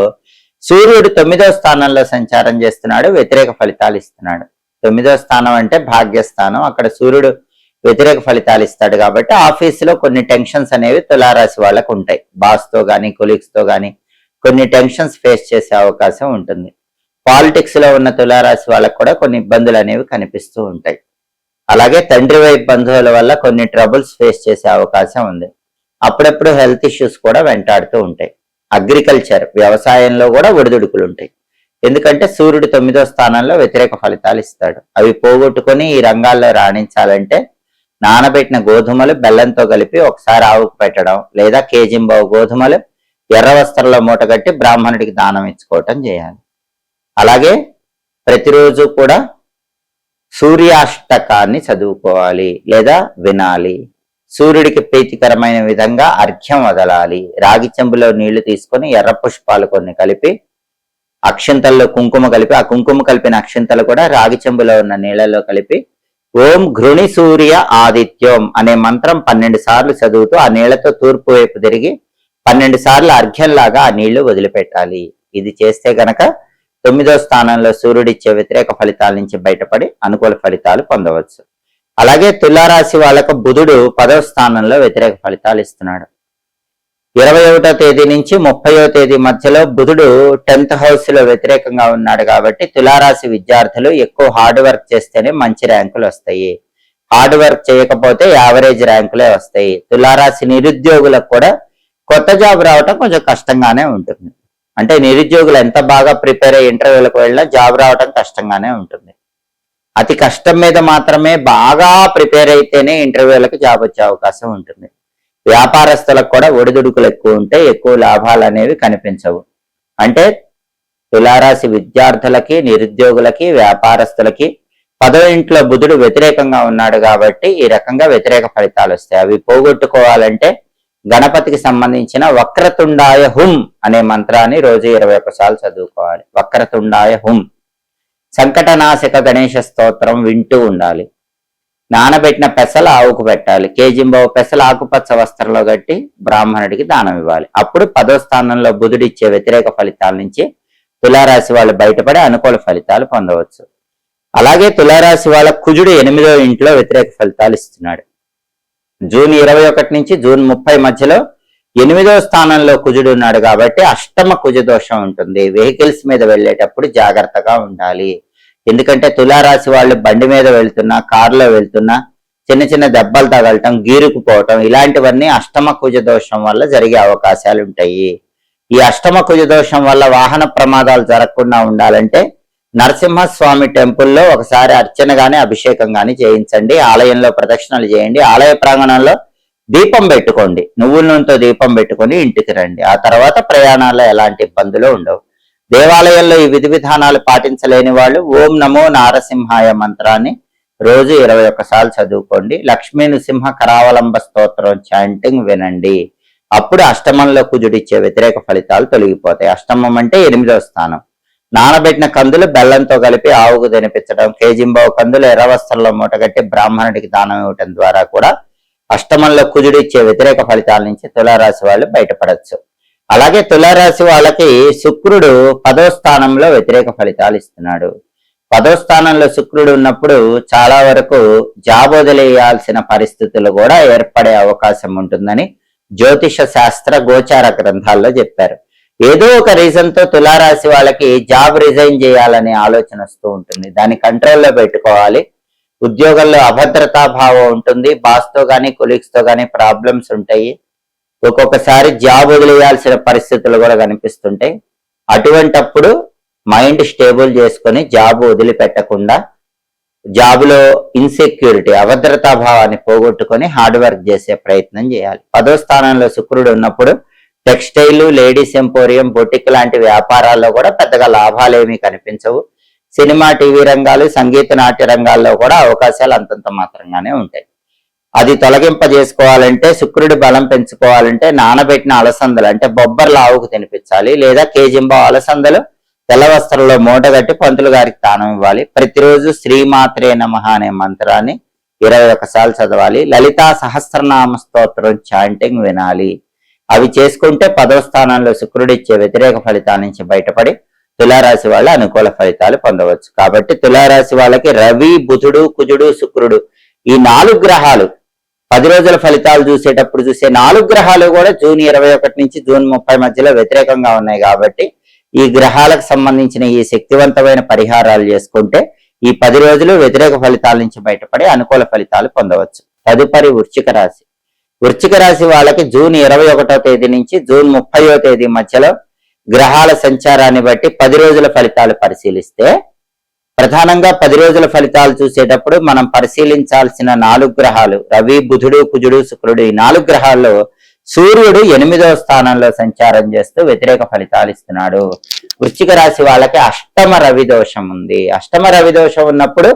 సూర్యుడు 9వ స్థానంలో సంచారం చేస్తున్నాడు, వ్యతిరేక ఫలితాలు ఇస్తున్నాడు. 9వ స్థానం అంటే భాగ్యస్థానం. అక్కడ సూర్యుడు వ్యతిరేక ఫలితాలు ఇస్తాడు కాబట్టి ఆఫీసులో కొన్ని టెన్షన్స్ అనేవి తులారాశి వాళ్ళకు ఉంటాయి. బాస్ తో గానీ, కొలీగ్స్ తో గానీ కొన్ని టెన్షన్స్ ఫేస్ చేసే అవకాశం ఉంటుంది. పాలిటిక్స్ లో ఉన్న తులారాశి వాళ్ళకు కూడా కొన్ని ఇబ్బందులు అనేవి కనిపిస్తూ ఉంటాయి. అలాగే తండ్రి వైపు బంధువుల వల్ల కొన్ని ట్రబుల్స్ ఫేస్ చేసే అవకాశం ఉంది. అప్పుడప్పుడు హెల్త్ ఇష్యూస్ కూడా వెంటాడుతూ ఉంటాయి. అగ్రికల్చర్, వ్యవసాయంలో కూడా ఒడిదుడుకులు ఉంటాయి. ఎందుకంటే సూర్యుడు 9వ స్థానంలో వ్యతిరేక ఫలితాలు ఇస్తాడు. అవి పోగొట్టుకొని ఈ రంగాల్లో రాణించాలంటే నానబెట్టిన గోధుమలు బెల్లంతో కలిపి ఒకసారి ఆవుకు పెట్టడం, లేదా కేజింబావు గోధుమలు ఎర్ర వస్త్రంలో మూటగట్టి బ్రాహ్మణుడికి దానం ఇచ్చుకోవటం చేయాలి. అలాగే ప్రతిరోజు కూడా సూర్యాష్టకాన్ని చదువుకోవాలి లేదా వినాలి. సూర్యుడికి ప్రీతికరమైన విధంగా అర్ఘ్యం వదలాలి. రాగి చెంబులో నీళ్లు తీసుకొని ఎర్ర పుష్పాలు కొన్ని కలిపి అక్షింతల్లో కుంకుమ కలిపి ఆ కుంకుమ కలిపిన అక్షింతలు కూడా రాగి చెంబులో ఉన్న నీళ్లలో కలిపి ఓం ఘృణి సూర్య ఆదిత్యం అనే మంత్రం 12 సార్లు చదువుతూ ఆ నీళ్లతో తూర్పు వైపు తిరిగి 12 సార్లు అర్ఘ్యంలాగా ఆ నీళ్లు వదిలిపెట్టాలి. ఇది చేస్తే గనక 9వ స్థానంలో సూర్యుడిచ్చే వ్యతిరేక ఫలితాల నుంచి బయటపడి అనుకూల ఫలితాలు పొందవచ్చు. అలాగే తులారాశి వాళ్ళకు బుధుడు 10వ స్థానంలో వ్యతిరేక ఫలితాలు ఇస్తున్నాడు. 21వ తేదీ నుంచి 30వ తేదీ మధ్యలో బుధుడు 10th హౌస్ లో వ్యతిరేకంగా ఉన్నాడు కాబట్టి తులారాశి విద్యార్థులు ఎక్కువ హార్డ్ వర్క్ చేస్తేనే మంచి ర్యాంకులు వస్తాయి. హార్డ్ వర్క్ చేయకపోతే యావరేజ్ ర్యాంకులే వస్తాయి. తులారాశి నిరుద్యోగులకు కూడా కొత్త జాబ్ రావటం కొంచెం కష్టంగానే ఉంటుంది. అంటే నిరుద్యోగులు ఎంత బాగా ప్రిపేర్ అయ్యి ఇంటర్వ్యూలకు వెళ్ళినా జాబ్ రావటం కష్టంగానే ఉంటుంది. అతి కష్టం మీద మాత్రమే బాగా ప్రిపేర్ అయితేనే ఇంటర్వ్యూలకు జాబ్ వచ్చే అవకాశం ఉంటుంది. వ్యాపారస్తులకు కూడా ఒడిదుడుకులు ఎక్కువ ఉంటే ఎక్కువ లాభాలు అనేవి కనిపించవు. అంటే తులారాశి విద్యార్థులకి, నిరుద్యోగులకి, వ్యాపారస్తులకి 10వ ఇంట్లో బుధుడు వ్యతిరేకంగా ఉన్నాడు కాబట్టి ఈ రకంగా వ్యతిరేక ఫలితాలు వస్తాయి. అవి పోగొట్టుకోవాలంటే గణపతికి సంబంధించిన వక్రతుండాయ హుం అనే మంత్రాన్ని రోజు 21 సార్లు చదువుకోవాలి. వక్రతుండాయ హుం. సంకటనాశక గణేశ స్తోత్రం వింటూ ఉండాలి. నానబెట్టిన పెసలు ఆవుకు పెట్టాలి. కేజింబావు పెసలు ఆకుపచ్చ వస్త్రంలో కట్టి బ్రాహ్మణుడికి దానం ఇవ్వాలి. అప్పుడు 10వ స్థానంలో బుధుడిచ్చే వ్యతిరేక ఫలితాల నుంచి తులారాశి వాళ్ళు బయటపడి అనుకూల ఫలితాలు పొందవచ్చు. అలాగే తులారాశి వాళ్ళ కుజుడు 8వ ఇంట్లో వ్యతిరేక ఫలితాలు ఇస్తున్నాడు. జూన్ 21 నుంచి జూన్ 30 మధ్యలో 8వ స్థానంలో కుజుడు ఉన్నాడు కాబట్టి అష్టమ కుజ దోషం ఉంటుంది. వెహికల్స్ మీద వెళ్ళేటప్పుడు జాగ్రత్తగా ఉండాలి. ఎందుకంటే తులారాశి వాళ్ళు బండి మీద వెళ్తున్నా, కారులో వెళ్తున్నా చిన్న చిన్న దెబ్బలు తగలటం, గీరుకుపోవటం ఇలాంటివన్నీ అష్టమ కుజ దోషం వల్ల జరిగే అవకాశాలు ఉంటాయి. ఈ అష్టమ కుజ దోషం వల్ల వాహన ప్రమాదాలు జరగకుండా ఉండాలంటే నరసింహస్వామి టెంపుల్లో ఒకసారి అర్చన గాని అభిషేకం గాని చేయించండి. ఆలయంలో ప్రదక్షిణలు చేయండి. ఆలయ ప్రాంగణంలో దీపం పెట్టుకోండి. నువ్వుల నూనెతో దీపం పెట్టుకొని ఇంటికి రండి. ఆ తర్వాత ప్రయాణాల్లో ఎలాంటి ఇబ్బందులు ఉండవు. దేవాలయంలో ఈ విధి విధానాలు పాటించలేని వాళ్ళు ఓం నమో నారసింహాయ మంత్రాన్ని రోజు 21 సార్లు చదువుకోండి. లక్ష్మీ నృసింహ కరావలంబ స్తోత్రం చాంటింగ్ వినండి. అప్పుడు అష్టమంలో కుజుడిచ్చే వ్యతిరేక ఫలితాలు తొలగిపోతాయి. అష్టమం అంటే 8వ స్థానం. నానబెట్టిన కందులు బెల్లంతో కలిపి ఆవుకు తినిపించడం, కేజింబావు కందులు ఎర్ర వస్త్రంలో మూటగట్టి బ్రాహ్మణుడికి దానం ఇవ్వటం ద్వారా కూడా అష్టమంలో కుజుడిచ్చే వ్యతిరేక ఫలితాల నుంచి తులారాశి వాళ్ళు బయటపడచ్చు. అలాగే తులారాశి వాళ్ళకి శుక్రుడు 10వ స్థానంలో వ్యతిరేక ఫలితాలు ఇస్తున్నాడు. 10వ స్థానంలో శుక్రుడు ఉన్నప్పుడు చాలా వరకు జాబ్ వదిలేయాల్సిన పరిస్థితులు కూడా ఏర్పడే అవకాశం ఉంటుందని జ్యోతిష శాస్త్ర గోచార గ్రంథాల్లో చెప్పారు. ఏదో ఒక రీజన్ తో తులారాశి వాళ్ళకి జాబ్ రిజైన్ చేయాలనే ఆలోచన వస్తూ ఉంటుంది. దాన్ని కంట్రోల్లో పెట్టుకోవాలి. ఉద్యోగంలో అభద్రతా భావం ఉంటుంది. బాస్ తో గానీ కొలీగ్స్ తో గానీ ప్రాబ్లమ్స్ ఉంటాయి. ఒక్కొక్కసారి జాబ్ వదిలేయాల్సిన పరిస్థితులు కూడా కనిపిస్తుంటాయి. అటువంటప్పుడు మైండ్ స్టేబుల్ చేసుకొని జాబ్ వదిలిపెట్టకుండా జాబులో ఇన్సెక్యూరిటీ అభద్రతా భావాన్ని పోగొట్టుకొని హార్డ్ వర్క్ చేసే ప్రయత్నం చేయాలి. 10వ స్థానంలో శుక్రుడు ఉన్నప్పుడు టెక్స్టైల్, లేడీస్ ఎంపోరియం, బొటిక్ లాంటి వ్యాపారాల్లో కూడా పెద్దగా లాభాలేమీ కనిపించవు. సినిమా, టీవీ రంగాలు, సంగీత నాట్య రంగాల్లో కూడా అవకాశాలు అంతంత మాత్రంగానే ఉంటాయి. అది తొలగింపజేసుకోవాలంటే శుక్రుడి బలం పెంచుకోవాలంటే నానబెట్టిన అలసందలు అంటే బొబ్బర్ల ఆవుకు తినిపించాలి. లేదా కేజింబావు అలసందలు తెల్ల వస్త్రంలో మూటగట్టి పంతులు గారికి దానం ఇవ్వాలి. ప్రతిరోజు శ్రీమాత్రే నమః అనే మంత్రాన్ని 21 సార్లు చదవాలి. లలితా సహస్రనామ స్తోత్రం చాంటింగ్ వినాలి. అవి చేసుకుంటే 10వ స్థానంలో శుక్రుడిచ్చే వ్యతిరేక ఫలితాల నుంచి బయటపడి తులారాశి వాళ్ళ అనుకూల ఫలితాలు పొందవచ్చు. కాబట్టి తులారాశి వాళ్ళకి రవి, బుధుడు, కుజుడు, శుక్రుడు ఈ 4 గ్రహాలు 10 రోజుల ఫలితాలు చూసేటప్పుడు చూసే 4 గ్రహాలు కూడా జూన్ 21 నుంచి జూన్ 30 మధ్యలో వ్యతిరేకంగా ఉన్నాయి. కాబట్టి ఈ గ్రహాలకు సంబంధించిన ఈ శక్తివంతమైన పరిహారాలు చేసుకుంటే ఈ 10 రోజులు వ్యతిరేక ఫలితాల నుంచి బయటపడి అనుకూల ఫలితాలు పొందవచ్చు. తదుపరి వృశ్చిక రాశి. వృశ్చిక రాశి వాళ్ళకి జూన్ 21వ తేదీ నుంచి జూన్ 30వ తేదీ మధ్యలో గ్రహాల సంచారాన్ని బట్టి 10 రోజుల ఫలితాలు పరిశీలిస్తే ప్రధానంగా 10 రోజుల ఫలితాలు చూసేటప్పుడు మనం పరిశీలించాల్సిన 4 గ్రహాలు రవి, బుధుడు, కుజుడు, శుక్రుడు ఈ 4 గ్రహాల్లో సూర్యుడు 8వ స్థానంలో సంచారం చేస్తూ వ్యతిరేక ఫలితాలు ఇస్తున్నాడు. వృశ్చిక రాశి వాళ్ళకి అష్టమ రవి దోషం ఉంది. అష్టమ రవి దోషం ఉన్నప్పుడు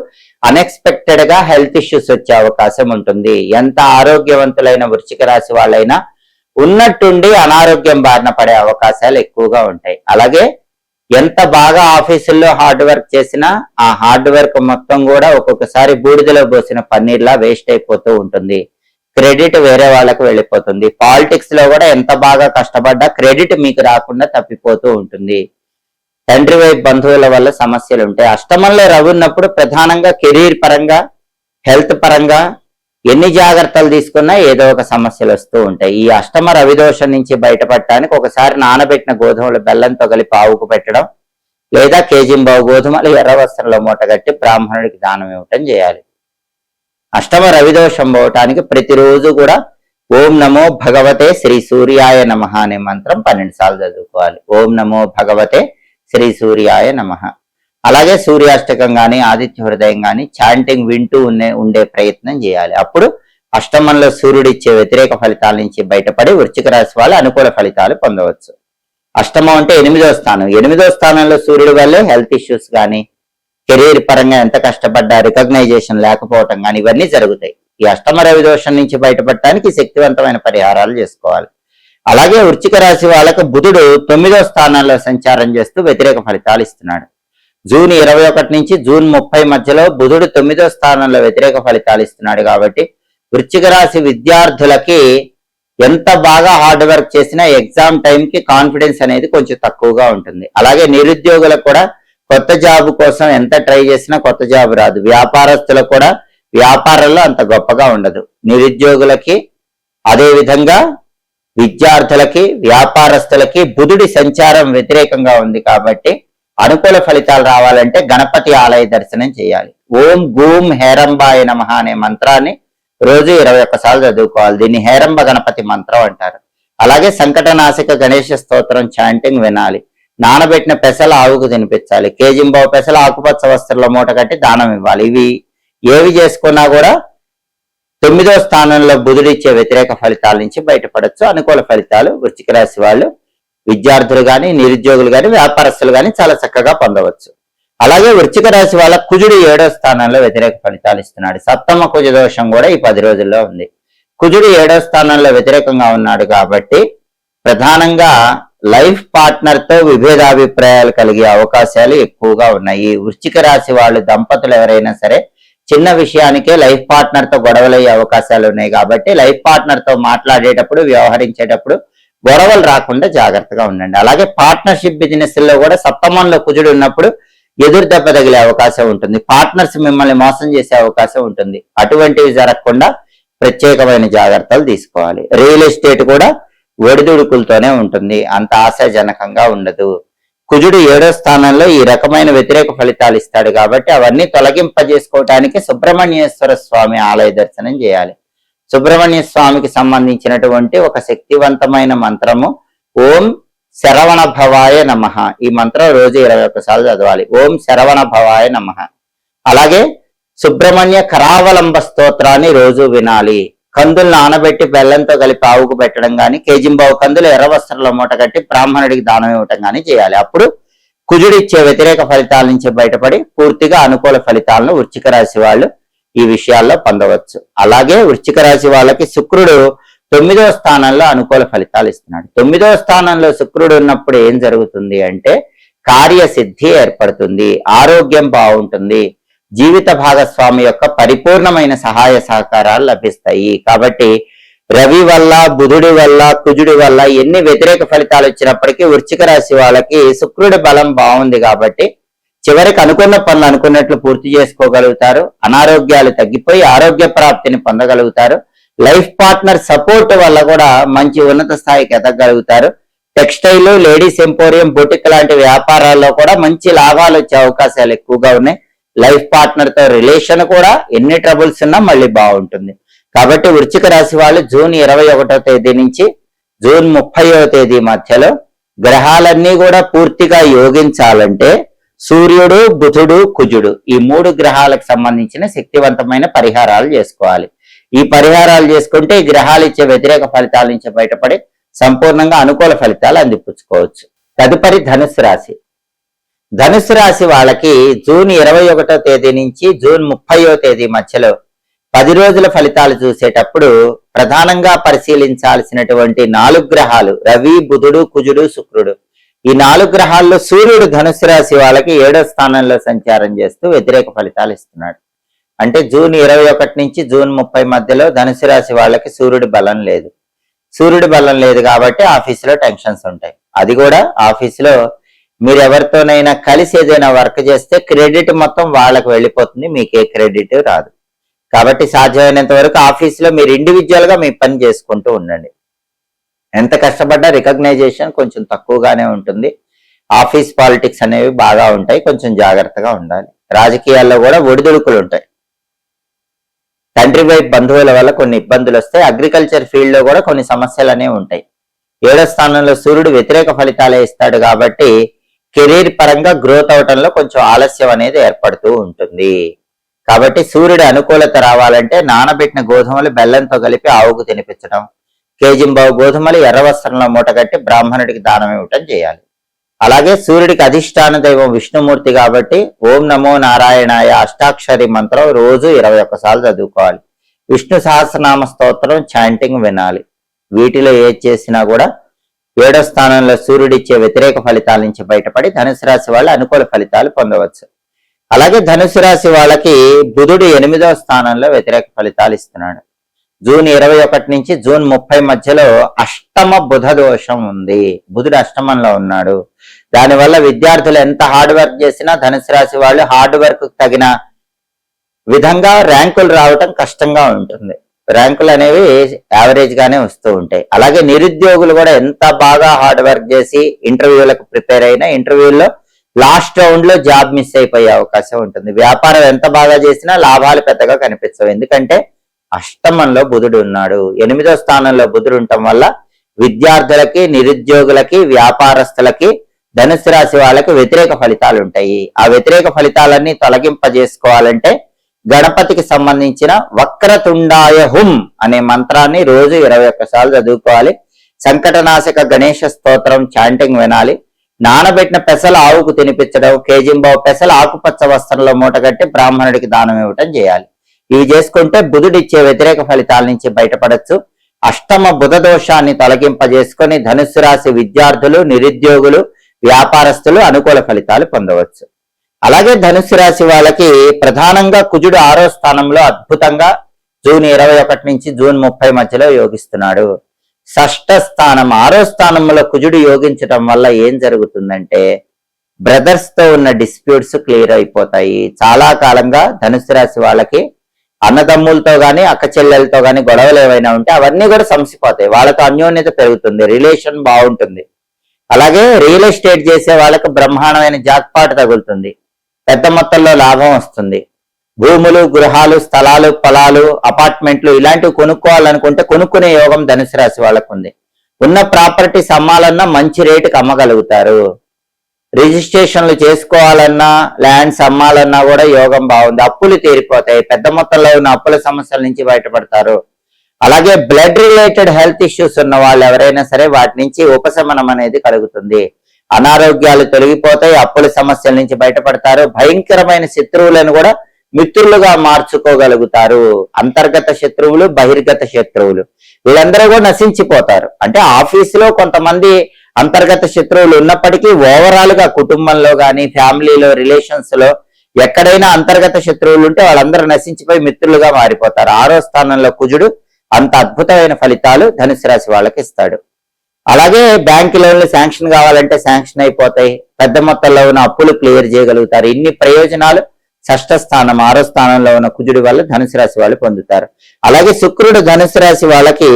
అన్ఎక్స్పెక్టెడ్ గా హెల్త్ ఇష్యూస్ వచ్చే అవకాశం ఉంటుంది. ఎంత ఆరోగ్యవంతులైన వృశ్చిక రాశి వాళ్ళైనా ఉన్నట్టుండి అనారోగ్యం బారిన పడే అవకాశాలు ఎక్కువగా ఉంటాయి. అలాగే ఎంత బాగా ఆఫీసుల్లో హార్డ్ వర్క్ చేసినా ఆ హార్డ్ వర్క్ మొత్తం కూడా ఒక్కొక్కసారి బూడిదలో పోసిన పన్నీర్లా వేస్ట్ అయిపోతూ ఉంటుంది. క్రెడిట్ వేరే వాళ్ళకు వెళ్ళిపోతుంది. పాలిటిక్స్ లో కూడా ఎంత బాగా కష్టపడ్డా క్రెడిట్ మీకు రాకుండా తప్పిపోతూ ఉంటుంది. తండ్రి వైపు బంధువుల వల్ల సమస్యలు ఉంటాయి. అష్టమంలో రవి ఉన్నప్పుడు ప్రధానంగా కెరీర్ పరంగా, హెల్త్ పరంగా ఎన్ని జాగ్రత్తలు తీసుకున్నా ఏదో ఒక సమస్యలు వస్తూ ఉంటాయి. ఈ అష్టమ రవి దోషం నుంచి బయటపడటానికి ఒకసారి నానబెట్టిన గోధుమలు బెల్లంతో కలిపి ఆవుకు పెట్టడం, లేదా కేజింబావు గోధుమలు ఎర్ర వస్త్రంలో మూటగట్టి బ్రాహ్మణుడికి దానం ఇవ్వటం చేయాలి. అష్టమ రవి దోషం పోవటానికి ప్రతిరోజు కూడా ఓం నమో భగవతే శ్రీ సూర్యాయ నమః అనే మంత్రం 12 సార్లు చదువుకోవాలి. ఓం నమో భగవతే శ్రీ సూర్యాయ నమః. అలాగే సూర్యాష్టకం గాని, ఆదిత్య హృదయం గాని చాంటింగ్ వింటూ ఉండే ప్రయత్నం చేయాలి. అప్పుడు అష్టమంలో సూర్యుడిచ్చే వ్యతిరేక ఫలితాల నుంచి బయటపడి వృశ్చిక రాశి వాళ్ళు అనుకూల ఫలితాలు పొందవచ్చు. అష్టమం అంటే 8వ స్థానం. 8వ స్థానంలో సూర్యుడి వల్లే హెల్త్ ఇష్యూస్ గాని, కెరీర్ పరంగా ఎంత కష్టపడ్డా రికగ్నైజేషన్ లేకపోవటం కానీ ఇవన్నీ జరుగుతాయి. ఈ అష్టమ రవి దోషం నుంచి బయటపడటానికి శక్తివంతమైన పరిహారాలు చేసుకోవాలి. అలాగే వృశ్చిక రాశి వాళ్ళకు బుధుడు 9వ స్థానంలో సంచారం చేస్తూ వ్యతిరేక ఫలితాలు ఇస్తున్నాడు. జూన్ 21 నుంచి జూన్ 30 మధ్యలో బుధుడు 9వ స్థానంలో వ్యతిరేక ఫలితాలు ఇస్తున్నాడు. కాబట్టి వృశ్చిక రాశి విద్యార్థులకి ఎంత బాగా హార్డ్ వర్క్ చేసినా ఎగ్జామ్ టైంకి కాన్ఫిడెన్స్ అనేది కొంచెం తక్కువగా ఉంటుంది. అలాగే నిరుద్యోగులకు కూడా కొత్త జాబ్ కోసం ఎంత ట్రై చేసినా కొత్త జాబ్ రాదు. వ్యాపారస్తులకు కూడా వ్యాపారంలో అంత గొప్పగా ఉండదు. నిరుద్యోగులకి అదే విధంగా విద్యార్థులకి వ్యాపారస్తులకి బుధుడి సంచారం వ్యతిరేకంగా ఉంది. కాబట్టి అనుకూల ఫలితాలు రావాలంటే గణపతి ఆలయ దర్శనం చేయాలి. ఓం గూం హేరంబాయ నమః అనే మంత్రాన్ని రోజు 21 సార్లు చదువుకోవాలి. దీన్ని హేరంబ గణపతి మంత్రం అంటారు. అలాగే సంకటనాశక గణేష స్తోత్రం చాంటింగ్ వినాలి. నానబెట్టిన పెసలు ఆవుకు తినిపించాలి. కేజింబావు పెసలు ఆకుపచ్చ వస్త్రంలో మూట కట్టి దానం ఇవ్వాలి. ఇవి ఏవి చేసుకున్నా కూడా 9వ స్థానంలో బుధుడిచ్చే వ్యతిరేక ఫలితాల నుంచి బయటపడచ్చు. అనుకూల ఫలితాలు వృశ్చిక రాశి వాళ్ళు విద్యార్థులు కానీ నిరుద్యోగులు కానీ వ్యాపారస్తులు కానీ చాలా చక్కగా పొందవచ్చు. అలాగే వృశ్చిక రాశి వాళ్ళ కుజుడు 7వ స్థానంలో వ్యతిరేక ఫలితాలు ఇస్తున్నాడు. సప్తమ కుజ దోషం కూడా ఈ 10 రోజుల్లో ఉంది. కుజుడు 7వ స్థానంలో వ్యతిరేకంగా ఉన్నాడు కాబట్టి ప్రధానంగా లైఫ్ పార్ట్నర్ తో విభేదాభిప్రాయాలు కలిగే అవకాశాలు ఎక్కువగా ఉన్నాయి. వృశ్చిక రాశి వాళ్ళు దంపతులు ఎవరైనా సరే చిన్న విషయానికే లైఫ్ పార్ట్నర్ తో గొడవలయ్యే అవకాశాలు ఉన్నాయి. కాబట్టి లైఫ్ పార్ట్నర్ తో మాట్లాడేటప్పుడు వ్యవహరించేటప్పుడు గొడవలు రాకుండా జాగ్రత్తగా ఉండండి. అలాగే పార్ట్నర్షిప్ బిజినెస్ లో కూడా సప్తమంలో కుజుడు ఉన్నప్పుడు ఎదురు దెబ్బ తగిలే అవకాశం ఉంటుంది. పార్ట్నర్స్ మిమ్మల్ని మోసం చేసే అవకాశం ఉంటుంది. అటువంటివి జరగకుండా ప్రత్యేకమైన జాగ్రత్తలు తీసుకోవాలి. రియల్ ఎస్టేట్ కూడా ఒడిదుడుకులతోనే ఉంటుంది, అంత ఆశాజనకంగా ఉండదు. కుజుడు 7వ స్థానంలో ఈ రకమైన వ్యతిరేక ఫలితాలు ఇస్తాడు. కాబట్టి అవన్నీ తొలగింపజేసుకోవటానికి సుబ్రహ్మణ్యేశ్వర స్వామి ఆలయ దర్శనం చేయాలి. సుబ్రహ్మణ్య స్వామికి సంబంధించినటువంటి ఒక శక్తివంతమైన మంత్రము ఓం శరవణ భవాయ నమః. ఈ మంత్రం రోజు 21 సార్లు చదవాలి. ఓం శరవణ భవాయ నమః. అలాగే సుబ్రహ్మణ్య కరావలంబ స్తోత్రాన్ని రోజు వినాలి. కందులు నానబెట్టి బెల్లంతో కలిపి ఆవుకు పెట్టడం కానీ, కేజింబావు కందులు ఎర్ర వస్త్రంలో మూట కట్టి బ్రాహ్మణుడికి దానం ఇవ్వటం కానీ చేయాలి. అప్పుడు కుజుడిచ్చే వ్యతిరేక ఫలితాల నుంచి బయటపడి పూర్తిగా అనుకూల ఫలితాలను వృశ్చిక రాశి వాళ్ళు ఈ విషయాల్లో పొందవచ్చు. అలాగే వృశ్చిక రాశి వాళ్ళకి శుక్రుడు 9వ స్థానంలో అనుకూల ఫలితాలు ఇస్తున్నాడు. 9వ స్థానంలో శుక్రుడు ఉన్నప్పుడు ఏం జరుగుతుంది అంటే కార్యసిద్ధి ఏర్పడుతుంది, ఆరోగ్యం బాగుంటుంది, జీవిత భాగస్వామి యొక్క పరిపూర్ణమైన సహాయ సహకారాలు లభిస్తాయి. కాబట్టి రవి వల్ల బుధుడి వల్ల కుజుడి వల్ల ఎన్ని వ్యతిరేక ఫలితాలు వచ్చినప్పటికీ వృశ్చిక రాశి వాళ్ళకి శుక్రుడి బలం బాగుంది. కాబట్టి చివరికి అనుకున్న పనులు అనుకున్నట్లు పూర్తి చేసుకోగలుగుతారు. అనారోగ్యాలు తగ్గిపోయి ఆరోగ్య ప్రాప్తిని పొందగలుగుతారు. లైఫ్ పార్ట్నర్ సపోర్ట్ వల్ల కూడా మంచి ఉన్నత స్థాయికి ఎదగలుగుతారు. టెక్స్టైల్, లేడీస్ ఎంపోరియం, బొటిక్ లాంటి వ్యాపారాల్లో కూడా మంచి లాభాలు వచ్చే అవకాశాలు ఎక్కువగా ఉన్నాయి. లైఫ్ పార్ట్నర్ తో రిలేషన్ కూడా ఎన్ని ట్రబుల్స్ ఉన్నా మళ్ళీ బాగుంటుంది. కాబట్టి వృశ్చిక రాశి వాళ్ళు జూన్ 21వ తేదీ నుంచి జూన్ 30వ తేదీ మధ్యలో గ్రహాలన్నీ కూడా పూర్తిగా యోగించాలంటే సూర్యుడు, బుధుడు, కుజుడు ఈ 3 గ్రహాలకు సంబంధించిన శక్తివంతమైన పరిహారాలు చేసుకోవాలి. ఈ పరిహారాలు చేసుకుంటే ఈ గ్రహాలు ఇచ్చే వ్యతిరేక ఫలితాల నుంచి బయటపడి సంపూర్ణంగా అనుకూల ఫలితాలు అందిపుచ్చుకోవచ్చు. తదుపరి ధనుస్సు రాశి. ధనుస్సు రాశి వాళ్ళకి జూన్ 21వ తేదీ నుంచి జూన్ 30వ తేదీ మధ్యలో 10 రోజుల ఫలితాలు చూసేటప్పుడు ప్రధానంగా పరిశీలించాల్సినటువంటి 4 గ్రహాలు రవి, బుధుడు, కుజుడు, శుక్రుడు. ఈ 4 గ్రహాల్లో సూర్యుడు ధనుస్సు రాశి వాళ్ళకి 7వ స్థానంలో సంచారం చేస్తూ వ్యతిరేక ఫలితాలు ఇస్తున్నాడు. అంటే జూన్ 21 నుంచి జూన్ 30 మధ్యలో ధనుసు రాశి వాళ్ళకి సూర్యుడి బలం లేదు. సూర్యుడి బలం లేదు కాబట్టి ఆఫీసులో టెన్షన్స్ ఉంటాయి. అది కూడా ఆఫీసులో మీరు ఎవరితోనైనా కలిసి ఏదైనా వర్క్ చేస్తే క్రెడిట్ మొత్తం వాళ్ళకు వెళ్ళిపోతుంది, మీకే క్రెడిట్ రాదు. కాబట్టి సాధ్యమైనంత వరకు ఆఫీసులో మీరు ఇండివిజువల్ గా మీ పని చేసుకుంటూ ఉండండి. ఎంత కష్టపడ్డా రికగ్నైజేషన్ కొంచెం తక్కువగానే ఉంటుంది. ఆఫీస్ పాలిటిక్స్ అనేవి బాగా ఉంటాయి, కొంచెం జాగ్రత్తగా ఉండాలి. రాజకీయాల్లో కూడా ఒడిదుడుకులు ఉంటాయి. తండ్రి వైపు బంధువుల వల్ల కొన్ని ఇబ్బందులు వస్తాయి. అగ్రికల్చర్ ఫీల్డ్ లో కూడా కొన్ని సమస్యలు అనేవి ఉంటాయి. 7వ స్థానంలో సూర్యుడు వ్యతిరేక ఫలితాలే ఇస్తాడు కాబట్టి కెరీర్ పరంగా గ్రోత్ అవటంలో కొంచెం ఆలస్యం అనేది ఏర్పడుతూ ఉంటుంది. కాబట్టి సూర్యుడి అనుకూలత రావాలంటే నానబెట్టిన గోధుమలు బెల్లంతో కలిపి ఆవుకు తినిపించడం, కేజింబావు గోధుమలు ఎర్ర వస్త్రంలో మూటగట్టి బ్రాహ్మణుడికి దానం ఇవ్వటం చేయాలి. అలాగే సూర్యుడికి అధిష్టాన దైవం విష్ణుమూర్తి కాబట్టి ఓం నమో నారాయణాయ అష్టాక్షరి మంత్రం రోజు 21 సార్లు చదువుకోవాలి. విష్ణు సహస్రనామ స్తోత్రం చాంటింగ్ వినాలి. వీటిలో ఏది చేసినా కూడా 7వ స్థానంలో సూర్యుడిచ్చే వ్యతిరేక ఫలితాల నుంచి బయటపడి ధనుసు రాశి వాళ్ళు అనుకూల ఫలితాలు పొందవచ్చు. అలాగే ధనుసు రాశి వాళ్ళకి బుధుడు 8వ స్థానంలో వ్యతిరేక ఫలితాలు ఇస్తున్నాడు. జూన్ 21 నుంచి జూన్ 30 మధ్యలో అష్టమ బుధ దోషం ఉంది. బుధుడు అష్టమంలో ఉన్నాడు. దానివల్ల విద్యార్థులు ఎంత హార్డ్ వర్క్ చేసినా ధనుసు రాశి వాళ్ళు హార్డ్ వర్క్ తగిన విధంగా ర్యాంకులు రావటం కష్టంగా ఉంటుంది. ర్యాంకులు అనేవి యావరేజ్ గానే వస్తూ ఉంటాయి. అలాగే నిరుద్యోగులు కూడా ఎంత బాగా హార్డ్ వర్క్ చేసి ఇంటర్వ్యూలకు ప్రిపేర్ అయినా ఇంటర్వ్యూల్లో లాస్ట్ రౌండ్ లో జాబ్ మిస్ అయిపోయే అవకాశం ఉంటుంది. వ్యాపారం ఎంత బాగా చేసినా లాభాలు పెద్దగా కనిపించవు. ఎందుకంటే అష్టమంలో బుధుడు ఉన్నాడు. 8వ స్థానంలో బుధుడు ఉండటం వల్ల విద్యార్థులకి, నిరుద్యోగులకి, వ్యాపారస్తులకి, ధనుసు రాశి వాళ్ళకి వ్యతిరేక ఫలితాలు ఉంటాయి. ఆ వ్యతిరేక ఫలితాలన్నీ తొలగింపజేసుకోవాలంటే గణపతికి సంబంధించిన వక్రతుండాయ హుం అనే మంత్రాన్ని రోజు 21 సార్లు చదువుకోవాలి. సంకటనాశక గణేష స్తోత్రం చాంటింగ్ వినాలి. నానబెట్టిన పెసలు ఆవుకు తినిపించడం, కేజింబావు పెసలు ఆకుపచ్చ వస్త్రంలో మూటగట్టి బ్రాహ్మణుడికి దానం ఇవ్వటం చేయాలి. ఇవి చేసుకుంటే బుధుడిచ్చే వ్యతిరేక ఫలితాల నుంచి బయటపడచ్చు. అష్టమ బుధ దోషాన్ని తొలగింపజేసుకొని ధనుస్సు రాశి విద్యార్థులు, నిరుద్యోగులు, వ్యాపారస్తులు అనుకూల ఫలితాలు పొందవచ్చు. అలాగే ధనుస్సు రాశి వాళ్ళకి ప్రధానంగా కుజుడు 6వ స్థానంలో అద్భుతంగా జూన్ 21 నుంచి జూన్ 30 మధ్యలో యోగిస్తున్నాడు. షష్ఠ స్థానం 6వ స్థానంలో కుజుడు యోగించడం వల్ల ఏం జరుగుతుందంటే బ్రదర్స్ తో ఉన్న డిస్ప్యూట్స్ క్లియర్ అయిపోతాయి. చాలా కాలంగా ధనుస్సు రాశి వాళ్ళకి అన్నదమ్ములతో గాని, అక్క చెల్లెలతో గాని గొడవలు ఏవైనా ఉంటే అవన్నీ కూడా సమసిపోతాయి. వాళ్ళతో అన్యోన్యత పెరుగుతుంది, రిలేషన్ బాగుంటుంది. అలాగే రియల్ ఎస్టేట్ చేసే వాళ్ళకి బ్రహ్మాండమైన జాక్పాట్ తగులుతుంది. పెద్ద మొత్తంలో లాభం వస్తుంది. భూములు, గృహాలు, స్థలాలు, పొలాలు, అపార్ట్మెంట్లు ఇలాంటివి కొనుక్కోవాలనుకుంటే కొనుక్కునే యోగం ధనుసు రాశి వాళ్ళకు ఉంది. ఉన్న ప్రాపర్టీస్ అమ్మాలన్నా మంచి రేటుకి అమ్మగలుగుతారు. రిజిస్ట్రేషన్లు చేసుకోవాలన్నా, ల్యాండ్స్ అమ్మాలన్నా కూడా యోగం బాగుంది. అప్పులు తీరిపోతాయి. పెద్ద మొత్తంలో ఉన్న అప్పుల సమస్యల నుంచి బయటపడతారు. అలాగే బ్లడ్ రిలేటెడ్ హెల్త్ ఇష్యూస్ ఉన్న వాళ్ళు ఎవరైనా సరే వాటి నుంచి ఉపశమనం అనేది కలుగుతుంది. అనారోగ్యాలు తొలగిపోతాయి. అప్పుల సమస్యల నుంచి బయటపడతారు. భయంకరమైన శత్రువులను కూడా మిత్రులుగా మార్చుకోగలుగుతారు. అంతర్గత శత్రువులు, బహిర్గత శత్రువులు వీళ్ళందరూ కూడా నశించిపోతారు. అంటే ఆఫీసులో కొంతమంది అంతర్గత శత్రువులు ఉన్నప్పటికీ ఓవరాల్ గా కుటుంబంలో గాని, ఫ్యామిలీలో, రిలేషన్స్ లో ఎక్కడైనా అంతర్గత శత్రువులు ఉంటే వాళ్ళందరూ నశించిపోయి మిత్రులుగా మారిపోతారు. 6వ స్థానంలో కుజుడు అంత అద్భుతమైన ఫలితాలు ధనుసు రాశి వాళ్ళకి ఇస్తాడు. అలాగే బ్యాంకు లోన్లు శాంక్షన్ కావాలంటే శాంక్షన్ అయిపోతాయి. పెద్ద మొత్తంలో ఉన్న అప్పులు క్లియర్ చేయగలుగుతారు. ఇన్ని ప్రయోజనాలు షష్ఠ స్థానం 6వ స్థానంలో ఉన్న కుజుడి వల్ల ధనుసు రాశి వాళ్ళు పొందుతారు. అలాగే శుక్రుడు ధనుసు రాశి వాళ్ళకి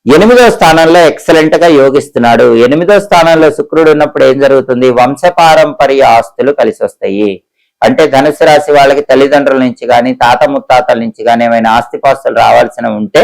8వ స్థానంలో ఎక్సలెంట్ గా యోగిస్తున్నాడు. 8వ స్థానంలో శుక్రుడు ఉన్నప్పుడు ఏం జరుగుతుంది? వంశపారంపర్య ఆస్తులు కలిసి వస్తాయి. అంటే ధనుసు రాశి వాళ్ళకి తల్లిదండ్రుల నుంచి కానీ, తాత ముత్తాతల నుంచి కానీ ఏమైనా ఆస్తిపాస్తులు రావాల్సిన ఉంటే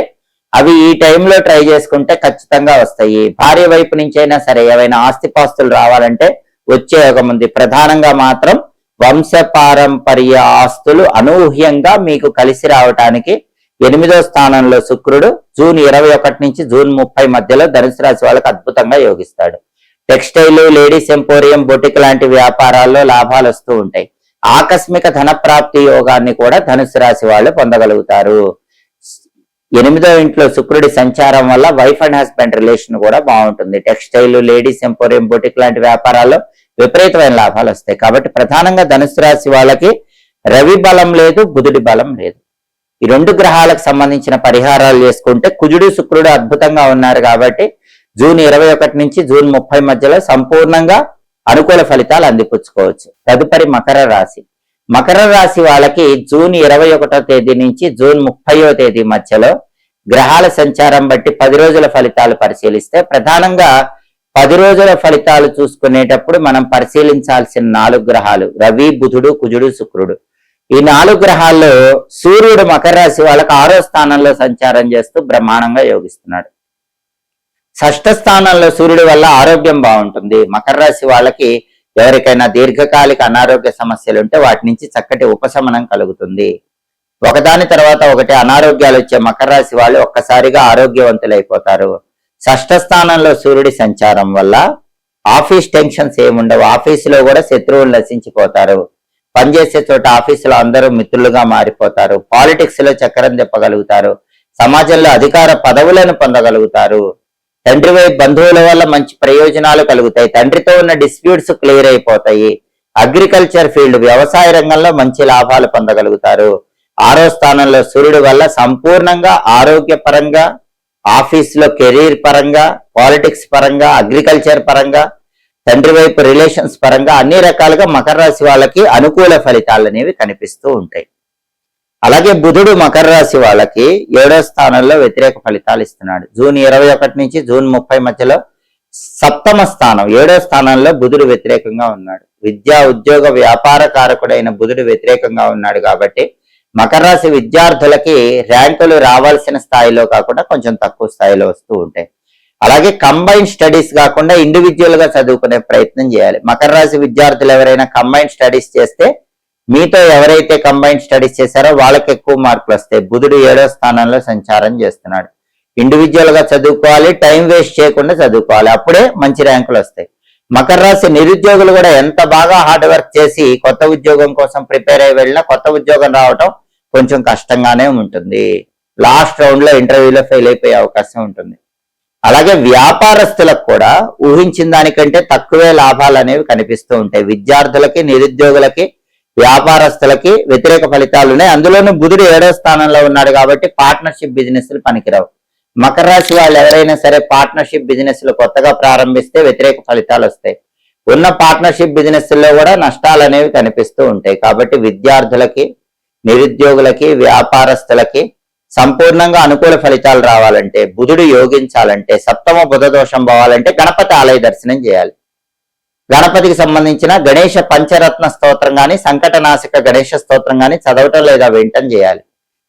అవి ఈ టైంలో ట్రై చేసుకుంటే ఖచ్చితంగా వస్తాయి. భార్య వైపు నుంచి అయినా సరే ఏవైనా ఆస్తిపాస్తులు రావాలంటే వచ్చే యోగం ఉంది. ప్రధానంగా మాత్రం వంశపారంపర్య ఆస్తులు అనూహ్యంగా మీకు కలిసి రావటానికి 8వ స్థానంలో శుక్రుడు జూన్ 21 నుంచి జూన్ 30 మధ్యలో ధనుసు రాశి వాళ్ళకి అద్భుతంగా యోగిస్తాడు. టెక్స్టైల్, లేడీస్ ఎంపోరియం, బొటిక్ లాంటి వ్యాపారాల్లో లాభాలు వస్తూ ఉంటాయి. ఆకస్మిక ధన ప్రాప్తి యోగాన్ని కూడా ధనుసు రాశి వాళ్ళు పొందగలుగుతారు. 8వ ఇంట్లో శుక్రుడి సంచారం వల్ల వైఫ్ అండ్ హస్బెండ్ రిలేషన్ కూడా బాగుంటుంది. టెక్స్టైల్, లేడీస్ ఎంపోరియం, బొటిక్ లాంటి వ్యాపారాల్లో విపరీతమైన లాభాలు వస్తాయి. కాబట్టి ప్రధానంగా ధనుసు రాశి వాళ్ళకి రవి బలం లేదు, బుధుడి బలం లేదు. ఈ 2 గ్రహాలకు సంబంధించిన పరిహారాలు చేసుకుంటే కుజుడు, శుక్రుడు అద్భుతంగా ఉన్నారు కాబట్టి జూన్ 21 నుంచి జూన్ 30 మధ్యలో సంపూర్ణంగా అనుకూల ఫలితాలు అందిపుచ్చుకోవచ్చు. తదుపరి మకర రాశి. మకర రాశి వాళ్ళకి జూన్ 21వ తేదీ నుంచి జూన్ 30వ తేదీ మధ్యలో గ్రహాల సంచారం బట్టి 10 రోజుల ఫలితాలు పరిశీలిస్తే ప్రధానంగా 10 రోజుల ఫలితాలు చూసుకునేటప్పుడు మనం పరిశీలించాల్సిన 4 గ్రహాలు రవి, బుధుడు, కుజుడు, శుక్రుడు. ఈ 4 గ్రహాల్లో సూర్యుడు మకర రాశి వాళ్ళకి 6వ స్థానంలో సంచారం చేస్తూ బ్రహ్మాండంగా యోగిస్తున్నాడు. షష్ఠ స్థానంలో సూర్యుడి వల్ల ఆరోగ్యం బాగుంటుంది. మకర రాశి వాళ్ళకి ఎవరికైనా దీర్ఘకాలిక అనారోగ్య సమస్యలు ఉంటే వాటి నుంచి చక్కటి ఉపశమనం కలుగుతుంది. ఒకదాని తర్వాత ఒకటి అనారోగ్యాలు వచ్చే మకర రాశి వాళ్ళు ఒక్కసారిగా ఆరోగ్యవంతులైపోతారు. షష్ఠ స్థానంలో సూర్యుడి సంచారం వల్ల ఆఫీస్ టెన్షన్స్ ఏముండవు, ఆఫీసులో కూడా శత్రువులు నశించిపోతారు, పనిచేసే చోట ఆఫీసులో అందరూ మిత్రులుగా మారిపోతారు, పాలిటిక్స్ లో చక్రం తిప్పగలుగుతారు, సమాజంలో అధికార పదవులను పొందగలుగుతారు, తండ్రి వైపు బంధువుల వల్ల మంచి ప్రయోజనాలు కలుగుతాయి, తండ్రితో ఉన్న డిస్ప్యూట్స్ క్లియర్ అయిపోతాయి, అగ్రికల్చర్ ఫీల్డ్ వ్యవసాయ రంగంలో మంచి లాభాలు పొందగలుగుతారు. 6వ స్థానంలో సూర్యుడి వల్ల సంపూర్ణంగా ఆరోగ్యపరంగా, ఆఫీస్ లో కెరీర్ పరంగా, పాలిటిక్స్ పరంగా, అగ్రికల్చర్ పరంగా, తండ్రి వైపు రిలేషన్స్ పరంగా అన్ని రకాలుగా మకర రాశి వాళ్ళకి అనుకూల ఫలితాలు అనేవి కనిపిస్తూ ఉంటాయి. అలాగే బుధుడు మకర రాశి వాళ్ళకి 7వ స్థానంలో వ్యతిరేక ఫలితాలు ఇస్తున్నాడు. జూన్ 21 నుంచి జూన్ 30 మధ్యలో 7వ స్థానం 7వ స్థానంలో బుధుడు వ్యతిరేకంగా ఉన్నాడు. విద్యా ఉద్యోగ వ్యాపార కారకుడైన బుధుడు వ్యతిరేకంగా ఉన్నాడు కాబట్టి మకర రాశి విద్యార్థులకి ర్యాంకులు రావాల్సిన స్థాయిలో కాకుండా కొంచెం తక్కువ స్థాయిలో వస్తూ ఉంటాయి. అలాగే కంబైన్ స్టడీస్ కాకుండా ఇండివిజువల్ గా చదువుకునే ప్రయత్నం చేయాలి. మకర రాశి విద్యార్థులు ఎవరైనా కంబైన్ స్టడీస్ చేస్తే మీతో ఎవరైతే కంబైన్ స్టడీస్ చేశారో వాళ్ళకి ఎక్కువ మార్కులు వస్తాయి. బుధుడు 7వ స్థానంలో సంచారం చేస్తున్నాడు. ఇండివిజువల్ గా చదువుకోవాలి, టైం వేస్ట్ చేయకుండా చదువుకోవాలి, అప్పుడే మంచి ర్యాంకులు వస్తాయి. మకర రాశి నిరుద్యోగులు కూడా ఎంత బాగా హార్డ్ వర్క్ చేసి కొత్త ఉద్యోగం కోసం ప్రిపేర్ అయ్యి వెళ్ళినా కొత్త ఉద్యోగం రావటం కొంచెం కష్టంగానే ఉంటుంది. లాస్ట్ రౌండ్ లో ఇంటర్వ్యూలో ఫెయిల్ అయిపోయే అవకాశం ఉంటుంది. అలాగే వ్యాపారస్తులకు కూడా ఊహించిన దానికంటే తక్కువే లాభాలు అనేవి కనిపిస్తూ ఉంటాయి. విద్యార్థులకి, నిరుద్యోగులకి, వ్యాపారస్తులకి వ్యతిరేక ఫలితాలు ఉన్నాయి. అందులోనూ బుధుడు 7వ స్థానంలో ఉన్నాడు కాబట్టి పార్ట్నర్షిప్ బిజినెస్లు పనికిరావు. మకర రాశి వాళ్ళు ఎవరైనా సరే పార్ట్నర్షిప్ బిజినెస్ లు కొత్తగా ప్రారంభిస్తే వ్యతిరేక ఫలితాలు వస్తాయి. ఉన్న పార్ట్నర్షిప్ బిజినెస్ లో కూడా నష్టాలు అనేవి కనిపిస్తూ ఉంటాయి. కాబట్టి విద్యార్థులకి, నిరుద్యోగులకి, వ్యాపారస్తులకి సంపూర్ణంగా అనుకూల ఫలితాలు రావాలంటే, బుధుడు యోగించాలంటే, 7వ బుధ దోషం పోవాలంటే గణపతి ఆలయ దర్శనం చేయాలి. గణపతికి సంబంధించిన గణేష పంచరత్న స్తోత్రం గాని, సంకటనాశక గణేష స్తోత్రం గాని చదవటం లేదా వినటం చేయాలి.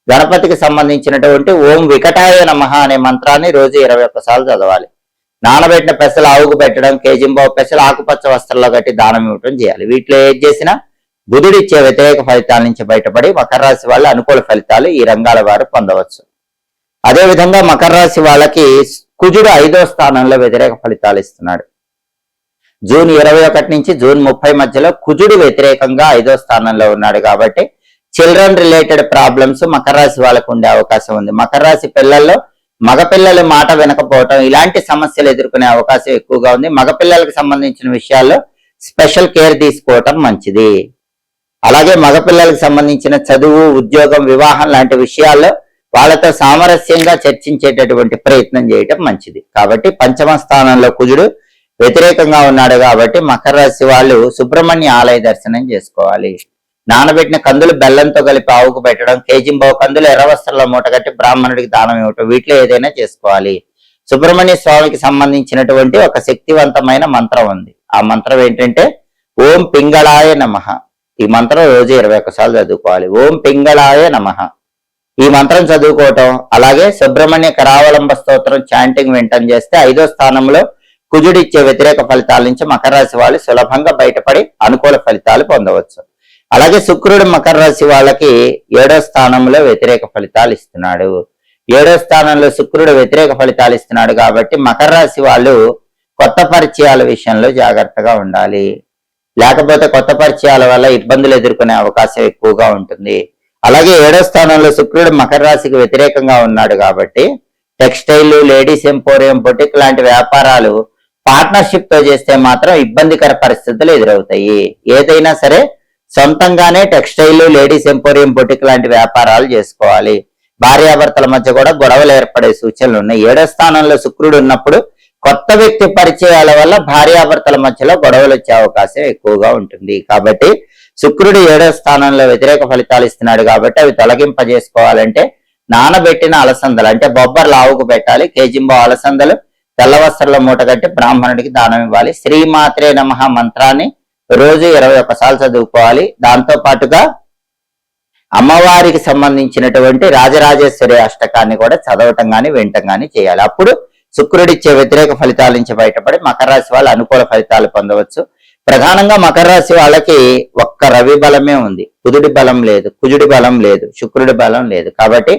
గణపతికి సంబంధించినటువంటి ఓం వికటాయ నమః అనే మంత్రాన్ని రోజు 21 సార్లు చదవాలి. నానబెట్టిన పెసలు ఆవుకు పెట్టడం, కేజింబావు పెసలు ఆకుపచ్చ వస్త్రంలో కట్టి దానం ఇవ్వటం చేయాలి. వీటిలో ఏది చేసినా బుధుడిచ్చే వ్యతిరేక ఫలితాల నుంచి బయటపడి మకర రాశి వాళ్ళు అనుకూల ఫలితాలు ఈ రంగాల వారు పొందవచ్చు. అదేవిధంగా మకర రాశి వాళ్ళకి కుజుడు 5వ స్థానంలో వ్యతిరేక ఫలితాలు ఇస్తున్నాడు. జూన్ 21 నుంచి జూన్ 30 మధ్యలో కుజుడు వ్యతిరేకంగా 5వ స్థానంలో ఉన్నాడు కాబట్టి చిల్డ్రన్ రిలేటెడ్ ప్రాబ్లమ్స్ మకర రాశి వాళ్ళకు ఉండే అవకాశం ఉంది. మకర రాశి పిల్లల్లో మగపిల్లల మాట వినకపోవటం ఇలాంటి సమస్యలు ఎదుర్కొనే అవకాశం ఎక్కువగా ఉంది. మగపిల్లలకు సంబంధించిన విషయాల్లో స్పెషల్ కేర్ తీసుకోవటం మంచిది. అలాగే మగపిల్లలకు సంబంధించిన చదువు, ఉద్యోగం, వివాహం లాంటి విషయాల్లో వాళ్ళతో సామరస్యంగా చర్చించేటటువంటి ప్రయత్నం చేయటం మంచిది. కాబట్టి 5వ స్థానంలో కుజుడు వ్యతిరేకంగా ఉన్నాడు కాబట్టి మకర రాశి వాళ్ళు సుబ్రహ్మణ్య ఆలయ దర్శనం చేసుకోవాలి. నానబెట్టిన కందులు బెల్లంతో కలిపి ఆవుకు పెట్టడం, కేజింబావు కందులు ఎర్ర వస్త్రంలో మూటగట్టి బ్రాహ్మణుడికి దానం ఇవ్వటం, వీటిలో ఏదైనా చేసుకోవాలి. సుబ్రహ్మణ్య స్వామికి సంబంధించినటువంటి ఒక శక్తివంతమైన మంత్రం ఉంది. ఆ మంత్రం ఏంటంటే ఓం పింగళాయ నమః. ఈ మంత్రం రోజు 21 సార్లు చదువుకోవాలి. ఓం పింగళాయ నమః ఈ మంత్రం చదువుకోవటం, అలాగే సుబ్రహ్మణ్య కరావలంబ స్తోత్రం చాంటింగ్ వింటం చేస్తే 5వ స్థానంలో కుజుడిచ్చే వ్యతిరేక ఫలితాల నుంచి మకర రాశి వాళ్ళు సులభంగా బయటపడి అనుకూల ఫలితాలు పొందవచ్చు. అలాగే శుక్రుడు మకర రాశి వాళ్ళకి 7వ స్థానంలో వ్యతిరేక ఫలితాలు ఇస్తున్నాడు. 7వ స్థానంలో శుక్రుడు వ్యతిరేక ఫలితాలు ఇస్తున్నాడు కాబట్టి మకర రాశి వాళ్ళు కొత్త పరిచయాల విషయంలో జాగ్రత్తగా ఉండాలి. లేకపోతే కొత్త పరిచయాల వల్ల ఇబ్బందులు ఎదుర్కొనే అవకాశం ఎక్కువగా ఉంటుంది. అలాగే 7వ స్థానంలో శుక్రుడు మకర రాశికి వ్యతిరేకంగా ఉన్నాడు కాబట్టి టెక్స్టైల్, లేడీస్ ఎంపోరియం, బొటిక్ లాంటి వ్యాపారాలు పార్ట్నర్షిప్ తో చేస్తే మాత్రం ఇబ్బందికర పరిస్థితులు ఎదురవుతాయి. ఏదైనా సరే సొంతంగానే టెక్స్టైల్, లేడీస్ ఎంపోరియం, బొటిక్ లాంటి వ్యాపారాలు చేసుకోవాలి. భార్యాభర్తల మధ్య కూడా గొడవలు ఏర్పడే సూచనలు ఉన్నాయి. 7వ స్థానంలో శుక్రుడు ఉన్నప్పుడు కొత్త వ్యక్తి పరిచయాల వల్ల భార్యాభర్తల మధ్యలో గొడవలు వచ్చే అవకాశం ఎక్కువగా ఉంటుంది. కాబట్టి శుక్రుడు 7వ స్థానంలో వ్యతిరేక ఫలితాలు ఇస్తున్నాడు కాబట్టి అవి తొలగింపజేసుకోవాలంటే నానబెట్టిన అలసందలు అంటే బొబ్బర్లు ఆవుకు పెట్టాలి. కేజింబావు అలసందలు తెల్ల వస్త్రంలో మూటగట్టి బ్రాహ్మణుడికి దానం ఇవ్వాలి. శ్రీమాత్రే నమః మంత్రాన్ని రోజు 21 సార్లు చదువుకోవాలి. దాంతో పాటుగా అమ్మవారికి సంబంధించినటువంటి రాజరాజేశ్వరి అష్టకాన్ని కూడా చదవటం గాని వినటం గాని చేయాలి. అప్పుడు శుక్రుడిచ్చే వ్యతిరేక ఫలితాల నుంచి బయటపడి మకర రాశి వాళ్ళు అనుకూల ఫలితాలు పొందవచ్చు. ప్రధానంగా మకర రాశి వాళ్ళకి ఒక్క రవి బలమే ఉంది, బుధుడి బలం లేదు, కుజుడి బలం లేదు, శుక్రుడి బలం లేదు. కాబట్టి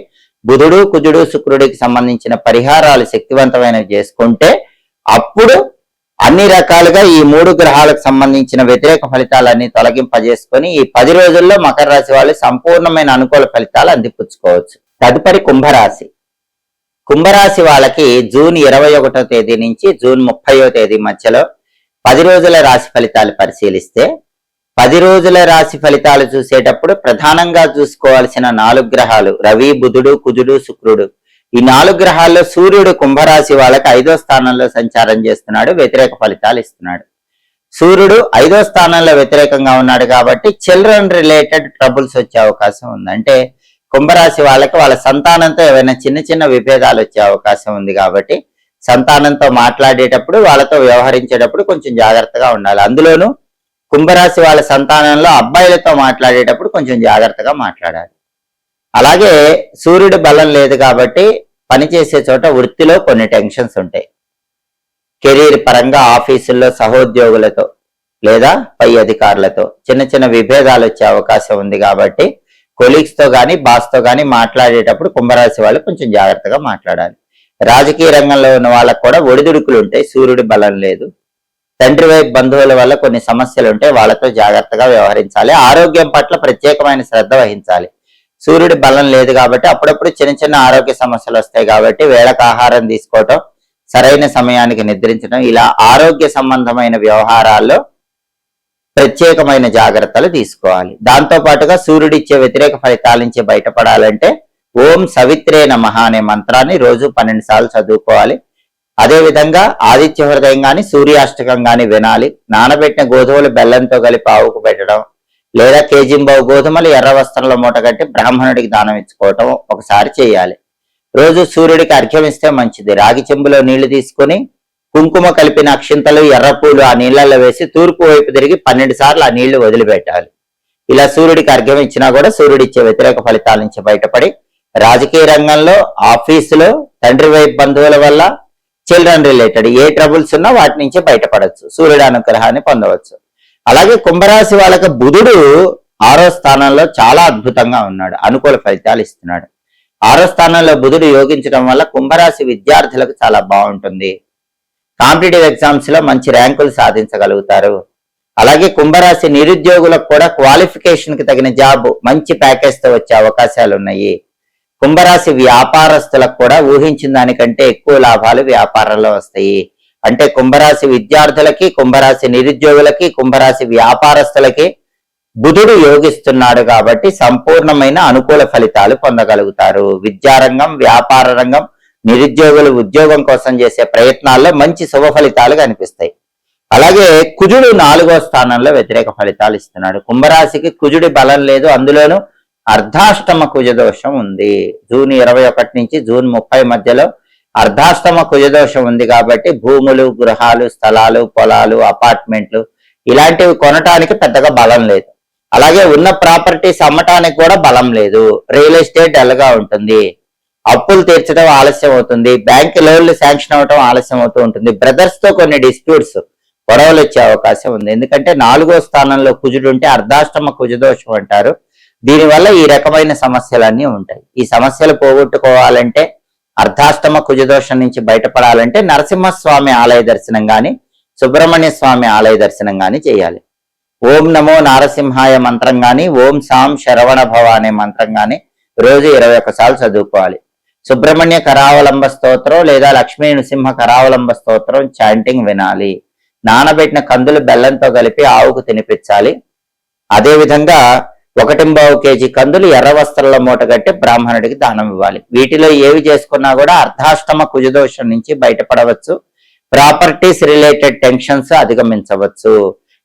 బుధుడు, కుజుడు, శుక్రుడికి సంబంధించిన పరిహారాలు శక్తివంతమైనవి చేసుకుంటే అప్పుడు అన్ని రకాలుగా ఈ 3 గ్రహాలకు సంబంధించిన వ్యతిరేక ఫలితాలన్నీ తొలగింపజేసుకొని ఈ 10 రోజుల్లో మకర రాశి వాళ్ళు సంపూర్ణమైన అనుకూల ఫలితాలు అందిపుచ్చుకోవచ్చు. తదుపరి కుంభరాశి. కుంభరాశి వాళ్ళకి జూన్ 21వ తేదీ నుంచి జూన్ 30వ తేదీ మధ్యలో 10 రోజుల రాశి ఫలితాలు పరిశీలిస్తే 10 రోజుల రాశి ఫలితాలు చూసేటప్పుడు ప్రధానంగా చూసుకోవాల్సిన 4 గ్రహాలు రవి, బుధుడు, కుజుడు, శుక్రుడు. ఈ 4 గ్రహాల్లో సూర్యుడు కుంభరాశి వాళ్ళకి 5వ స్థానంలో సంచారం చేస్తున్నాడు, వ్యతిరేక ఫలితాలు ఇస్తున్నాడు. సూర్యుడు 5వ స్థానంలో వ్యతిరేకంగా ఉన్నాడు కాబట్టి చిల్డ్రన్ రిలేటెడ్ ట్రబుల్స్ వచ్చే అవకాశం ఉంది. అంటే కుంభరాశి వాళ్ళకి వాళ్ళ సంతానంతో ఏవైనా చిన్న చిన్న విభేదాలు వచ్చే అవకాశం ఉంది కాబట్టి సంతానంతో మాట్లాడేటప్పుడు వాళ్ళతో వ్యవహరించేటప్పుడు కొంచెం జాగ్రత్తగా ఉండాలి. అందులోనూ కుంభరాశి వాళ్ళ సంతానంలో అబ్బాయిలతో మాట్లాడేటప్పుడు కొంచెం జాగ్రత్తగా మాట్లాడాలి. అలాగే సూర్యుడి బలం లేదు కాబట్టి పనిచేసే చోట వృత్తిలో కొన్ని టెన్షన్స్ ఉంటాయి. కెరీర్ పరంగా ఆఫీసుల్లో సహోద్యోగులతో లేదా పై అధికారులతో చిన్న చిన్న విభేదాలు వచ్చే అవకాశం ఉంది కాబట్టి కొలీగ్స్ తో కానీ బాస్ తో కానీ మాట్లాడేటప్పుడు కుంభరాశి వాళ్ళు కొంచెం జాగ్రత్తగా మాట్లాడాలి. రాజకీయ రంగంలో ఉన్న వాళ్ళకు కూడా ఒడిదుడుకులు ఉంటాయి, సూర్యుడి బలం లేదు. తండ్రి వైపు బంధువుల వల్ల కొన్ని సమస్యలు ఉంటాయి, వాళ్ళతో జాగ్రత్తగా వ్యవహరించాలి. ఆరోగ్యం పట్ల ప్రత్యేకమైన శ్రద్ధ వహించాలి. సూర్యుడి బలం లేదు కాబట్టి అప్పుడప్పుడు చిన్న చిన్న ఆరోగ్య సమస్యలు వస్తాయి కాబట్టి వేళకు ఆహారం తీసుకోవటం, సరైన సమయానికి నిద్రించడం, ఇలా ఆరోగ్య సంబంధమైన వ్యవహారాల్లో ప్రత్యేకమైన జాగ్రత్తలు తీసుకోవాలి. దాంతో పాటుగా సూర్యుడిచ్చే వ్యతిరేక ఫలితాల నుంచి బయటపడాలంటే ఓం సవిత్రే నమః అనే మంత్రాన్ని రోజు 12 సార్లు చదువుకోవాలి. అదేవిధంగా ఆదిత్య హృదయం గాని సూర్యాష్టకం గాని వినాలి. నానబెట్టిన గోధుమలు బెల్లంతో కలిపి ఆవుకు పెట్టడం లేదా కేజింబావు గోధుమలు ఎర్ర వస్త్రంలో మూటగట్టి బ్రాహ్మణుడికి దానం ఇచ్చుకోవటం ఒకసారి చేయాలి. రోజు సూర్యుడికి అర్ఘ్యం ఇస్తే మంచిది. రాగి చెంబులో నీళ్లు తీసుకుని కుంకుమ కలిపిన అక్షింతలు, ఎర్రపూలు ఆ నీళ్లలో వేసి తూర్పు వైపు తిరిగి 12 సార్లు ఆ నీళ్లు వదిలిపెట్టాలి. ఇలా సూర్యుడికి అర్ఘ్యం ఇచ్చినా కూడా సూర్యుడిచ్చే వ్యతిరేక ఫలితాల నుంచి బయటపడి రాజకీయ రంగంలో, ఆఫీసులో, తండ్రి వైపు బంధువుల వల్ల, చిల్డ్రన్ రిలేటెడ్ ఏ ట్రబుల్స్ ఉన్నా వాటి నుంచి బయటపడవచ్చు, సూర్యుడి అనుగ్రహాన్ని పొందవచ్చు. అలాగే కుంభరాశి వాళ్ళకి బుధుడు 6వ స్థానంలో చాలా అద్భుతంగా ఉన్నాడు, అనుకూల ఫలితాలు ఇస్తున్నాడు. 6వ స్థానంలో బుధుడు యోగించడం వల్ల కుంభరాశి విద్యార్థులకు చాలా బాగుంటుంది. కాంపిటేటివ్ ఎగ్జామ్స్ లో మంచి ర్యాంకులు సాధించగలుగుతారు. అలాగే కుంభరాశి నిరుద్యోగులకు కూడా క్వాలిఫికేషన్ కి తగిన జాబ్ మంచి ప్యాకేజ్ తో వచ్చే అవకాశాలు ఉన్నాయి. కుంభరాశి వ్యాపారస్తులకు కూడా ఊహించిన దానికంటే ఎక్కువ లాభాలు వ్యాపారంలో వస్తాయి. అంటే కుంభరాశి విద్యార్థులకి, కుంభరాశి నిరుద్యోగులకి, కుంభరాశి వ్యాపారస్తులకి బుధుడు యోగిస్తున్నాడు కాబట్టి సంపూర్ణమైన అనుకూల ఫలితాలు పొందగలుగుతారు. విద్యారంగం, వ్యాపార రంగం, నిరుద్యోగులు ఉద్యోగం కోసం చేసే ప్రయత్నాల్లో మంచి శుభ ఫలితాలు కనిపిస్తాయి. అలాగే కుజుడు 4వ స్థానంలో వ్యతిరేక ఫలితాలు ఇస్తున్నాడు. కుంభరాశికి కుజుడి బలం లేదు, అందులోనూ అర్ధాష్టమ కుజదోషం ఉంది. జూన్ 21 నుంచి జూన్ 30 మధ్యలో అర్ధాష్టమ కుజదోషం ఉంది కాబట్టి భూములు, గృహాలు, స్థలాలు, పొలాలు, అపార్ట్మెంట్లు ఇలాంటివి కొనటానికి పెద్దగా బలం లేదు. అలాగే ఉన్న ప్రాపర్టీస్ అమ్మటానికి కూడా బలం లేదు. రియల్ ఎస్టేట్ డల్గా ఉంటుంది. అప్పులు తీర్చడం ఆలస్యం అవుతుంది. బ్యాంక్ లోన్లు శాంక్షన్ అవడం ఆలస్యం అవుతూ ఉంటుంది. బ్రదర్స్ తో కొన్ని డిస్ప్యూట్స్, గొడవలు వచ్చే అవకాశం ఉంది. ఎందుకంటే 4వ స్థానంలో కుజుడు ఉంటే అర్ధాష్టమ కుజదోషం అంటారు. దీనివల్ల ఈ రకమైన సమస్యలన్నీ ఉంటాయి. ఈ సమస్యలు పోగొట్టుకోవాలంటే, అర్ధాష్టమ కుజదోషం నుంచి బయటపడాలంటే నరసింహస్వామి ఆలయ దర్శనం గాని, సుబ్రహ్మణ్య స్వామి ఆలయ దర్శనం గాని చేయాలి. ఓం నమో నారసింహాయ మంత్రం గాని, ఓం సాం శరవణ భవ అనే మంత్రం గాని రోజు 21 సార్లు చదువుకోవాలి. సుబ్రహ్మణ్య కరావలంబ స్తోత్రం లేదా లక్ష్మీ నృసింహ కరావలంబ స్తోత్రం చాంటింగ్ వినాలి. నానబెట్టిన కందులు బెల్లంతో కలిపి ఆవుకు తినిపించాలి. అదేవిధంగా 1.25 కేజీ కందులు ఎర్ర వస్త్రంలో మూటగట్టి బ్రాహ్మణుడికి దానం ఇవ్వాలి. వీటిలో ఏవి చేసుకున్నా కూడా అర్ధాష్టమ కుజదోషం నుంచి బయటపడవచ్చు. ప్రాపర్టీస్ రిలేటెడ్ టెన్షన్స్ అధిగమించవచ్చు.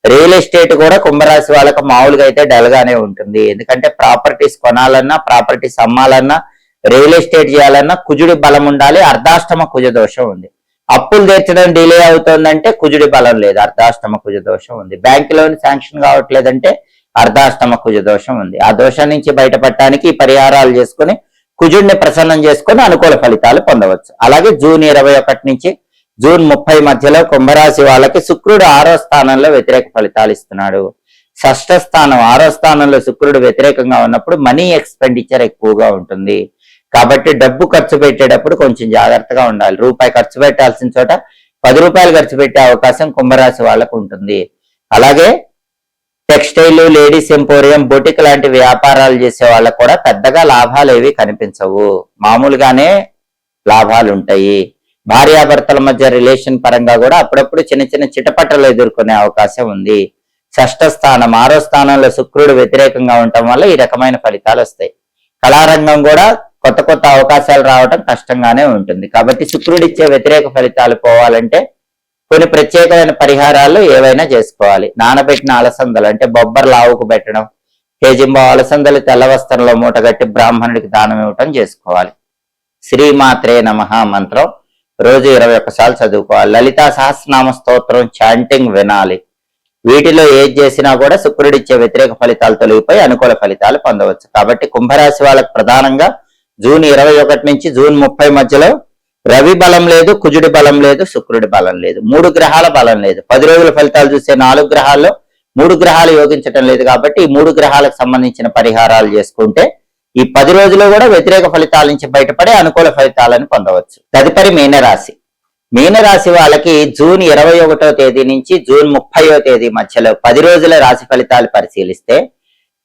రియల్ ఎస్టేట్ కూడా కుంభరాశి వాళ్ళకి మామూలుగా అయితే డల్ గానే ఉంటుంది. ఎందుకంటే ప్రాపర్టీస్ కొనాలన్నా, ప్రాపర్టీస్ అమ్మాలన్నా, రియల్ ఎస్టేట్ చేయాలన్నా కుజుడి బలం ఉండాలి. అర్ధాష్టమ కుజదోషం ఉంది. అప్పులు తీర్చడం డిలే అవుతుందంటే కుజుడి బలం లేదు, అర్ధాష్టమ కుజదోషం ఉంది. బ్యాంక్ లోన్ శాంక్షన్ కావట్లేదంటే అర్ధాష్టమ కుజదోషం ఉంది. ఆ దోషం నుంచి బయటపడటానికి పరిహారాలు చేసుకుని కుజుడిని ప్రసన్నం చేసుకుని అనుకూల ఫలితాలు పొందవచ్చు. అలాగే జూన్ 21 నుంచి జూన్ 30 మధ్యలో కుంభరాశి వాళ్ళకి శుక్రుడు 6వ స్థానంలో వ్యతిరేక ఫలితాలు ఇస్తున్నాడు. షష్ఠ స్థానం 6వ స్థానంలో శుక్రుడు వ్యతిరేకంగా ఉన్నప్పుడు మనీ ఎక్స్పెండిచర్ ఎక్కువగా ఉంటుంది. కాబట్టి డబ్బు ఖర్చు పెట్టేటప్పుడు కొంచెం జాగ్రత్తగా ఉండాలి. రూపాయి ఖర్చు పెట్టాల్సిన చోట రూపాయలు ఖర్చు పెట్టే అవకాశం కుంభరాశి వాళ్ళకు ఉంటుంది. అలాగే టెక్స్టైల్, లేడీస్ ఎంపోరియం, బొటిక్ లాంటి వ్యాపారాలు చేసే వాళ్ళకు కూడా పెద్దగా లాభాలు ఏవి కనిపించవు, మామూలుగానే లాభాలు ఉంటాయి. భార్యాభర్తల మధ్య రిలేషన్ పరంగా కూడా అప్పుడప్పుడు చిన్న చిన్న చిటపటలు ఎదుర్కొనే అవకాశం ఉంది. షష్ఠ స్థానం 6వ స్థానంలో శుక్రుడు వ్యతిరేకంగా ఉండటం వల్ల ఈ రకమైన ఫలితాలు వస్తాయి. కళారంగం కూడా కొత్త కొత్త అవకాశాలు రావటం కష్టంగానే ఉంటుంది. కాబట్టి శుక్రుడిచ్చే వ్యతిరేక ఫలితాలు పోవాలంటే కొన్ని ప్రత్యేకమైన పరిహారాలు ఏవైనా చేసుకోవాలి. నానబెట్టిన అలసందలు అంటే బొబ్బర్లు ఆవుకు పెట్టడం, కేజింబో అలసందలు తెల్ల వస్త్రంలో మూటగట్టి బ్రాహ్మణుడికి దానం ఇవ్వటం చేసుకోవాలి. శ్రీమాత్రే నమః మంత్రం రోజు 21 సార్లు చదువుకోవాలి. లలితా సహస్రనామ స్తోత్రం చాంటింగ్ వినాలి. వీటిలో ఏది చేసినా కూడా శుక్రుడిచ్చే వ్యతిరేక ఫలితాలు తొలగిపోయి అనుకూల ఫలితాలు పొందవచ్చు. కాబట్టి కుంభరాశి వాళ్ళకు ప్రధానంగా జూన్ 21 నుంచి జూన్ 30 మధ్యలో రవి బలం లేదు, కుజుడి బలం లేదు, శుక్రుడి బలం లేదు, 3 గ్రహాల బలం లేదు. 10 రోజుల ఫలితాలు చూసే 4 గ్రహాల్లో 3 గ్రహాలు యోగించటం లేదు. కాబట్టి ఈ 3 గ్రహాలకు సంబంధించిన పరిహారాలు చేసుకుంటే ఈ 10 రోజులు కూడా వ్యతిరేక ఫలితాల నుంచి బయటపడి అనుకూల ఫలితాలను పొందవచ్చు. తదుపరి మీనరాశి. మీనరాశి వాళ్ళకి జూన్ 21వ తేదీ నుంచి జూన్ 30వ తేదీ మధ్యలో 10 రోజుల రాశి ఫలితాలు పరిశీలిస్తే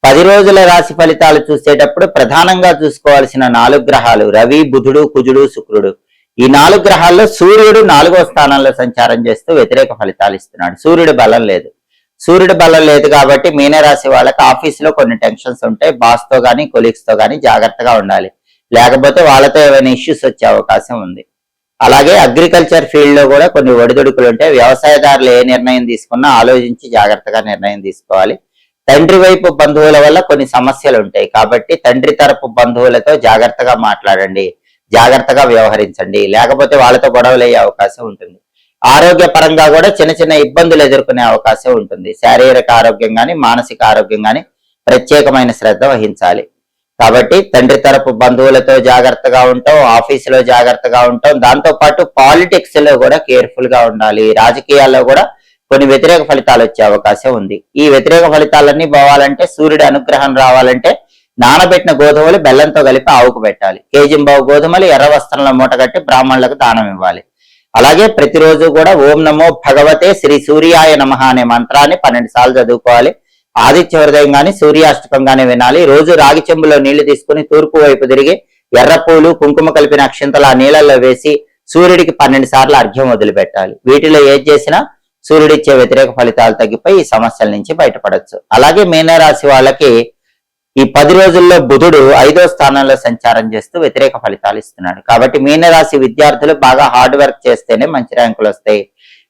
10 రోజుల రాశి ఫలితాలు చూసేటప్పుడు ప్రధానంగా చూసుకోవాల్సిన 4 గ్రహాలు రవి, బుధుడు, కుజుడు, శుక్రుడు. ఈ 4 గ్రహాల్లో సూర్యుడు 4వ స్థానంలో సంచారం చేస్తూ వ్యతిరేక ఫలితాలు ఇస్తున్నాడు. సూర్యుడి బలం లేదు. సూర్యుడి బలం లేదు కాబట్టి మీనరాశి వాళ్ళకి ఆఫీసులో కొన్ని టెన్షన్స్ ఉంటాయి. బాస్ తో గానీ కొలీగ్స్ తో గానీ జాగ్రత్తగా ఉండాలి, లేకపోతే వాళ్ళతో ఏమైనా ఇష్యూస్ వచ్చే అవకాశం ఉంది. అలాగే అగ్రికల్చర్ ఫీల్డ్ లో కూడా కొన్ని ఒడిదుడుకులు ఉంటాయి. వ్యవసాయదారులు ఏ నిర్ణయం తీసుకున్నా ఆలోచించి జాగ్రత్తగా నిర్ణయం తీసుకోవాలి. తండ్రి వైపు బంధువుల వల్ల కొన్ని సమస్యలు ఉంటాయి కాబట్టి తండ్రి తరపు బంధువులతో జాగ్రత్తగా మాట్లాడండి, జాగ్రత్తగా వ్యవహరించండి, లేకపోతే వాళ్ళతో గొడవలు అయ్యే అవకాశం ఉంటుంది. ఆరోగ్య పరంగా కూడా చిన్న చిన్న ఇబ్బందులు ఎదుర్కొనే అవకాశం ఉంటుంది. శారీరక ఆరోగ్యం గాని మానసిక ఆరోగ్యం గాని ప్రత్యేకమైన శ్రద్ధ వహించాలి. కాబట్టి తండ్రి తరపు బంధువులతో జాగ్రత్తగా ఉంటాం, ఆఫీసులో జాగ్రత్తగా ఉంటాం. దాంతో పాటు పాలిటిక్స్ లో కూడా కేర్ఫుల్ గా ఉండాలి. రాజకీయాల్లో కూడా కొన్ని వ్యతిరేక ఫలితాలు వచ్చే అవకాశం ఉంది. ఈ వ్యతిరేక ఫలితాలన్నీ పోవాలంటే సూర్యుడి అనుగ్రహం రావాలంటే నానబెట్టిన గోధుమలు బెల్లంతో కలిపి ఆవుకు పెట్టాలి. కేజింబావు గోధుమలు ఎర్ర వస్త్రంలో మూటగట్టి బ్రాహ్మణులకు దానం ఇవ్వాలి. అలాగే ప్రతిరోజు కూడా ఓం నమో భగవతే శ్రీ సూర్యాయ నమః అనే మంత్రాన్ని 12 సార్లు చదువుకోవాలి. ఆదిత్య హృదయం గాని సూర్యాష్టకం గాని వినాలి. రోజు రాగి చెంబులో నీళ్లు తీసుకుని తూర్పు వైపు తిరిగి ఎర్ర పూలు కుంకుమ కలిపిన అక్షింతలు ఆ నీళ్లలో వేసి సూర్యుడికి 12 సార్లు అర్ఘ్యం వదిలిపెట్టాలి. వీటిలో ఏది చేసినా సూర్యుడిచ్చే వ్యతిరేక ఫలితాలు తగ్గిపోయి ఈ సమస్యల నుంచి బయటపడవచ్చు. అలాగే మీనరాశి వాళ్ళకి ఈ 10 రోజుల్లో బుధుడు 5వ స్థానంలో సంచారం చేస్తూ వ్యతిరేక ఫలితాలు ఇస్తున్నాడు. కాబట్టి మీనరాశి విద్యార్థులు బాగా హార్డ్ వర్క్ చేస్తేనే మంచి ర్యాంకులు వస్తాయి.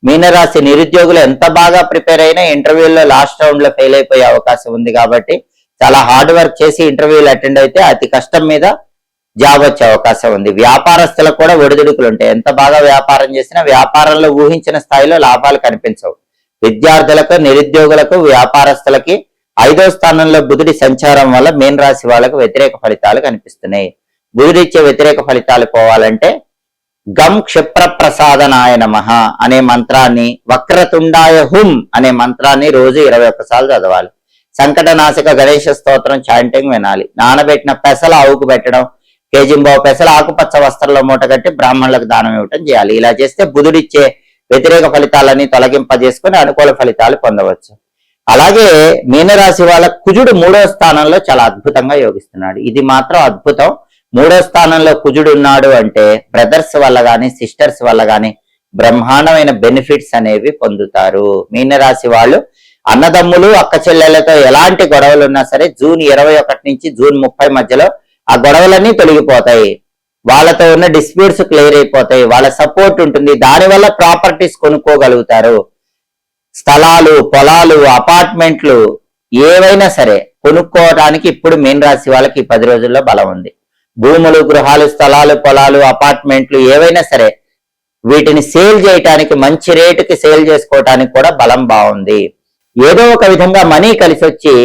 మీనరాశి నిరుద్యోగులు ఎంత బాగా ప్రిపేర్ అయినా ఇంటర్వ్యూల్లో లాస్ట్ రౌండ్ లో ఫెయిల్ అయిపోయే అవకాశం ఉంది. కాబట్టి చాలా హార్డ్ వర్క్ చేసి ఇంటర్వ్యూలు అటెండ్ అయితే అతి కష్టం మీద జాబ్ వచ్చే అవకాశం ఉంది. వ్యాపారస్తులకు కూడా ఒడిదుడుకులు ఉంటాయి. ఎంత బాగా వ్యాపారం చేసినా వ్యాపారంలో ఊహించిన స్థాయిలో లాభాలు కనిపించవు. విద్యార్థులకు, నిరుద్యోగులకు, వ్యాపారస్తులకి 5వ స్థానంలో బుధుడి సంచారం వల్ల మీన రాశి వాళ్ళకు వ్యతిరేక ఫలితాలు కనిపిస్తున్నాయి. బుధుడిచ్చే వ్యతిరేక ఫలితాలు పోవాలంటే గం క్షిప్ర ప్రసాదనాయ నమః అనే మంత్రాన్ని, వక్రతుండాయ హుం అనే మంత్రాన్ని రోజు 21 సార్లు చదవాలి. సంకటనాశక గణేశ స్తోత్రం చాంటింగ్ వినాలి. నానబెట్టిన పెసల ఆవుకు పెట్టడం, కేజింబావు పెసల ఆకుపచ్చ వస్త్రంలో మూటగట్టి బ్రాహ్మణులకు దానం ఇవ్వటం చేయాలి. ఇలా చేస్తే బుధుడిచ్చే వ్యతిరేక ఫలితాలన్నీ తొలగింపజేసుకుని అనుకూల ఫలితాలు పొందవచ్చు. అలాగే మీనరాశి వాళ్ళ కుజుడు 3వ స్థానంలో చాలా అద్భుతంగా యోగిస్తున్నాడు. ఇది మాత్రం అద్భుతం. 3వ స్థానంలో కుజుడు ఉన్నాడు అంటే బ్రదర్స్ వల్ల గాని సిస్టర్స్ వల్ల గాని బ్రహ్మాండమైన బెనిఫిట్స్ అనేవి పొందుతారు. మీనరాశి వాళ్ళు అన్నదమ్ములు, అక్క చెల్లెళ్లతో ఎలాంటి గొడవలు ఉన్నా సరే జూన్ 21 నుంచి జూన్ 30 మధ్యలో ఆ గొడవలన్నీ తొలగిపోతాయి. వాళ్ళతో ఉన్న డిస్ప్యూట్స్ క్లియర్ అయిపోతాయి. వాళ్ళ సపోర్ట్ ఉంటుంది. దానివల్ల ప్రాపర్టీస్ కొనుక్కోగలుగుతారు. స్థలాలు, పొలాలు, అపార్ట్మెంట్లు ఏవైనా సరే కొనుక్కోవడానికి ఇప్పుడు మీన రాశి వాళ్ళకి 10 రోజుల్లో బలం ఉంది. భూములు, గృహాలు, స్థలాలు, పొలాలు, అపార్ట్మెంట్లు ఏవైనా సరే వీటిని సేల్ చేయటానికి, మంచి రేటుకి సేల్ చేసుకోవటానికి కూడా బలం బాగుంది. ఏదో ఒక విధంగా మనీ కలిసి వచ్చి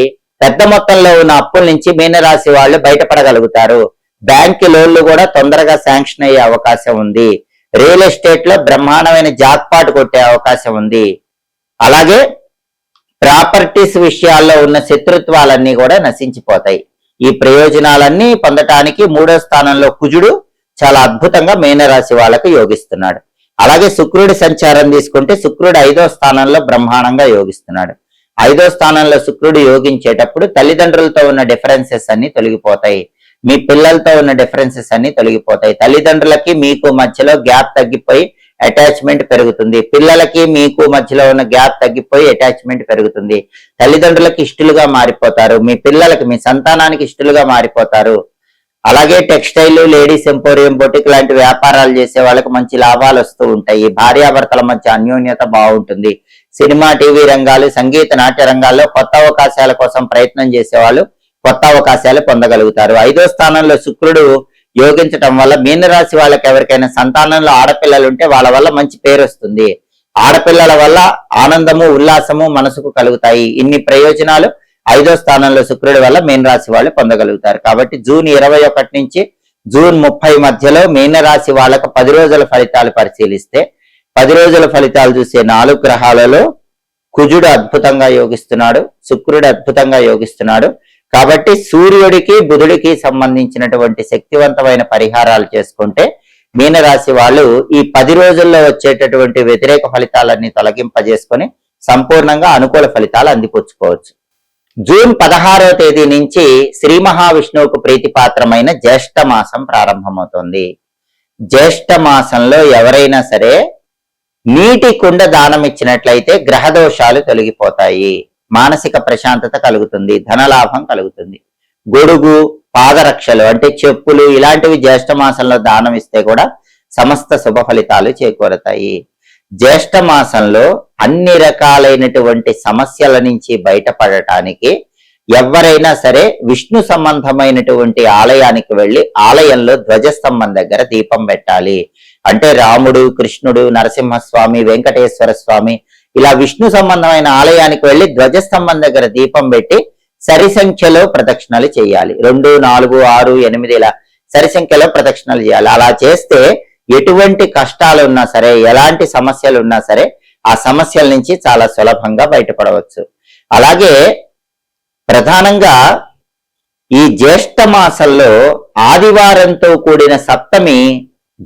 పెద్ద మొత్తంలో ఉన్న అప్పుల నుంచి మీనరాశి వాళ్ళు బయటపడగలుగుతారు. బ్యాంక్ లోన్లు కూడా తొందరగా శాంక్షన్ అయ్యే అవకాశం ఉంది. రియల్ ఎస్టేట్ లో బ్రహ్మాండమైన జాక్పాట్ కొట్టే అవకాశం ఉంది. అలాగే ప్రాపర్టీస్ విషయాల్లో ఉన్న శత్రుత్వాలన్నీ కూడా నశించిపోతాయి. ఈ ప్రయోజనాలన్నీ పొందటానికి 3వ స్థానంలో కుజుడు చాలా అద్భుతంగా మీనరాశి వాళ్ళకు యోగిస్తున్నాడు. అలాగే శుక్రుడి సంచారం తీసుకుంటే శుక్రుడు 5వ స్థానంలో బ్రహ్మాండంగా యోగిస్తున్నాడు. 5వ స్థానంలో శుక్రుడు యోగించేటప్పుడు తల్లిదండ్రులతో ఉన్న డిఫరెన్సెస్ అన్ని తొలగిపోతాయి, మీ పిల్లలతో ఉన్న డిఫరెన్సెస్ అన్ని తొలగిపోతాయి. తల్లిదండ్రులకి మీకు మధ్యలో గ్యాప్ తగ్గిపోయి అటాచ్మెంట్ పెరుగుతుంది, పిల్లలకి మీకు మధ్యలో ఉన్న గ్యాప్ తగ్గిపోయి అటాచ్మెంట్ పెరుగుతుంది. తల్లిదండ్రులకి ఇష్టలుగా మారిపోతారు, మీ పిల్లలకి మీ సంతానానికి ఇష్టలుగా మారిపోతారు. అలాగే టెక్స్టైల్, లేడీస్ ఎంపోరియం, బొటిక్ లాంటి వ్యాపారాలు చేసే వాళ్ళకి మంచి లాభాలు వస్తూ ఉంటాయి. భార్యాభర్తల మధ్య అన్యోన్యత బాగుంటుంది. సినిమా, టీవీ రంగాలు, సంగీత, నాట్య రంగాల్లో కొత్త అవకాశాల కోసం ప్రయత్నం చేసేవాళ్ళు కొత్త అవకాశాలు పొందగలుగుతారు. 5వ స్థానంలో శుక్రుడు యోగించటం వల్ల మీనరాశి వాళ్ళకి ఎవరికైనా సంతానంలో ఆడపిల్లలు ఉంటే వాళ్ళ వల్ల మంచి పేరు వస్తుంది. ఆడపిల్లల వల్ల ఆనందము, ఉల్లాసము మనసుకు కలుగుతాయి. ఇన్ని ప్రయోజనాలు 5వ స్థానంలో శుక్రుడి వల్ల మీనరాశి వాళ్ళు పొందగలుగుతారు. కాబట్టి జూన్ 21 నుంచి జూన్ 30 మధ్యలో మీనరాశి వాళ్ళకు 10 రోజుల ఫలితాలు పరిశీలిస్తే 10 రోజుల ఫలితాలు చూసే 4 గ్రహాలలో కుజుడు అద్భుతంగా యోగిస్తున్నాడు, శుక్రుడు అద్భుతంగా యోగిస్తున్నాడు. కాబట్టి సూర్యుడికి, బుధుడికి సంబంధించినటువంటి శక్తివంతమైన పరిహారాలు చేసుకుంటే మీనరాశి వాళ్ళు ఈ 10 రోజుల్లో వచ్చేటటువంటి వ్యతిరేక ఫలితాలన్నీ తొలగింపజేసుకొని సంపూర్ణంగా అనుకూల ఫలితాలు అందిపుచ్చుకోవచ్చు. జూన్ 16వ తేదీ నుంచి శ్రీ మహావిష్ణువుకు ప్రీతిపాత్రమైన జ్యేష్ఠ మాసం ప్రారంభమవుతుంది. జ్యేష్ఠ మాసంలో ఎవరైనా సరే నీటి కుండ దానం ఇచ్చినట్లయితే గ్రహ దోషాలు తొలగిపోతాయి, మానసిక ప్రశాంతత కలుగుతుంది, ధనలాభం కలుగుతుంది. గొడుగు, పాదరక్షలు అంటే చెప్పులు ఇలాంటివి జ్యేష్ఠ మాసంలో దానం ఇస్తే కూడా సమస్త శుభ ఫలితాలు చేకూరతాయి. జ్యేష్ఠ మాసంలో అన్ని రకాలైనటువంటి సమస్యల నుంచి బయటపడటానికి ఎవరైనా సరే విష్ణు సంబంధమైనటువంటి ఆలయానికి వెళ్ళి ఆలయంలో ధ్వజస్తంభం దగ్గర దీపం పెట్టాలి. అంటే రాముడు, కృష్ణుడు, నరసింహస్వామి, వెంకటేశ్వర స్వామి ఇలా విష్ణు సంబంధమైన ఆలయానికి వెళ్ళి ధ్వజస్తంభం దగ్గర దీపం పెట్టి సరి సంఖ్యలో ప్రదక్షిణలు చేయాలి. 2, 4, 6, 8 ఇలా సరి సంఖ్యలో ప్రదక్షిణలు చేయాలి. అలా చేస్తే ఎటువంటి కష్టాలు ఉన్నా సరే, ఎలాంటి సమస్యలు ఉన్నా సరే ఆ సమస్యల నుంచి చాలా సులభంగా బయటపడవచ్చు. అలాగే ప్రధానంగా ఈ జ్యేష్ఠ మాసంలో ఆదివారంతో కూడిన సప్తమి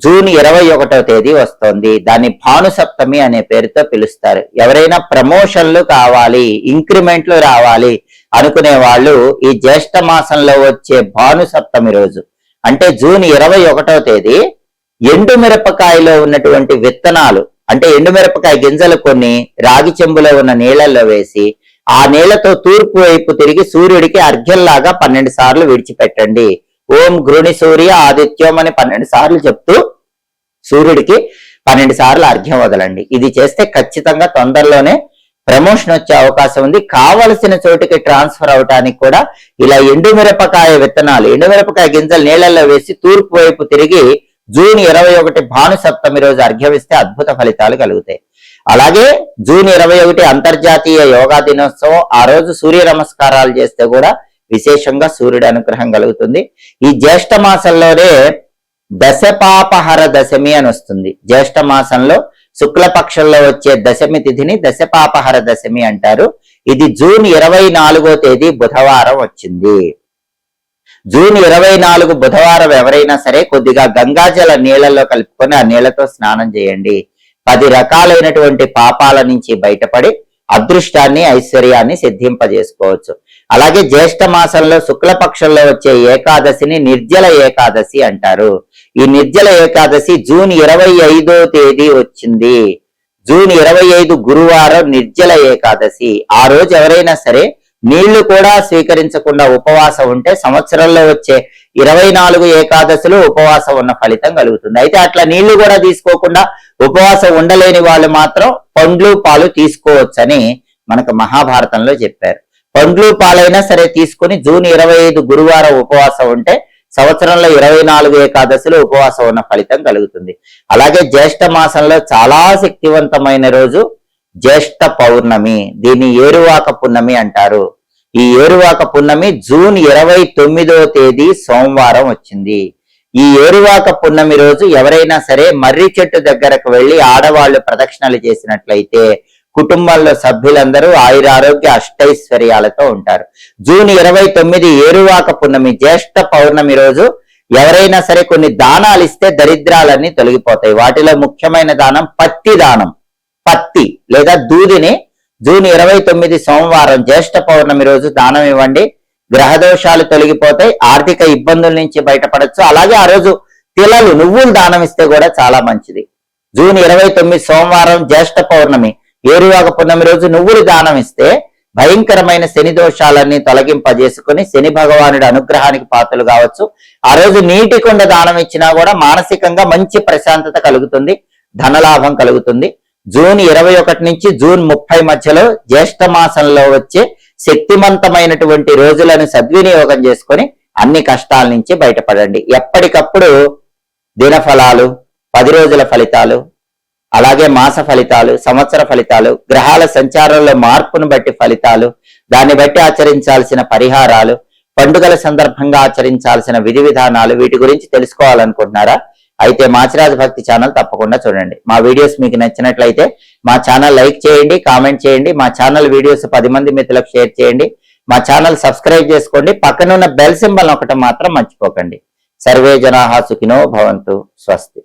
జూన్ 21వ తేదీ వస్తోంది. దాన్ని భాను సప్తమి అనే పేరుతో పిలుస్తారు. ఎవరైనా ప్రమోషన్లు కావాలి, ఇంక్రిమెంట్లు రావాలి అనుకునే వాళ్ళు ఈ జ్యేష్ఠ మాసంలో వచ్చే భాను సప్తమి రోజు అంటే జూన్ 21వ తేదీ ఎండు మిరపకాయలో ఉన్నటువంటి విత్తనాలు అంటే ఎండుమిరపకాయ గింజలు కొన్ని రాగి చెంబులో ఉన్న నీళ్లలో వేసి ఆ నీళ్లతో తూర్పు వైపు తిరిగి సూర్యుడికి అర్ఘ్యంలాగా 12 సార్లు విడిచిపెట్టండి. ఓం గృణి సూర్య ఆదిత్యం అని 12 సార్లు చెప్తూ సూర్యుడికి 12 సార్లు అర్ఘ్యం వదలండి. ఇది చేస్తే ఖచ్చితంగా తొందరలోనే ప్రమోషన్ వచ్చే అవకాశం ఉంది. కావలసిన చోటుకి ట్రాన్స్ఫర్ అవటానికి కూడా ఇలా ఎండుమిరపకాయ విత్తనాలు, ఎండుమిరపకాయ గింజలు నీళ్లలో వేసి తూర్పు వైపు తిరిగి జూన్ 21 భాను సప్తమి రోజు అర్ఘ్యమిస్తే అద్భుత ఫలితాలు కలుగుతాయి. అలాగే జూన్ 21 అంతర్జాతీయ యోగా దినోత్సవం. ఆ రోజు సూర్య నమస్కారాలు చేస్తే కూడా విశేషంగా సూర్యుడి అనుగ్రహం కలుగుతుంది. ఈ జ్యేష్ఠ మాసంలోనే దశపాపహర దశమి అని వస్తుంది. జ్యేష్ఠ మాసంలో శుక్లపక్షంలో వచ్చే దశమి తిథిని దశపాపహర దశమి అంటారు. ఇది జూన్ 24వ తేదీ బుధవారం వచ్చింది. జూన్ 24 బుధవారం ఎవరైనా సరే కొద్దిగా గంగాజల నీళ్లలో కలుపుకొని ఆ నీళ్లతో స్నానం చేయండి. 10 రకాలైనటువంటి పాపాల నుంచి బయటపడి అదృష్టాన్ని, ఐశ్వర్యాన్ని సిద్ధింపజేసుకోవచ్చు. అలాగే జ్యేష్ఠ మాసంలో శుక్లపక్షంలో వచ్చే ఏకాదశిని నిర్జల ఏకాదశి అంటారు. ఈ నిర్జల ఏకాదశి జూన్ 25వ తేదీ వచ్చింది. జూన్ 25 గురువారం నిర్జల ఏకాదశి. ఆ రోజు ఎవరైనా సరే నీళ్లు కూడా స్వీకరించకుండా ఉపవాసం ఉంటే సంవత్సరంలో వచ్చే 24 ఏకాదశులు ఉపవాసం ఉన్న ఫలితం కలుగుతుంది. అయితే అట్లా నీళ్లు కూడా తీసుకోకుండా ఉపవాసం ఉండలేని వాళ్ళు మాత్రం పండ్లు, పాలు తీసుకోవచ్చని మనకు మహాభారతంలో చెప్పారు. పండ్లు, పాలైనా సరే తీసుకుని జూన్ 25 గురువారం ఉపవాసం ఉంటే సంవత్సరంలో 24 ఏకాదశులు ఉపవాసం ఉన్న ఫలితం కలుగుతుంది. అలాగే జ్యేష్ఠ మాసంలో చాలా శక్తివంతమైన రోజు జ్యేష్ఠ పౌర్ణమి. దీన్ని ఏరువాక పున్నమి అంటారు. ఈ ఏరువాక పున్నమి జూన్ 29వ తేదీ సోమవారం వచ్చింది. ఈ ఏరువాక పున్నమి రోజు ఎవరైనా సరే మర్రి చెట్టు దగ్గరకు వెళ్లి ఆడవాళ్లు ప్రదక్షిణలు చేసినట్లయితే కుటుంబంలో సభ్యులందరూ ఆయురారోగ్య అష్టైశ్వర్యాలతో ఉంటారు. జూన్ 29 ఏరువాక పున్నమి జ్యేష్ఠ పౌర్ణమి రోజు ఎవరైనా సరే కొన్ని దానాలు ఇస్తే దరిద్రాలన్నీ తొలగిపోతాయి. వాటిలో ముఖ్యమైన దానం పత్తి దానం. పత్తి లేదా దూదిని జూన్ 29 సోమవారం జ్యేష్ఠ పౌర్ణమి రోజు దానం ఇవ్వండి. గ్రహ దోషాలు తొలగిపోతాయి, ఆర్థిక ఇబ్బందుల నుంచి బయటపడచ్చు. అలాగే ఆ రోజు తిలలు, నువ్వులు దానం ఇస్తే కూడా చాలా మంచిది. జూన్ 29 సోమవారం జ్యేష్ఠ పౌర్ణమి ఏరువాక పున్నమి రోజు నువ్వులు దానం ఇస్తే భయంకరమైన శని దోషాలన్నీ తొలగింపజేసుకుని శని భగవానుడి అనుగ్రహానికి పాత్రలు కావచ్చు. ఆ రోజు నీటి కుండ దానం ఇచ్చినా కూడా మానసికంగా మంచి ప్రశాంతత కలుగుతుంది, ధనలాభం కలుగుతుంది. జూన్ 21 నుంచి జూన్ 30 మధ్యలో జ్యేష్ఠ మాసంలో వచ్చే శక్తివంతమైనటువంటి రోజులను సద్వినియోగం చేసుకొని అన్ని కష్టాల నుంచి బయటపడండి. ఎప్పటికప్పుడు దినఫలాలు, 10 రోజుల ఫలితాలు, అలాగే మాస ఫలితాలు, సంవత్సర ఫలితాలు, గ్రహాల సంచారంలో మార్పును బట్టి ఫలితాలు, దాన్ని బట్టి ఆచరించాల్సిన పరిహారాలు, పండుగల సందర్భంగా ఆచరించాల్సిన విధి విధానాలు, వీటి గురించి తెలుసుకోవాలనుకుంటున్నారా? అయితే మాచిరాజు భక్తి ఛానల్ తప్పకుండా చూడండి. మా వీడియోస్ మీకు నచ్చినట్లయితే మా ఛానల్ లైక్ చేయండి, కామెంట్ చేయండి. మా ఛానల్ వీడియోస్ 10 మంది మిత్రులకు షేర్ చేయండి. మా ఛానల్ సబ్స్క్రైబ్ చేసుకోండి. పక్కనున్న బెల్ సింబల్ నొక్కటం మాత్రం మర్చిపోకండి. సర్వే జనాః సుఖినో భవంతు. స్వస్తి.